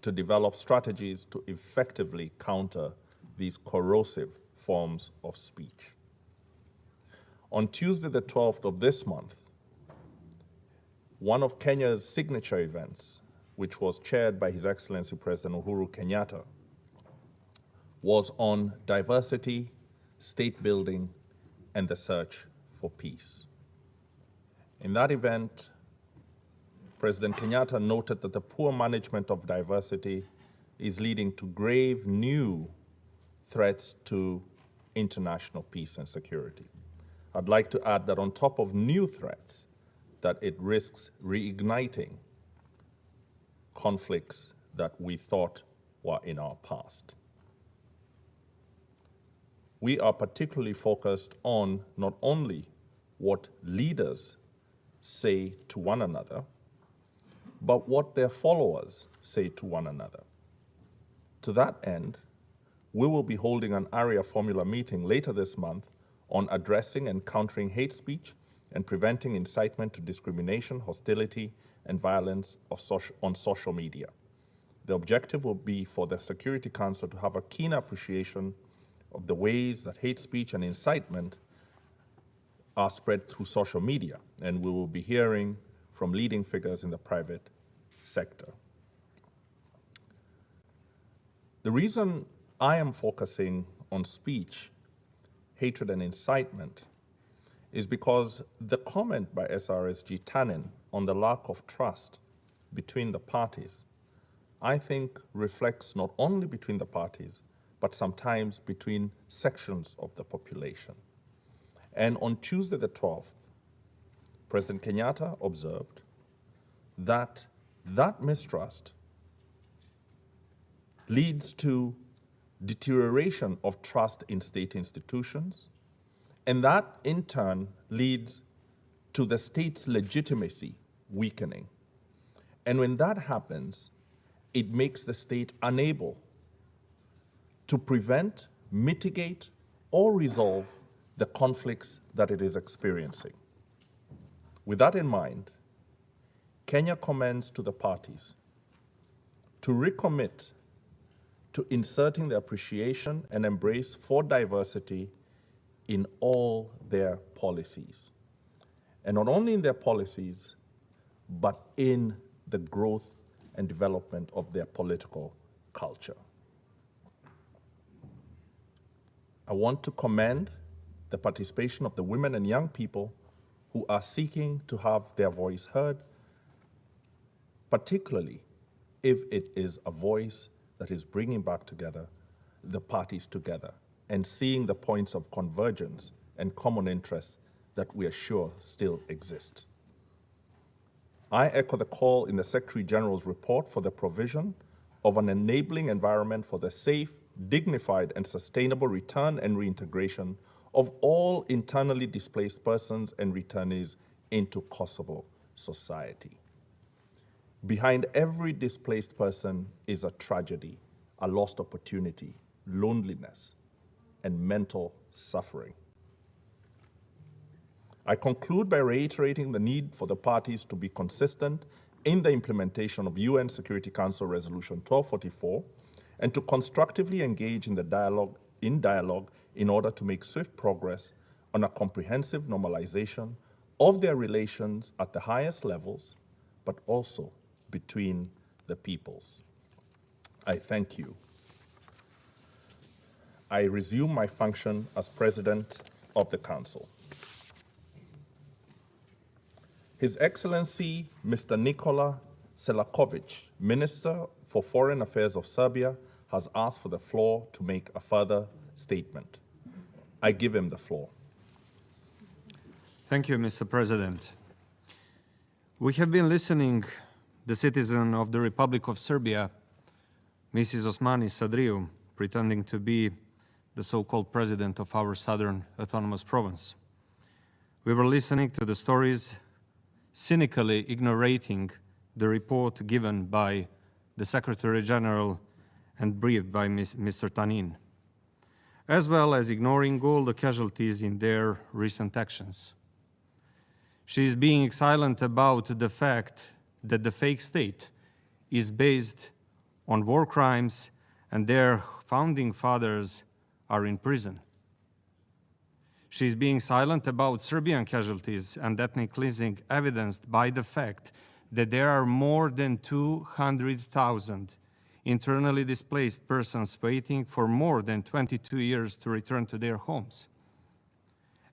to develop strategies to effectively counter these corrosive forms of speech. On Tuesday, the 12th of this month, one of Kenya's signature events, which was chaired by His Excellency President Uhuru Kenyatta, was on diversity, state building, and the search for peace. In that event, President Kenyatta noted that the poor management of diversity is leading to grave new threats to international peace and security. I'd like to add that on top of new threats, that it risks reigniting conflicts that we thought were in our past. We are particularly focused on not only what leaders say to one another, but what their followers say to one another. To that end, we will be holding an ARIA formula meeting later this month on addressing and countering hate speech and preventing incitement to discrimination, hostility, and violence on social media. The objective will be for the Security Council to have a keen appreciation of the ways that hate speech and incitement are spread through social media, and we will be hearing from leading figures in the private sector. The reason I am focusing on speech, hatred, and incitement is because the comment by SRSG Tanin on the lack of trust between the parties, I think reflects not only between the parties, but sometimes between sections of the population. And on Tuesday the 12th, President Kenyatta observed that that mistrust leads to deterioration of trust in state institutions, and that in turn leads to the state's legitimacy weakening. And when that happens, it makes the state unable to prevent, mitigate, or resolve the conflicts that it is experiencing. With that in mind, Kenya commends to the parties to recommit to inserting the appreciation and embrace for diversity in all their policies. And not only in their policies, but in the growth and development of their political culture. I want to commend the participation of the women and young people who are seeking to have their voice heard, particularly if it is a voice that is bringing back together the parties together and seeing the points of convergence and common interests that we are sure still exist. I echo the call in the Secretary General's report for the provision of an enabling environment for the safe, dignified, and sustainable return and reintegration of all internally displaced persons and returnees into Kosovo society. Behind every displaced person is a tragedy, a lost opportunity, loneliness, and mental suffering. I conclude by reiterating the need for the parties to be consistent in the implementation of UN Security Council Resolution 1244 and to constructively engage in dialogue in order to make swift progress on a comprehensive normalization of their relations at the highest levels, but also between the peoples. I thank you. I resume my function as President of the Council. His Excellency Mr. Nikola Selakovic, Minister for Foreign Affairs of Serbia, has asked for the floor to make a further statement. I give him the floor. Thank you, Mr. President. We have been listening to the citizen of the Republic of Serbia, Mrs. Osmani Sadriu, pretending to be the so-called president of our southern autonomous province. We were listening to the stories, cynically ignoring the report given by the Secretary General and briefed by Mr. Tanin, as well as ignoring all the casualties in their recent actions. She is being silent about the fact that the fake state is based on war crimes and their founding fathers are in prison. She is being silent about Serbian casualties and ethnic cleansing, evidenced by the fact that there are more than 200,000 internally displaced persons waiting for more than 22 years to return to their homes.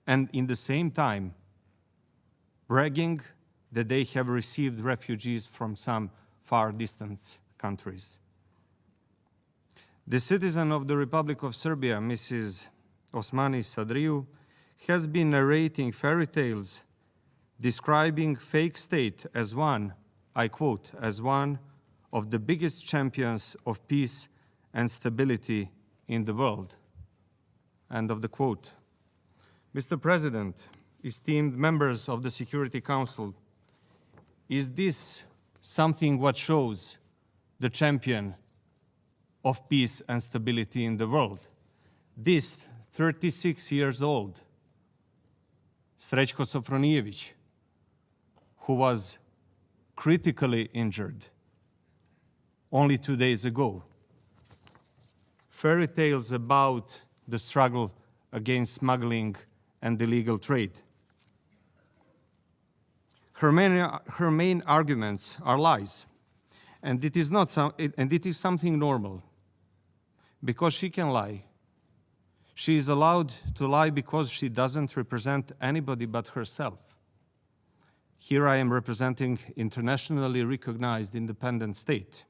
And in the same time, bragging that they have received refugees from some far distant countries. The citizen of the Republic of Serbia, Mrs. Osmani Sadriu, has been narrating fairy tales describing fake state as one, I quote, as one of the biggest champions of peace and stability in the world. End of the quote. Mr. President, esteemed members of the Security Council, is this something what shows the champion of peace and stability in the world? This 36 years old Srećko Sofronijević, who was critically injured only 2 days ago. Fairy tales about the struggle against smuggling and illegal trade. Her main arguments are lies, and it is something normal, because she can lie. She is allowed to lie because she doesn't represent anybody but herself. Here I am representing internationally recognized independent state,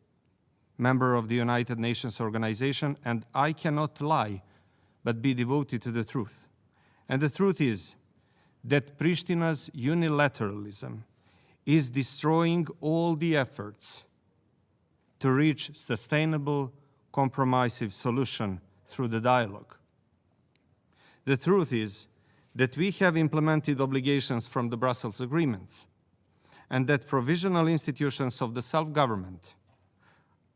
member of the United Nations organization, and I cannot lie but be devoted to the truth. And the truth is that Prishtina's unilateralism is destroying all the efforts to reach sustainable, comprehensive solution through the dialogue. The truth is that we have implemented obligations from the Brussels agreements, and that provisional institutions of the self-government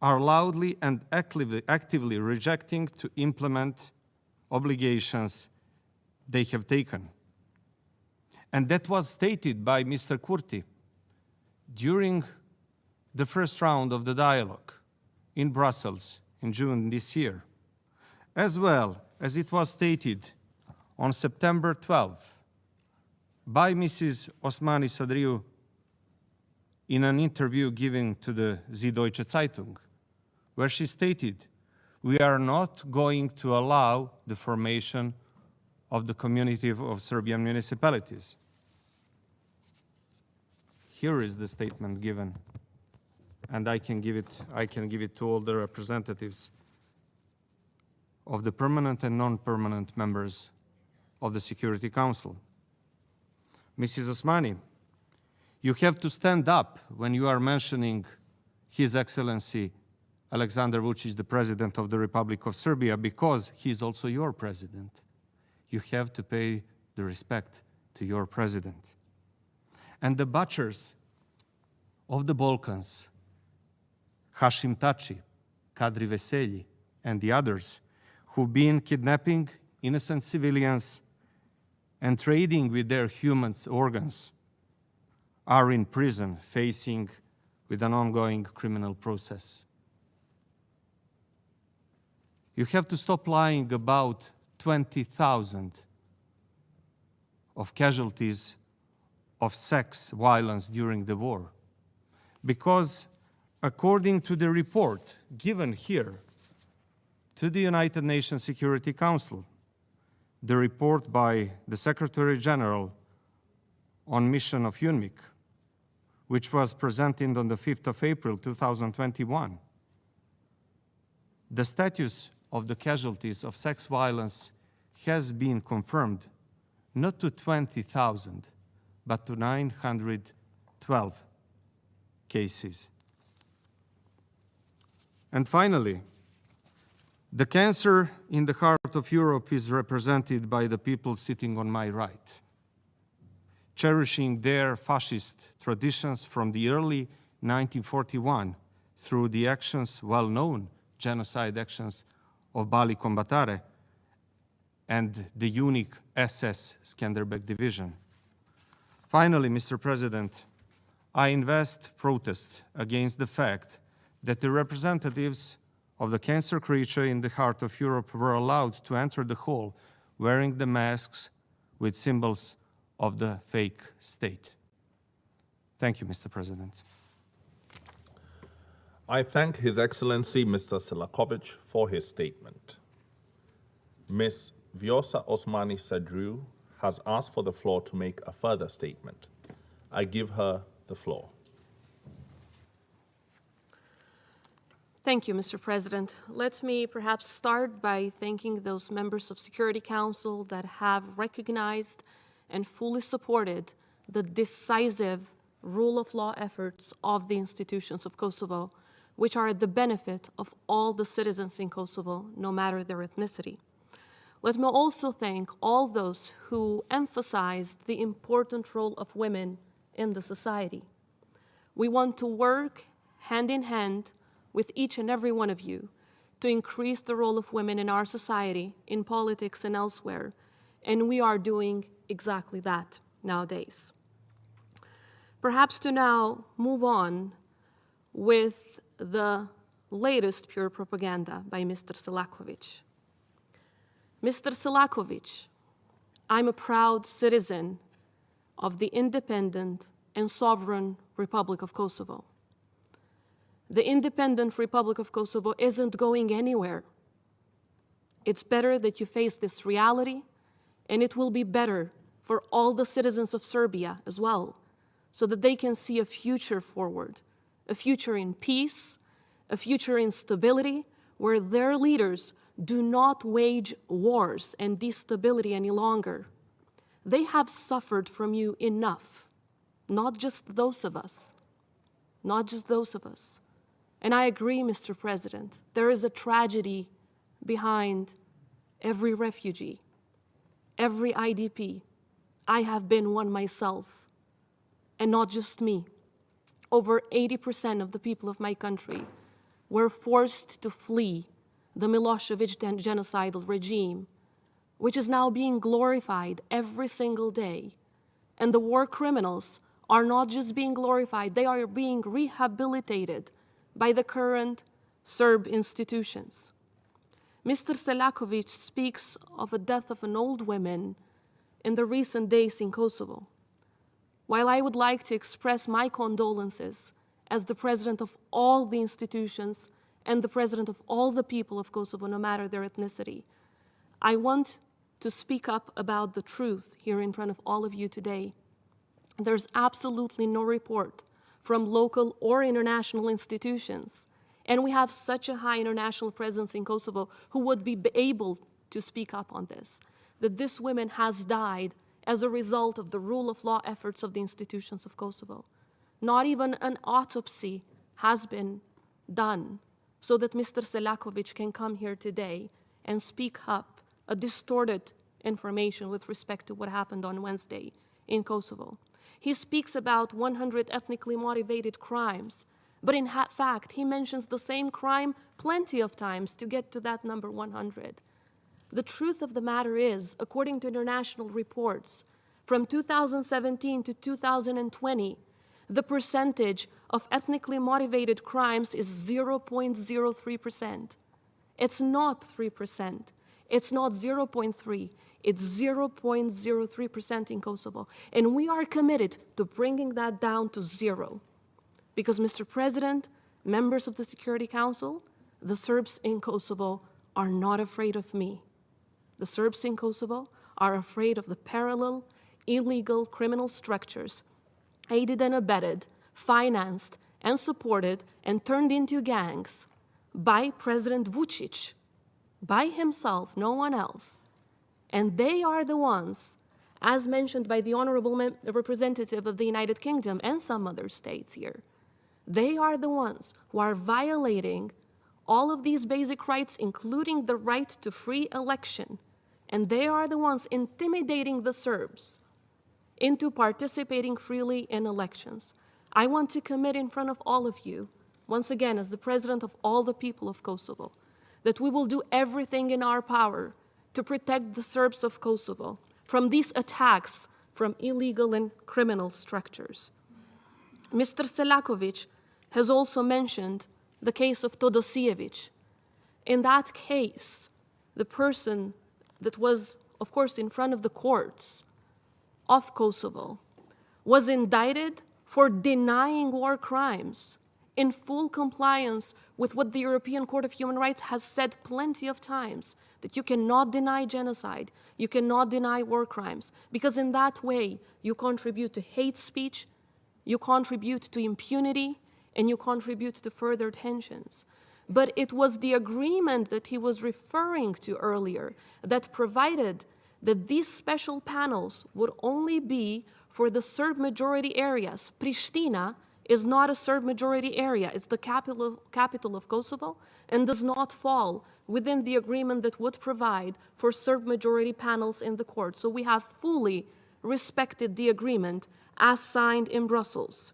are loudly and actively rejecting to implement obligations they have taken. And that was stated by Mr. Kurti during the first round of the dialogue in Brussels in June this year, as well as it was stated on September 12 by Mrs. Osmani Sadriou in an interview given to the Süddeutsche Zeitung, where she stated, "We are not going to allow the formation of the community of Serbian municipalities." Here is the statement given, and I can give it to all the representatives of the permanent and non-permanent members of the Security Council. Mrs. Osmani, you have to stand up when you are mentioning His Excellency Alexander Vučić, the President of the Republic of Serbia, because he is also your president. You have to pay the respect to your president. And the butchers of the Balkans, Hashim Tači, Kadri Veselji, and the others who've been kidnapping innocent civilians and trading with their human organs, are in prison facing with an ongoing criminal process. You have to stop lying about 20,000 of casualties of sex violence during the war. Because according to the report given here to the United Nations Security Council, the report by the Secretary General on mission of UNMIC, which was presented on the 5th of April 2021, the status of the casualties of sex violence has been confirmed not to 20,000, but to 912 cases. And finally, the cancer in the heart of Europe is represented by the people sitting on my right, cherishing their fascist traditions from the early 1941 through the actions, well-known genocide actions of Bali Combatare and the unique SS Skanderbeg Division. Finally, Mr. President, I invest protest against the fact that the representatives of the cancer creature in the heart of Europe were allowed to enter the hall wearing the masks with symbols of the fake state. Thank you, Mr. President. I thank His Excellency Mr. Selakovic for his statement. Ms. Vjosa Osmani Sadriou has asked for the floor to make a further statement. I give her the floor. Thank you, Mr. President. Let me perhaps start by thanking those members of Security Council that have recognized and fully supported the decisive rule of law efforts of the institutions of Kosovo, which are at the benefit of all the citizens in Kosovo, no matter their ethnicity. Let me also thank all those who emphasized the important role of women in the society. We want to work hand in hand with each and every one of you to increase the role of women in our society, in politics and elsewhere, and we are doing exactly that nowadays. Perhaps to now move on with the latest pure propaganda by Mr. Selakovic. Mr. Selakovic, I'm a proud citizen of the independent and sovereign Republic of Kosovo. The independent Republic of Kosovo isn't going anywhere. It's better that you face this reality, and it will be better for all the citizens of Serbia as well, so that they can see a future forward, a future in peace, a future in stability, where their leaders do not wage wars and instability any longer. They have suffered from you enough, not just those of us, not just those of us. And I agree, Mr. President, there is a tragedy behind every refugee, every IDP. I have been one myself, and not just me. Over 80% of the people of my country were forced to flee the Milosevic genocidal regime, which is now being glorified every single day. And the war criminals are not just being glorified, they are being rehabilitated by the current Serb institutions. Mr. Selakovic speaks of the death of an old woman in the recent days in Kosovo. While I would like to express my condolences as the president of all the institutions and the president of all the people of Kosovo, no matter their ethnicity, I want to speak up about the truth here in front of all of you today. There's absolutely no report from local or international institutions, and we have such a high international presence in Kosovo who would be able to speak up on this, that this woman has died as a result of the rule of law efforts of the institutions of Kosovo. Not even an autopsy has been done so that Mr. Selakovic can come here today and speak up a distorted information with respect to what happened on Wednesday in Kosovo. He speaks about 100 ethnically motivated crimes, but in fact, he mentions the same crime plenty of times to get to that number 100. The truth of the matter is, according to international reports, from 2017 to 2020, the percentage of ethnically motivated crimes is 0.03%. It's not 3%. It's not 0.3. It's 0.03% in Kosovo. And we are committed to bringing that down to zero. Because, Mr. President, members of the Security Council, the Serbs in Kosovo are not afraid of me. The Serbs in Kosovo are afraid of the parallel, illegal criminal structures aided and abetted, financed and supported and turned into gangs by President Vučić, by himself, no one else. And they are the ones, as mentioned by the honorable representative of the United Kingdom and some other states here, they are the ones who are violating all of these basic rights, including the right to free election. And they are the ones intimidating the Serbs into participating freely in elections. I want to commit in front of all of you, once again, as the president of all the people of Kosovo, that we will do everything in our power to protect the Serbs of Kosovo from these attacks from illegal and criminal structures. Mr. Selakovic has also mentioned the case of Todosijević. In that case, the person that was, of course, in front of the courts of Kosovo was indicted for denying war crimes in full compliance with what the European Court of Human Rights has said plenty of times, that you cannot deny genocide, you cannot deny war crimes, because in that way you contribute to hate speech, you contribute to impunity, and you contribute to further tensions. But it was the agreement that he was referring to earlier that provided that these special panels would only be for the Serb majority areas. Pristina is not a Serb majority area. It's the capital of Kosovo and does not fall within the agreement that would provide for Serb majority panels in the court. So we have fully respected the agreement as signed in Brussels.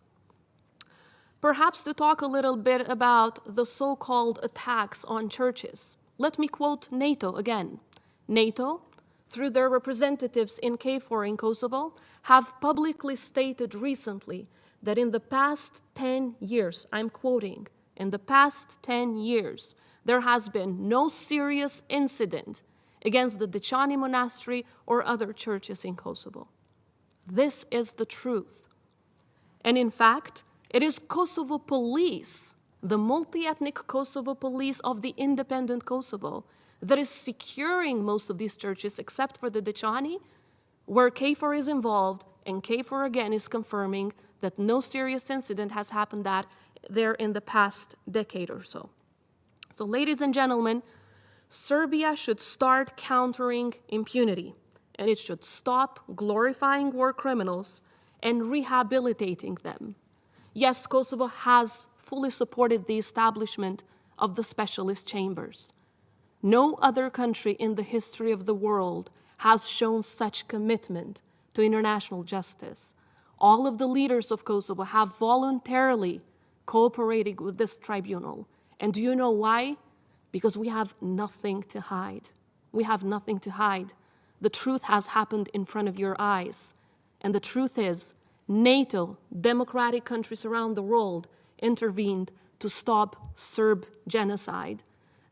Perhaps to talk a little bit about the so-called attacks on churches. Let me quote NATO again. NATO, through their representatives in KFOR in Kosovo, have publicly stated recently that in the past 10 years, I'm quoting, in the past 10 years, there has been no serious incident against the Dečani Monastery or other churches in Kosovo. This is the truth. And in fact, it is Kosovo police, the multi-ethnic Kosovo police of the independent Kosovo, that is securing most of these churches, except for the Dečani, where KFOR is involved, and KFOR again is confirming that no serious incident has happened there in the past decade or so. So, ladies and gentlemen, Serbia should start countering impunity, and it should stop glorifying war criminals and rehabilitating them. Yes, Kosovo has fully supported the establishment of the specialist chambers. No other country in the history of the world has shown such commitment to international justice. All of the leaders of Kosovo have voluntarily cooperated with this tribunal. And do you know why? Because we have nothing to hide. We have nothing to hide. The truth has happened in front of your eyes. And the truth is, NATO, democratic countries around the world, intervened to stop Serb genocide.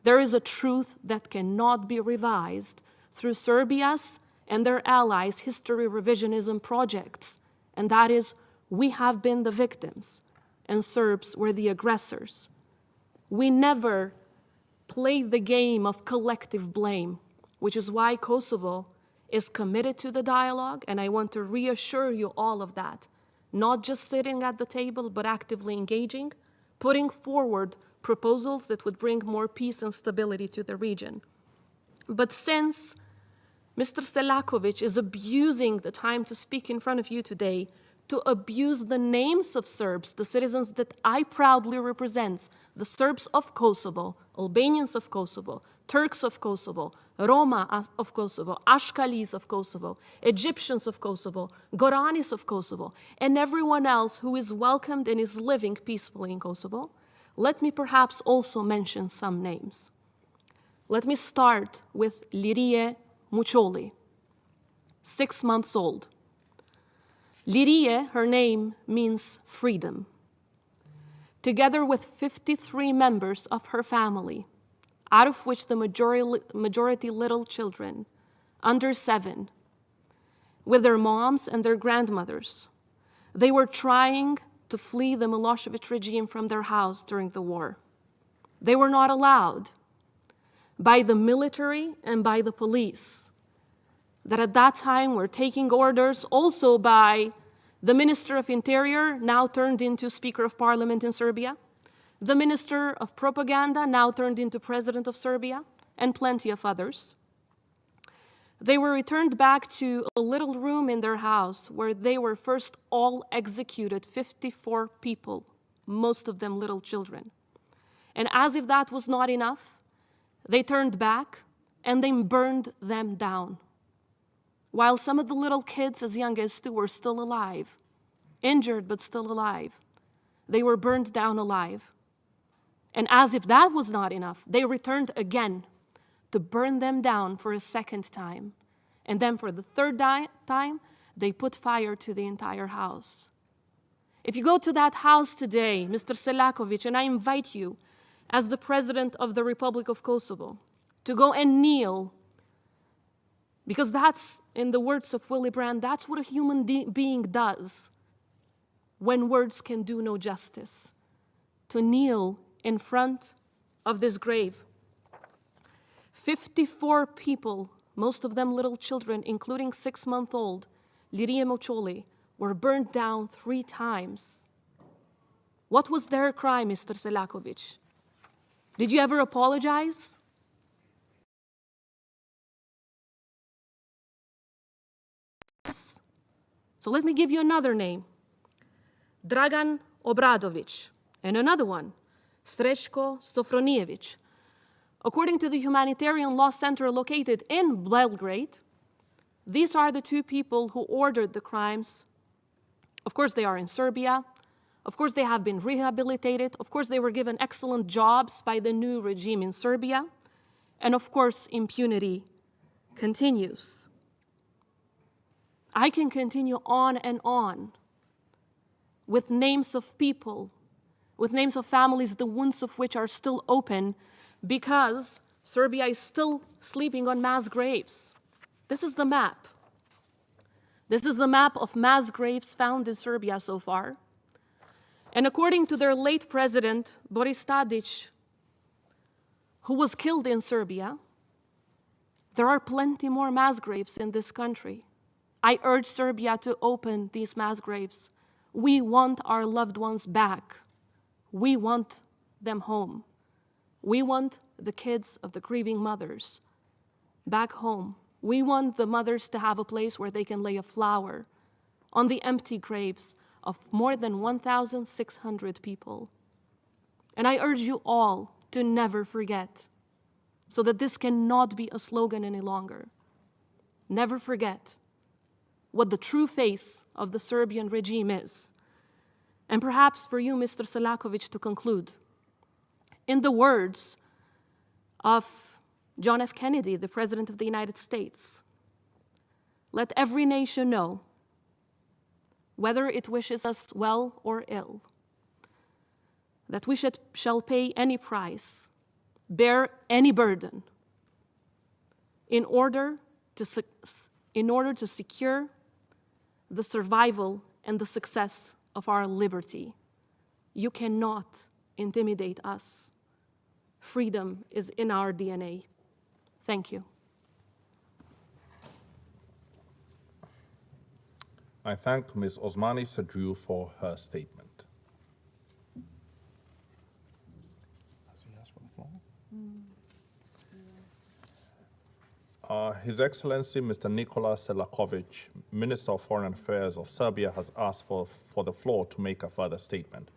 There is a truth that cannot be revised through Serbia's and their allies' history revisionism projects, and that is, we have been the victims, and Serbs were the aggressors. We never played the game of collective blame, which is why Kosovo is committed to the dialogue, and I want to reassure you all of that. Not just sitting at the table, but actively engaging, putting forward proposals that would bring more peace and stability to the region. But since Mr. Selakovic is abusing the time to speak in front of you today to abuse the names of Serbs, the citizens that I proudly represent, the Serbs of Kosovo, Albanians of Kosovo, Turks of Kosovo, Roma of Kosovo, Ashkalis of Kosovo, Egyptians of Kosovo, Goranis of Kosovo, and everyone else who is welcomed and is living peacefully in Kosovo, let me perhaps also mention some names. Let me start with Lirie Mucholi, 6 months old. Lirie, her name means freedom. Together with 53 members of her family, out of which the majority little children, under 7, with their moms and their grandmothers, they were trying to flee the Milosevic regime from their house during the war. They were not allowed by the military and by the police that at that time were taking orders also by the Minister of Interior, now turned into Speaker of Parliament in Serbia, the Minister of Propaganda, now turned into President of Serbia, and plenty of others. They were returned back to a little room in their house where they were first all executed, 54 people, most of them little children. And as if that was not enough, they turned back and they burned them down. While some of the little kids as young as 2 were still alive, injured but still alive, they were burned down alive. And as if that was not enough, they returned again to burn them down for a second time. And then for the third time, they put fire to the entire house. If you go to that house today, Mr. Selakovic, and I invite you, as the President of the Republic of Kosovo, to go and kneel, because that's, in the words of Willy Brandt, that's what a human being does when words can do no justice. To kneel in front of this grave. 54 people, most of them little children, including 6-month-old Lirie Mucholi, were burned down 3 times. What was their crime, Mr. Selakovic? Did you ever apologize? So let me give you another name. Dragan Obradovic, and another one, Srećko Sofronijević. According to the Humanitarian Law Center located in Belgrade, these are the 2 people who ordered the crimes. Of course, they are in Serbia. Of course, they have been rehabilitated. Of course, they were given excellent jobs by the new regime in Serbia. And of course, impunity continues. I can continue on and on with names of people, with names of families, the wounds of which are still open because Serbia is still sleeping on mass graves. This is the map. This is the map of mass graves found in Serbia so far. And according to their late president, Boris Tadic, who was killed in Serbia, there are plenty more mass graves in this country. I urge Serbia to open these mass graves. We want our loved ones back. We want them home. We want the kids of the grieving mothers back home. We want the mothers to have a place where they can lay a flower on the empty graves of more than 1,600 people. And I urge you all to never forget, so that this cannot be a slogan any longer. Never forget what the true face of the Serbian regime is. And perhaps for you, Mr. Selakovic, to conclude, in the words of John F. Kennedy, the President of the United States, let every nation know, whether it wishes us well or ill, that we shall pay any price, bear any burden, in order to secure the survival and the success of our liberty. You cannot intimidate us. Freedom is in our DNA. Thank you. I thank Ms. Osmani Sadriou for her statement. His Excellency Mr. Nikola Selakovic, Minister of Foreign Affairs of Serbia, has asked for the floor to make a further statement.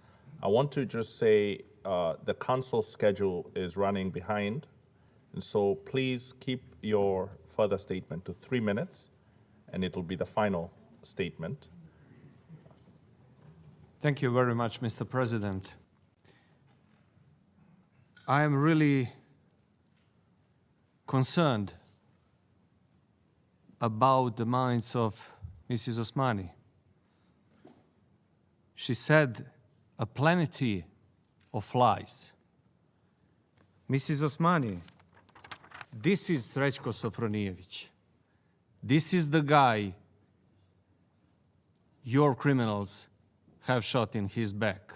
I want to just say the Council's schedule is running behind, and so please keep your further statement to 3 minutes, and it will be the final statement. Thank you very much, Mr. President. I am really concerned about the minds of Mrs. Osmani. She said a plenty of lies. Mrs. Osmani, this is Srećko Sofronijević. This is the guy your criminals have shot in his back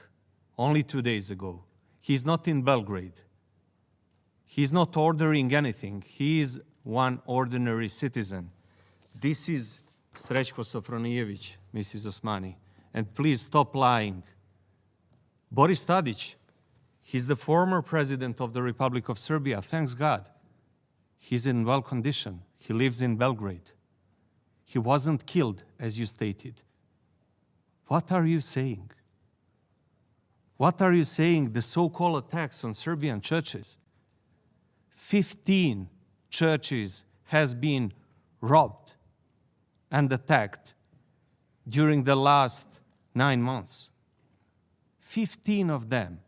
only 2 days ago. He's not in Belgrade. He's not ordering anything. He is one ordinary citizen. This is Srećko Sofronijević, Mrs. Osmani, and please stop lying. Boris Tadić, he's the former president of the Republic of Serbia, thanks God. He's in well condition. He lives in Belgrade. He wasn't killed, as you stated. What are you saying? What are you saying? The so-called attacks on Serbian churches. 15 churches has been robbed and attacked during the last 9 months. 15 of them.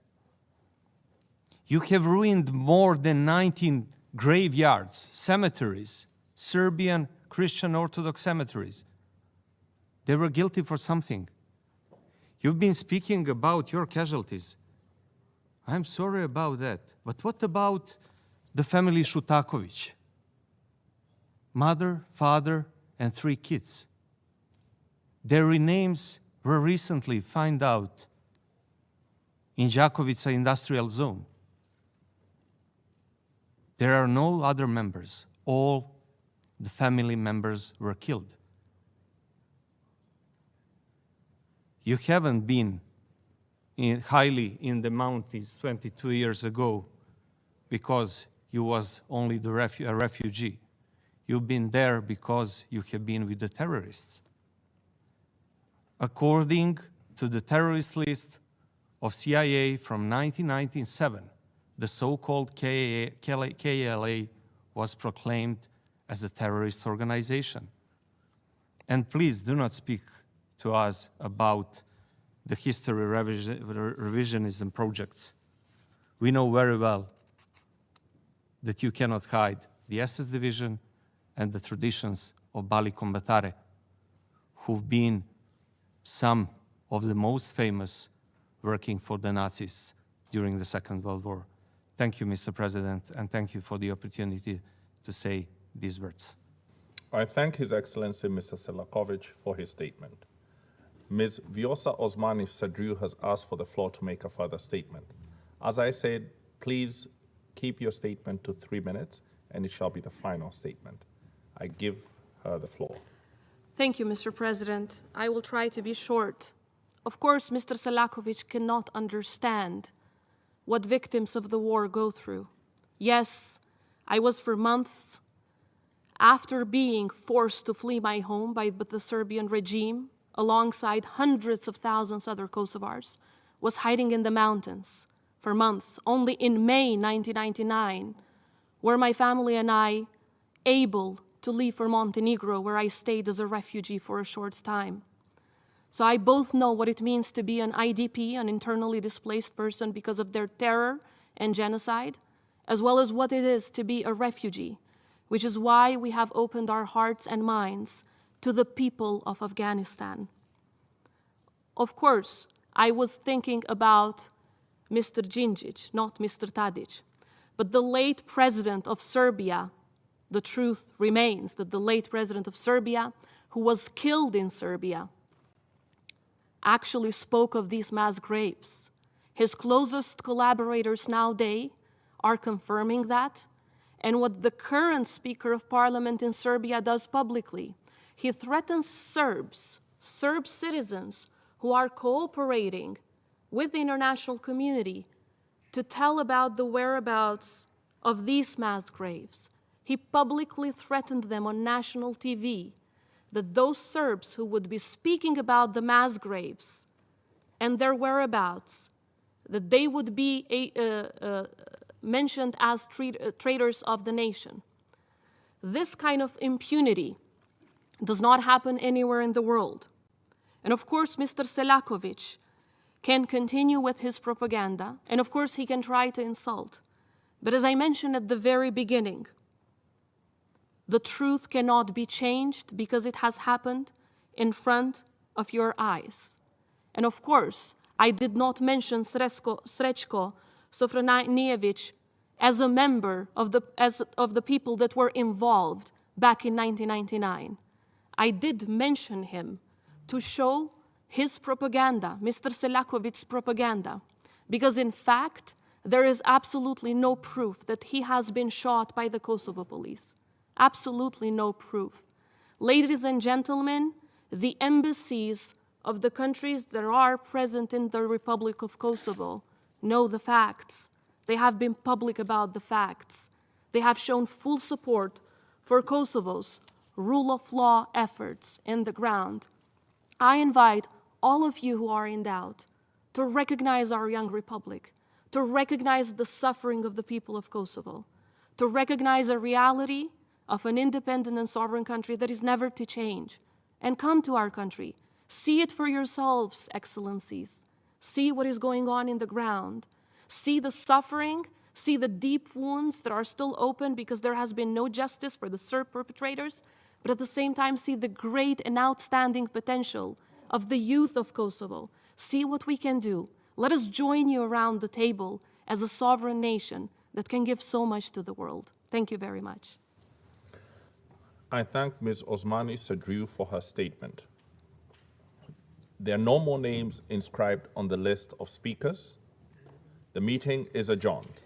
You have ruined more than 19 graveyards, cemeteries, Serbian Christian Orthodox cemeteries. They were guilty for something. You've been speaking about your casualties. I'm sorry about that. But what about the family Šutaković? Mother, father, and 3 kids. Their names were recently found out in Đakovica industrial zone. There are no other members. All the family members were killed. You haven't been highly in the mountains 22 years ago because you was only a refugee. You've been there because you have been with the terrorists. According to the terrorist list of CIA from 1997, the so-called KLA was proclaimed as a terrorist organization. And please do not speak to us about the history revisionism projects. We know very well that you cannot hide the SS division and the traditions of Bali Combatare, who've been some of the most famous working for the Nazis during the Second World War. Thank you, Mr. President, and thank you for the opportunity to say these words. I thank His Excellency Mr. Selakovic for his statement. Ms. Vjosa Osmani Sadriou has asked for the floor to make a further statement. As I said, please keep your statement to 3 minutes, and it shall be the final statement. I give her the floor. Thank you, Mr. President. I will try to be short. Of course, Mr. Selakovic cannot understand what victims of the war go through. Yes, I was for months, after being forced to flee my home by the Serbian regime, alongside hundreds of thousands other Kosovars, was hiding in the mountains for months. Only in May 1999 were my family and I able to leave for Montenegro, where I stayed as a refugee for a short time. So I both know what it means to be an IDP, an internally displaced person because of their terror and genocide, as well as what it is to be a refugee, which is why we have opened our hearts and minds to the people of Afghanistan. Of course, I was thinking about Mr. Djindjic, not Mr. Tadic, but the late president of Serbia. The truth remains that the late president of Serbia, who was killed in Serbia, actually spoke of these mass graves. His closest collaborators nowadays are confirming that. And what the current Speaker of Parliament in Serbia does publicly, he threatens Serb citizens who are cooperating with the international community to tell about the whereabouts of these mass graves. He publicly threatened them on national TV that those Serbs who would be speaking about the mass graves and their whereabouts, that they would be mentioned as traitors of the nation. This kind of impunity does not happen anywhere in the world. And of course, Mr. Selakovic can continue with his propaganda, and of course he can try to insult. But as I mentioned at the very beginning, the truth cannot be changed because it has happened in front of your eyes. And of course, I did not mention Srećko Sofronijević as a member of the people that were involved back in 1999. I did mention him to show his propaganda, Mr. Selakovic's propaganda, because in fact, there is absolutely no proof that he has been shot by the Kosovo police. Absolutely no proof. Ladies and gentlemen, the embassies of the countries that are present in the Republic of Kosovo know the facts. They have been public about the facts. They have shown full support for Kosovo's rule of law efforts in the ground. I invite all of you who are in doubt to recognize our young republic, to recognize the suffering of the people of Kosovo, to recognize a reality of an independent and sovereign country that is never to change, and come to our country. See it for yourselves, excellencies. See what is going on in the ground. See the suffering, see the deep wounds that are still open because there has been no justice for the Serb perpetrators, but at the same time see the great and outstanding potential of the youth of Kosovo. See what we can do. Let us join you around the table as a sovereign nation that can give so much to the world. Thank you very much. I thank Ms. Osmani Sadriou for her statement. There are no more names inscribed on the list of speakers. The meeting is adjourned.